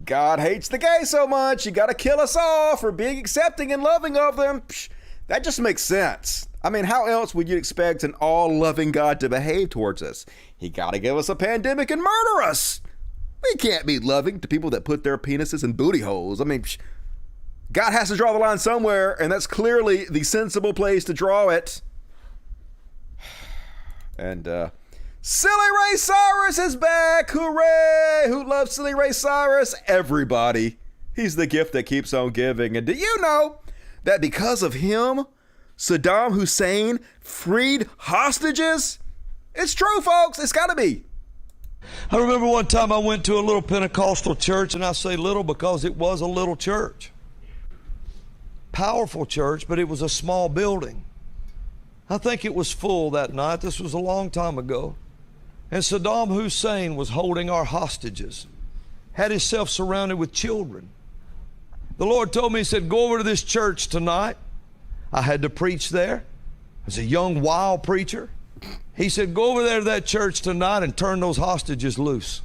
God hates the gay so much, you gotta kill us all for being accepting and loving of them. That just makes sense. I mean, how else would you expect an all-loving God to behave towards us? He gotta give us a pandemic and murder us. We can't be loving to people that put their penises in booty holes. I mean, God has to draw the line somewhere, and that's clearly the sensible place to draw it. And, Silly Ray Cyrus is back! Hooray! Who loves Silly Ray Cyrus? Everybody. He's the gift that keeps on giving. And do you know that because of him, Saddam Hussein freed hostages? It's true, folks. It's gotta be.
I remember one time I went to a little Pentecostal church, and I say little because it was a little church. Powerful church, but it was a small building. I think it was full that night. This was a long time ago. And Saddam Hussein was holding our hostages, had himself surrounded with children. The Lord told me, he said, go over to this church tonight. I had to preach there. I was a young, wild preacher. He said, go over there to that church tonight and turn those hostages loose.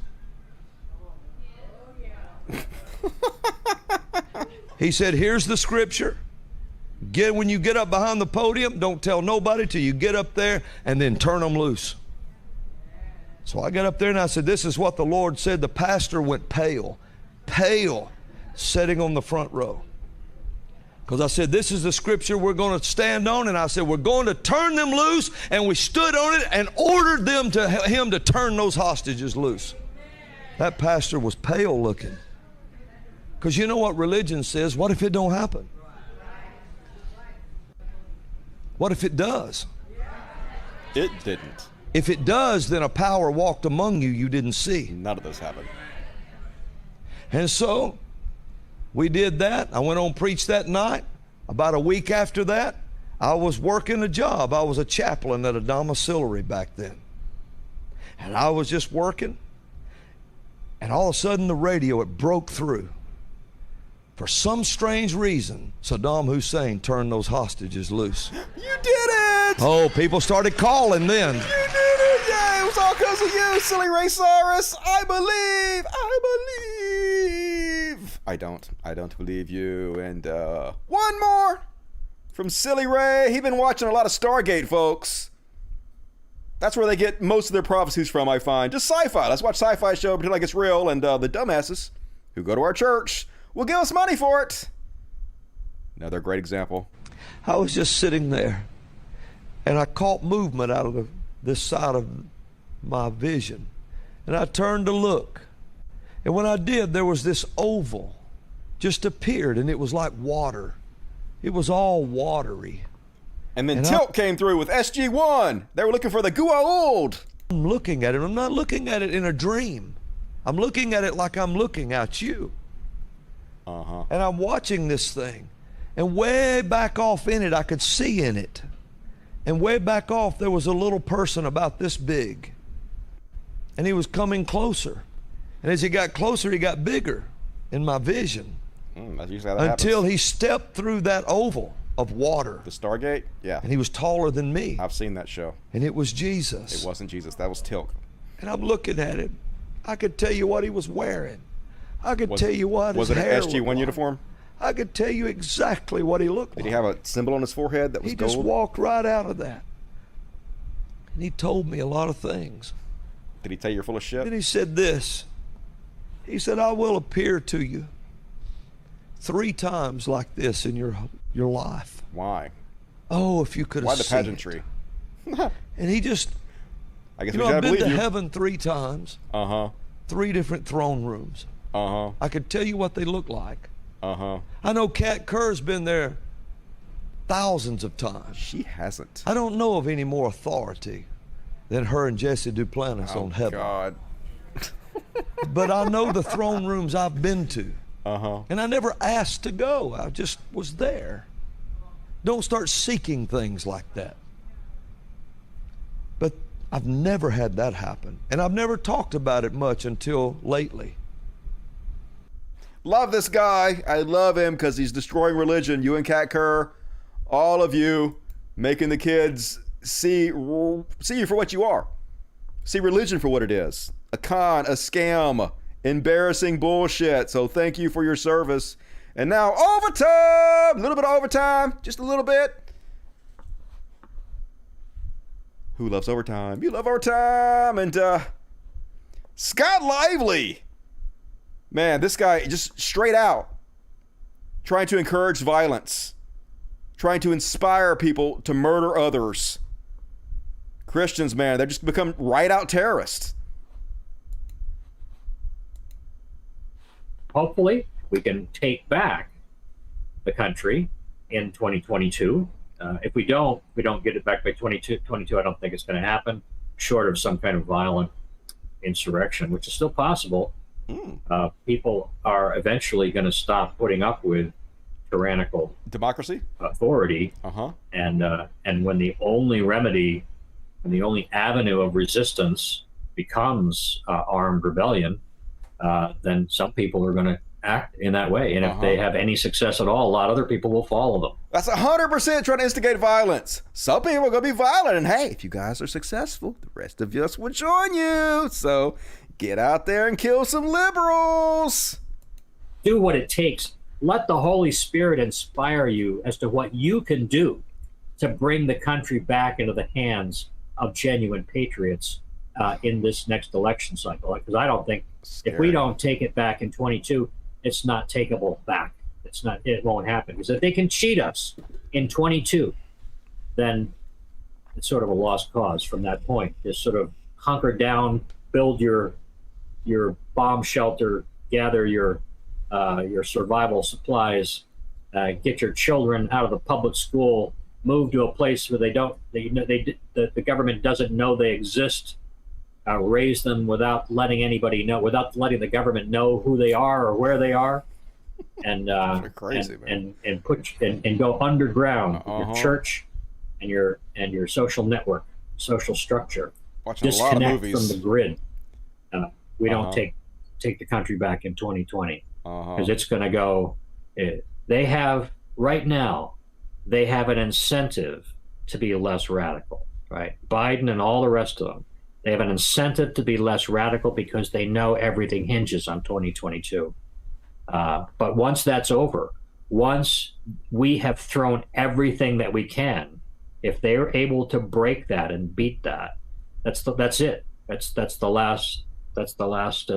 He said, here's the scripture. When you get up behind the podium, don't tell nobody till you get up there, and then turn them loose. So I got up there and I said, this is what the Lord said. The pastor went pale, sitting on the front row. Because I said, this is the scripture we're going to stand on. And I said, we're going to turn them loose. And we stood on it and ordered him to turn those hostages loose. That pastor was pale looking. Because you know what religion says? What if it don't happen? What if it does?
It didn't.
If it does, then a power walked among you you didn't see.
None of this happened.
And so we did that. I went on and preached that night. About a week after that, I was working a job. I was a chaplain at a domiciliary back then. And I was just working. And all of a sudden the radio, it broke through. For some strange reason, Saddam Hussein turned those hostages loose.
You did it!
Oh, people started calling then.
You did it! Yeah, it was all because of you, Silly Ray Cyrus. I believe. I don't believe you. And one more from Silly Ray. He been watching a lot of Stargate, folks. That's where they get most of their prophecies from, I find. Just sci-fi. Let's watch sci-fi show, pretend like it's real, and the dumbasses who go to our church will give us money for it. Another great example.
I was just sitting there, and I caught movement out of this side of my vision, and I turned to look, and when I did, there was this oval just appeared, and it was like water. It was all watery.
And then Tilt came through with SG-1. They were looking for the Gua'uld.
I'm looking at it. I'm not looking at it in a dream. I'm looking at it like I'm looking at you. And I'm watching this thing. And way back off in it, I could see in it. And way back off, there was a little person about this big. And he was coming closer. And as he got closer, he got bigger in my vision.
That's usually how that
until
happens.
He stepped through that oval of water.
The Stargate? Yeah.
And he was taller than me.
I've seen that show.
And it was Jesus.
It wasn't Jesus. That was Tilt.
And I'm looking at him. I could tell you what he was wearing. I could tell you what his hair
was it an SG-1 uniform?
I could tell you exactly what he looked like.
Did he have a symbol on his forehead that was
He
gold?
just walked right out of that. And he told me a lot of things.
Did he tell you you're full of shit?
Then he said this. He said, I will appear to you 3 times like this in your life.
Why?
Oh, if you could have
Why the
seen
pageantry?
And he just,
I guess
you
we
know,
gotta
I've been
believe
to
you.
heaven 3 times. 3 different throne rooms. I could tell you what they look like. I know Kat Kerr's been there thousands of times.
She hasn't.
I don't know of any more authority than her and Jesse Duplantis on heaven.
God.
But I know the throne rooms I've been to. And I never asked to go. I just was there. Don't start seeking things like that. But I've never had that happen. And I've never talked about it much until lately.
Love this guy. I love him because he's destroying religion. You and Kat Kerr, all of you, making the kids see you for what you are. See religion for what it is. A con, a scam, embarrassing bullshit. So thank you for your service. And now overtime! A little bit of overtime. Just a little bit. Who loves overtime? You love overtime. And Scott Lively. Man, this guy just straight out trying to encourage violence. Trying to inspire people to murder others. Christians, man, they've just become right out terrorists.
Hopefully, we can take back the country in 2022. If we don't get it back by 2022, I don't think it's going to happen, short of some kind of violent insurrection, which is still possible. People are eventually going to stop putting up with tyrannical
democracy
authority, and when the only remedy and the only avenue of resistance becomes armed rebellion, then some people are going to act in that way. And if they have any success at all, a lot of other people will follow them.
That's 100% trying to instigate violence. Some people are going to be violent, and hey, if you guys are successful, the rest of us will join you. So get out there and kill some liberals.
Do what it takes. Let the Holy Spirit inspire you as to what you can do to bring the country back into the hands of genuine patriots in this next election cycle. Because I don't think if we don't take it back in 22, it's not takeable back. It won't happen. Because if they can cheat us in 22, then it's sort of a lost cause from that point. Just sort of hunker down, build your bomb shelter, gather your survival supplies, get your children out of the public school, move to a place where the government doesn't know they exist, raise them without letting anybody know, without letting the government know who they are or where they are, and
crazy,
and go underground with your church and your social network, social structure.
Watching a lot of
disconnect
movies.
from the grid. We don't take the country back in 2020 because it's going to go. They have right now. They have an incentive to be less radical, right? Biden and all the rest of them. They have an incentive to be less radical because they know everything hinges on 2022. But once that's over, once we have thrown everything that we can, if they're able to break that and beat that, that's it. That's the last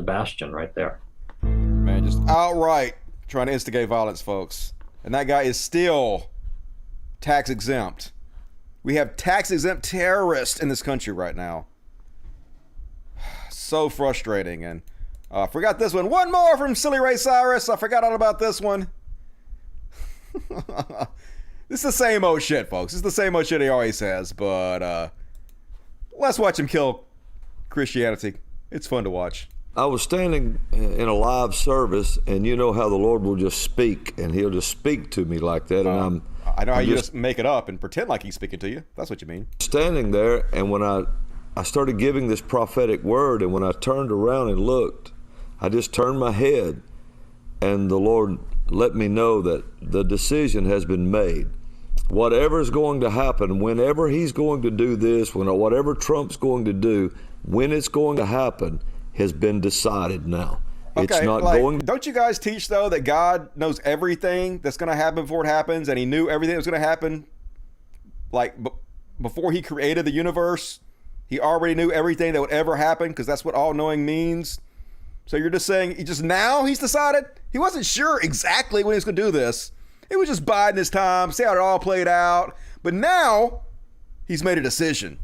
bastion right there.
Man, just outright trying to instigate violence, folks. And that guy is still tax exempt. We have tax exempt terrorists in this country right now. So frustrating. And I forgot this one. One more from Silly Ray Cyrus. I forgot all about this one. This is the same old shit, folks. It's the same old shit he always has. But let's watch him kill Christianity. It's fun to watch.
I was standing in a live service, and you know how the Lord will just speak, and he'll just speak to me like that. And
I know how you just make it up and pretend like he's speaking to you. That's what you mean.
Standing there, and when I started giving this prophetic word, and when I turned around and looked, I just turned my head, and the Lord let me know that the decision has been made. Whatever's going to happen, whenever he's going to do this, whatever Trump's going to do, when it's going to happen, has been decided now.
Okay,
it's not going.
Don't you guys teach, though, that God knows everything that's going to happen before it happens, and he knew everything that was going to happen, before he created the universe? He already knew everything that would ever happen, because that's what all-knowing means. So you're just saying, now he's decided? He wasn't sure exactly when he was going to do this. He was just biding his time, see how it all played out. But now, he's made a decision.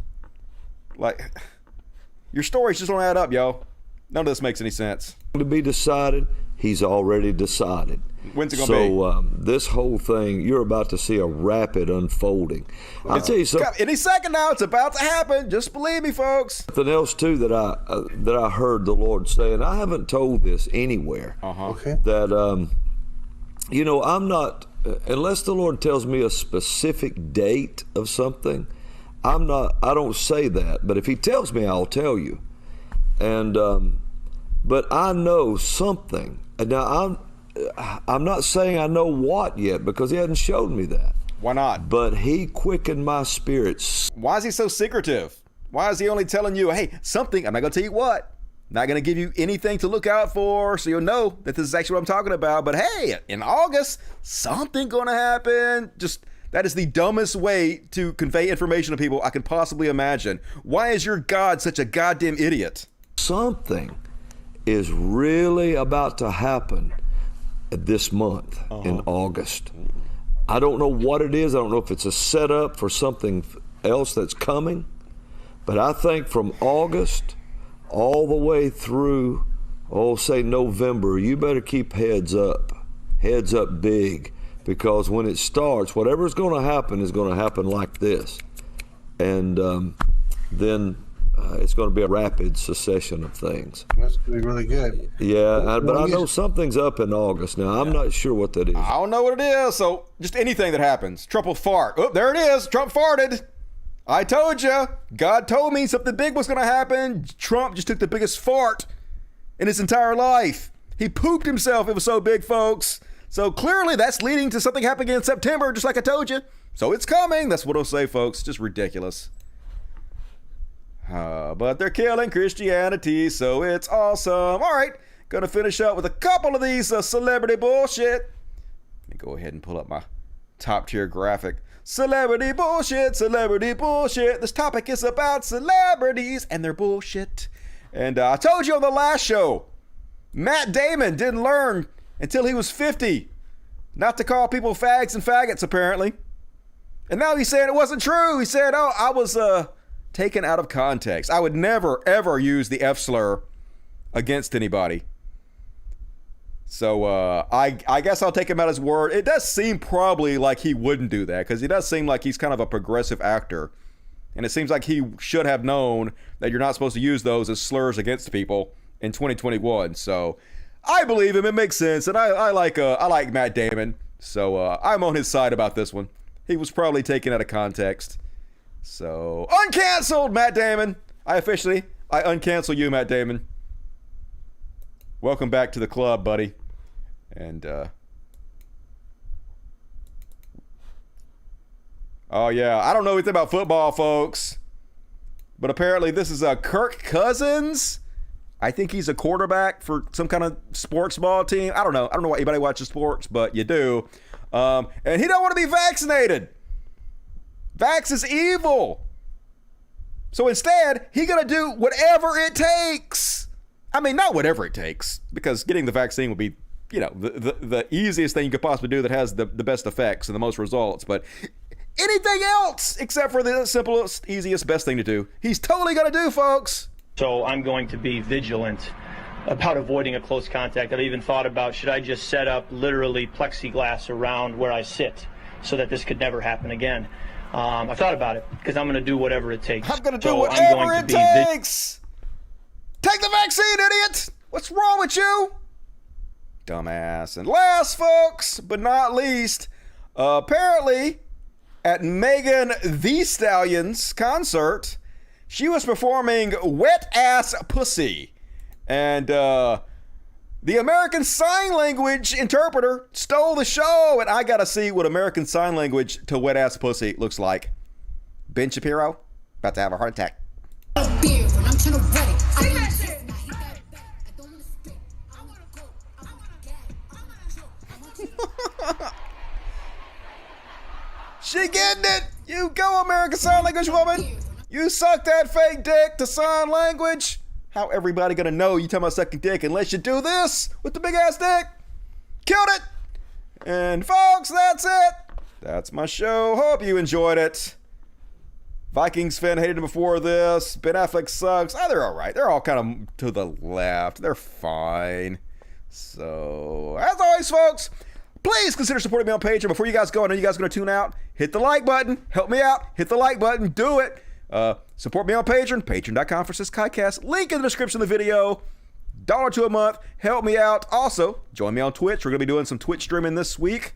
Your stories just don't add up, yo. None of this makes any sense.
To be decided, he's already decided.
When's it going to be?
So this whole thing, you're about to see a rapid unfolding. I'll tell you something.
Any second now, it's about to happen. Just believe me, folks.
Something else too that I heard the Lord say, and I haven't told this anywhere.
Okay.
That I'm not, unless the Lord tells me a specific date of something, I don't say that. But if he tells me, I'll tell you. And but I know something. Now I'm not saying I know what yet, because he hasn't showed me that.
Why not?
But he quickened my spirits.
Why is he so secretive? Why is he only telling you, hey, something, I'm not going to tell you what. Not going to give you anything to look out for, so you'll know that this is actually what I'm talking about. But hey, in August, something going to happen. That is the dumbest way to convey information to people I can possibly imagine. Why is your God such a goddamn idiot?
Something is really about to happen this month in August. I don't know what it is. I don't know if it's a setup for something else that's coming. But I think from August all the way through, say November, you better keep heads up big. Because when it starts, whatever's going to happen is going to happen like this. And then it's going to be a rapid succession of things.
That's going to be really good.
Yeah, but I know something's up in August. Now, I'm not sure what that is.
I don't know what it is, so just anything that happens. Trump will fart. Oh, there it is. Trump farted. I told you. God told me something big was going to happen. Trump just took the biggest fart in his entire life. He pooped himself. It was so big, folks. So clearly that's leading to something happening in September, just like I told you. So it's coming. That's what I'll say, folks. Just ridiculous. But they're killing Christianity, so it's awesome. All right, gonna finish up with a couple of these celebrity bullshit. Let me go ahead and pull up my top tier graphic. Celebrity bullshit, celebrity bullshit. This topic is about celebrities and their bullshit. And I told you on the last show, Matt Damon didn't learn until he was 50 not to call people fags and faggots, apparently. And now he's saying it wasn't true. He said, I was taken out of context. I would never, ever use the F slur against anybody. So I guess I'll take him at his word. It does seem probably like he wouldn't do that, because he does seem like he's kind of a progressive actor. And it seems like he should have known that you're not supposed to use those as slurs against people in 2021. So I believe him. It makes sense. And I like Matt Damon. So I'm on his side about this one. He was probably taken out of context. So, uncanceled, Matt Damon. I uncancel you, Matt Damon. Welcome back to the club, buddy. And, oh, yeah. I don't know anything about football, folks. But apparently this is Kirk Cousins. I think he's a quarterback for some kind of sports ball team. I don't know why anybody watches sports, but you do. And he don't want to be vaccinated. Vax is evil. So instead, he gonna do whatever it takes. I mean, not whatever it takes, because getting the vaccine would be, the easiest thing you could possibly do that has the best effects and the most results. But anything else except for the simplest, easiest, best thing to do, he's totally gonna do, folks.
So I'm going to be vigilant about avoiding a close contact. I've even thought about, should I just set up literally plexiglass around where I sit so that this could never happen again? I've thought about it because I'm going to do whatever it takes.
I'm going to do whatever it takes. Take the vaccine, idiot. What's wrong with you? Dumbass. And last, folks, but not least, apparently at Megan Thee Stallion's concert, she was performing Wet Ass Pussy. And the American Sign Language interpreter stole the show. And I got to see what American Sign Language to Wet Ass Pussy looks like. Ben Shapiro, about to have a heart attack. She getting it. You go, American Sign Language woman. You suck that fake dick to sign language. How everybody gonna know you talking about sucking dick unless you do this with the big ass dick? Killed it. And folks, that's it. That's my show. Hope you enjoyed it. Vikings fan hated him before this. Ben Affleck sucks. Oh, they're all right. They're all kind of to the left. They're fine. So, as always, folks, please consider supporting me on Patreon. Before you guys go, I know you guys are going to tune out. Hit the like button. Help me out. Hit the like button. Do it. Support me on Patreon. Patreon.com/KaiCast. Link in the description of the video. $1 a month. Help me out. Also, join me on Twitch. We're going to be doing some Twitch streaming this week.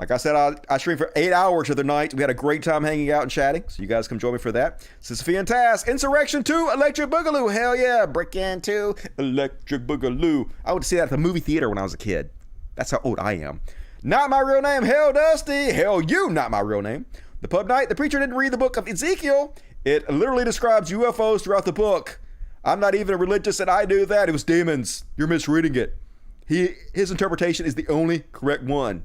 Like I said, I streamed for 8 hours the other night. We had a great time hanging out and chatting. So you guys come join me for that. Sophia and Taz. Insurrection 2. Electric Boogaloo. Hell yeah. Break In 2. Electric Boogaloo. I went to see that at the movie theater when I was a kid. That's how old I am. Not my real name. Hell Dusty. Hell you. Not my real name. The Pub Night. The preacher didn't read the book of Ezekiel. It literally describes UFOs throughout the book. I'm not even a religious and I do that. It was demons. You're misreading it. His interpretation is the only correct one.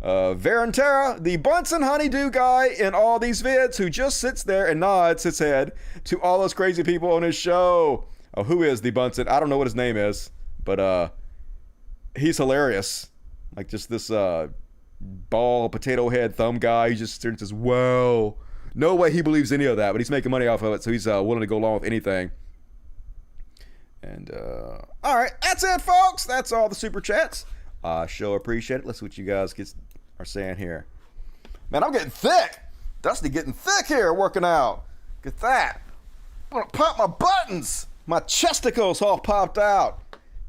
Varantera, the Bunsen honeydew guy in all these vids who just sits there and nods his head to all those crazy people on his show. Oh, who is the Bunsen? I don't know what his name is, but he's hilarious. Like just this bald potato head thumb guy. He just sits and says, "Wow." No way he believes any of that, but he's making money off of it, so he's willing to go along with anything. And all right, that's it, folks. That's all the super chats. Sure appreciate it. Let's see what you guys are saying here. Man, I'm getting thick. Dusty getting thick here working out. Get that. I'm gonna pop my buttons. My chesticles all popped out.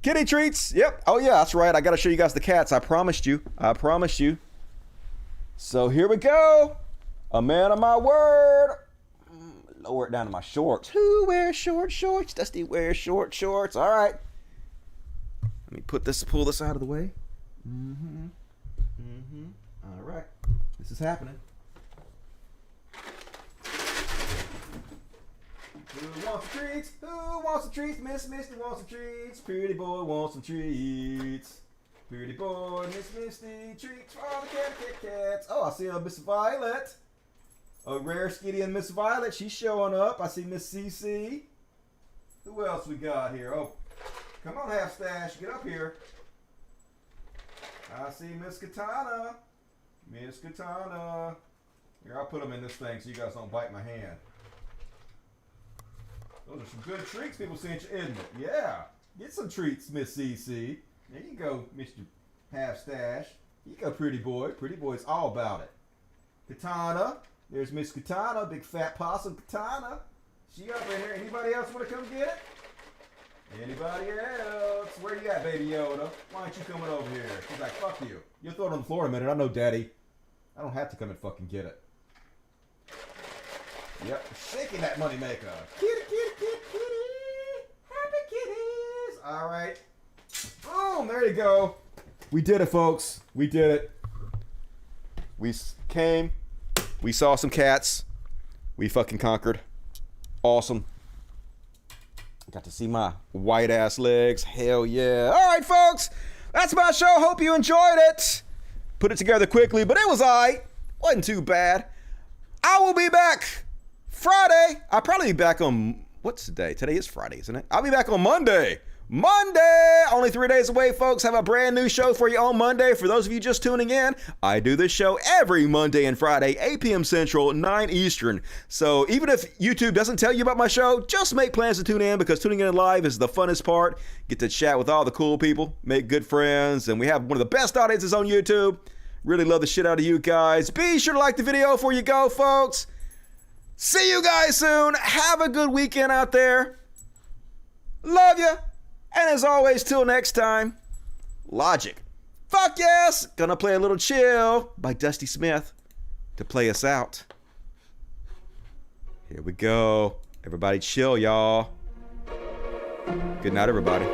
Kitty treats. Yep. Oh yeah, that's right. I gotta show you guys the cats. I promised you. So here we go. A man of my word. Lower it down to my shorts. Who wears short shorts? Dusty wears short shorts. All right. Let me pull this out of the way. All right. This is happening. Who wants some treats? Who wants some treats? Miss Misty wants some treats. Pretty boy wants some treats. Pretty boy, Miss Misty, treats for the Kit Kats. Oh, I see Miss Violet. A rare Skitty and Miss Violet. She's showing up. I see Miss CC. Who else we got here? Oh, come on, Half Stash. Get up here. I see Miss Katana. Miss Katana. Here, I'll put them in this thing so you guys don't bite my hand. Those are some good treats people sent you, isn't it? Yeah. Get some treats, Miss CC. There you go, Mr. Half Stash. You go, pretty boy. Pretty boy's all about it. Katana. There's Miss Katana, big fat possum Katana. She up in here. Anybody else want to come get it? Anybody else? Where you at, Baby Yoda? Why aren't you coming over here? She's like, fuck you. You'll throw it on the floor in a minute. I know, Daddy. I don't have to come and fucking get it. Yep, shaking that money maker. Kitty, kitty, kitty, kitty. Happy kitties. All right. Boom, there you go. We did it, folks. We did it. We came. We saw some cats. We fucking conquered. Awesome. Got to see my white ass legs. Hell yeah. All right, folks. That's my show. Hope you enjoyed it. Put it together quickly, but it was all right. Wasn't too bad. I will be back Friday. I'll probably be back on, what's today? Today is Friday, isn't it? I'll be back on Monday. Only 3 days away, folks. Have a brand new show for you on Monday. For those of you just tuning in, I do this show every Monday and Friday, 8 p.m. Central, 9 Eastern. So even if YouTube doesn't tell you about my show, just make plans to tune in, because tuning in live is the funnest part. Get to chat with all the cool people, make good friends, and we have one of the best audiences on YouTube. Really love the shit out of you guys. Be sure to like the video before you go, folks. See you guys soon. Have a good weekend out there. Love you. And as always, till next time, Logic. Fuck yes! Gonna play a little Chill by Dusty Smith to play us out. Here we go. Everybody chill, y'all. Good night, everybody.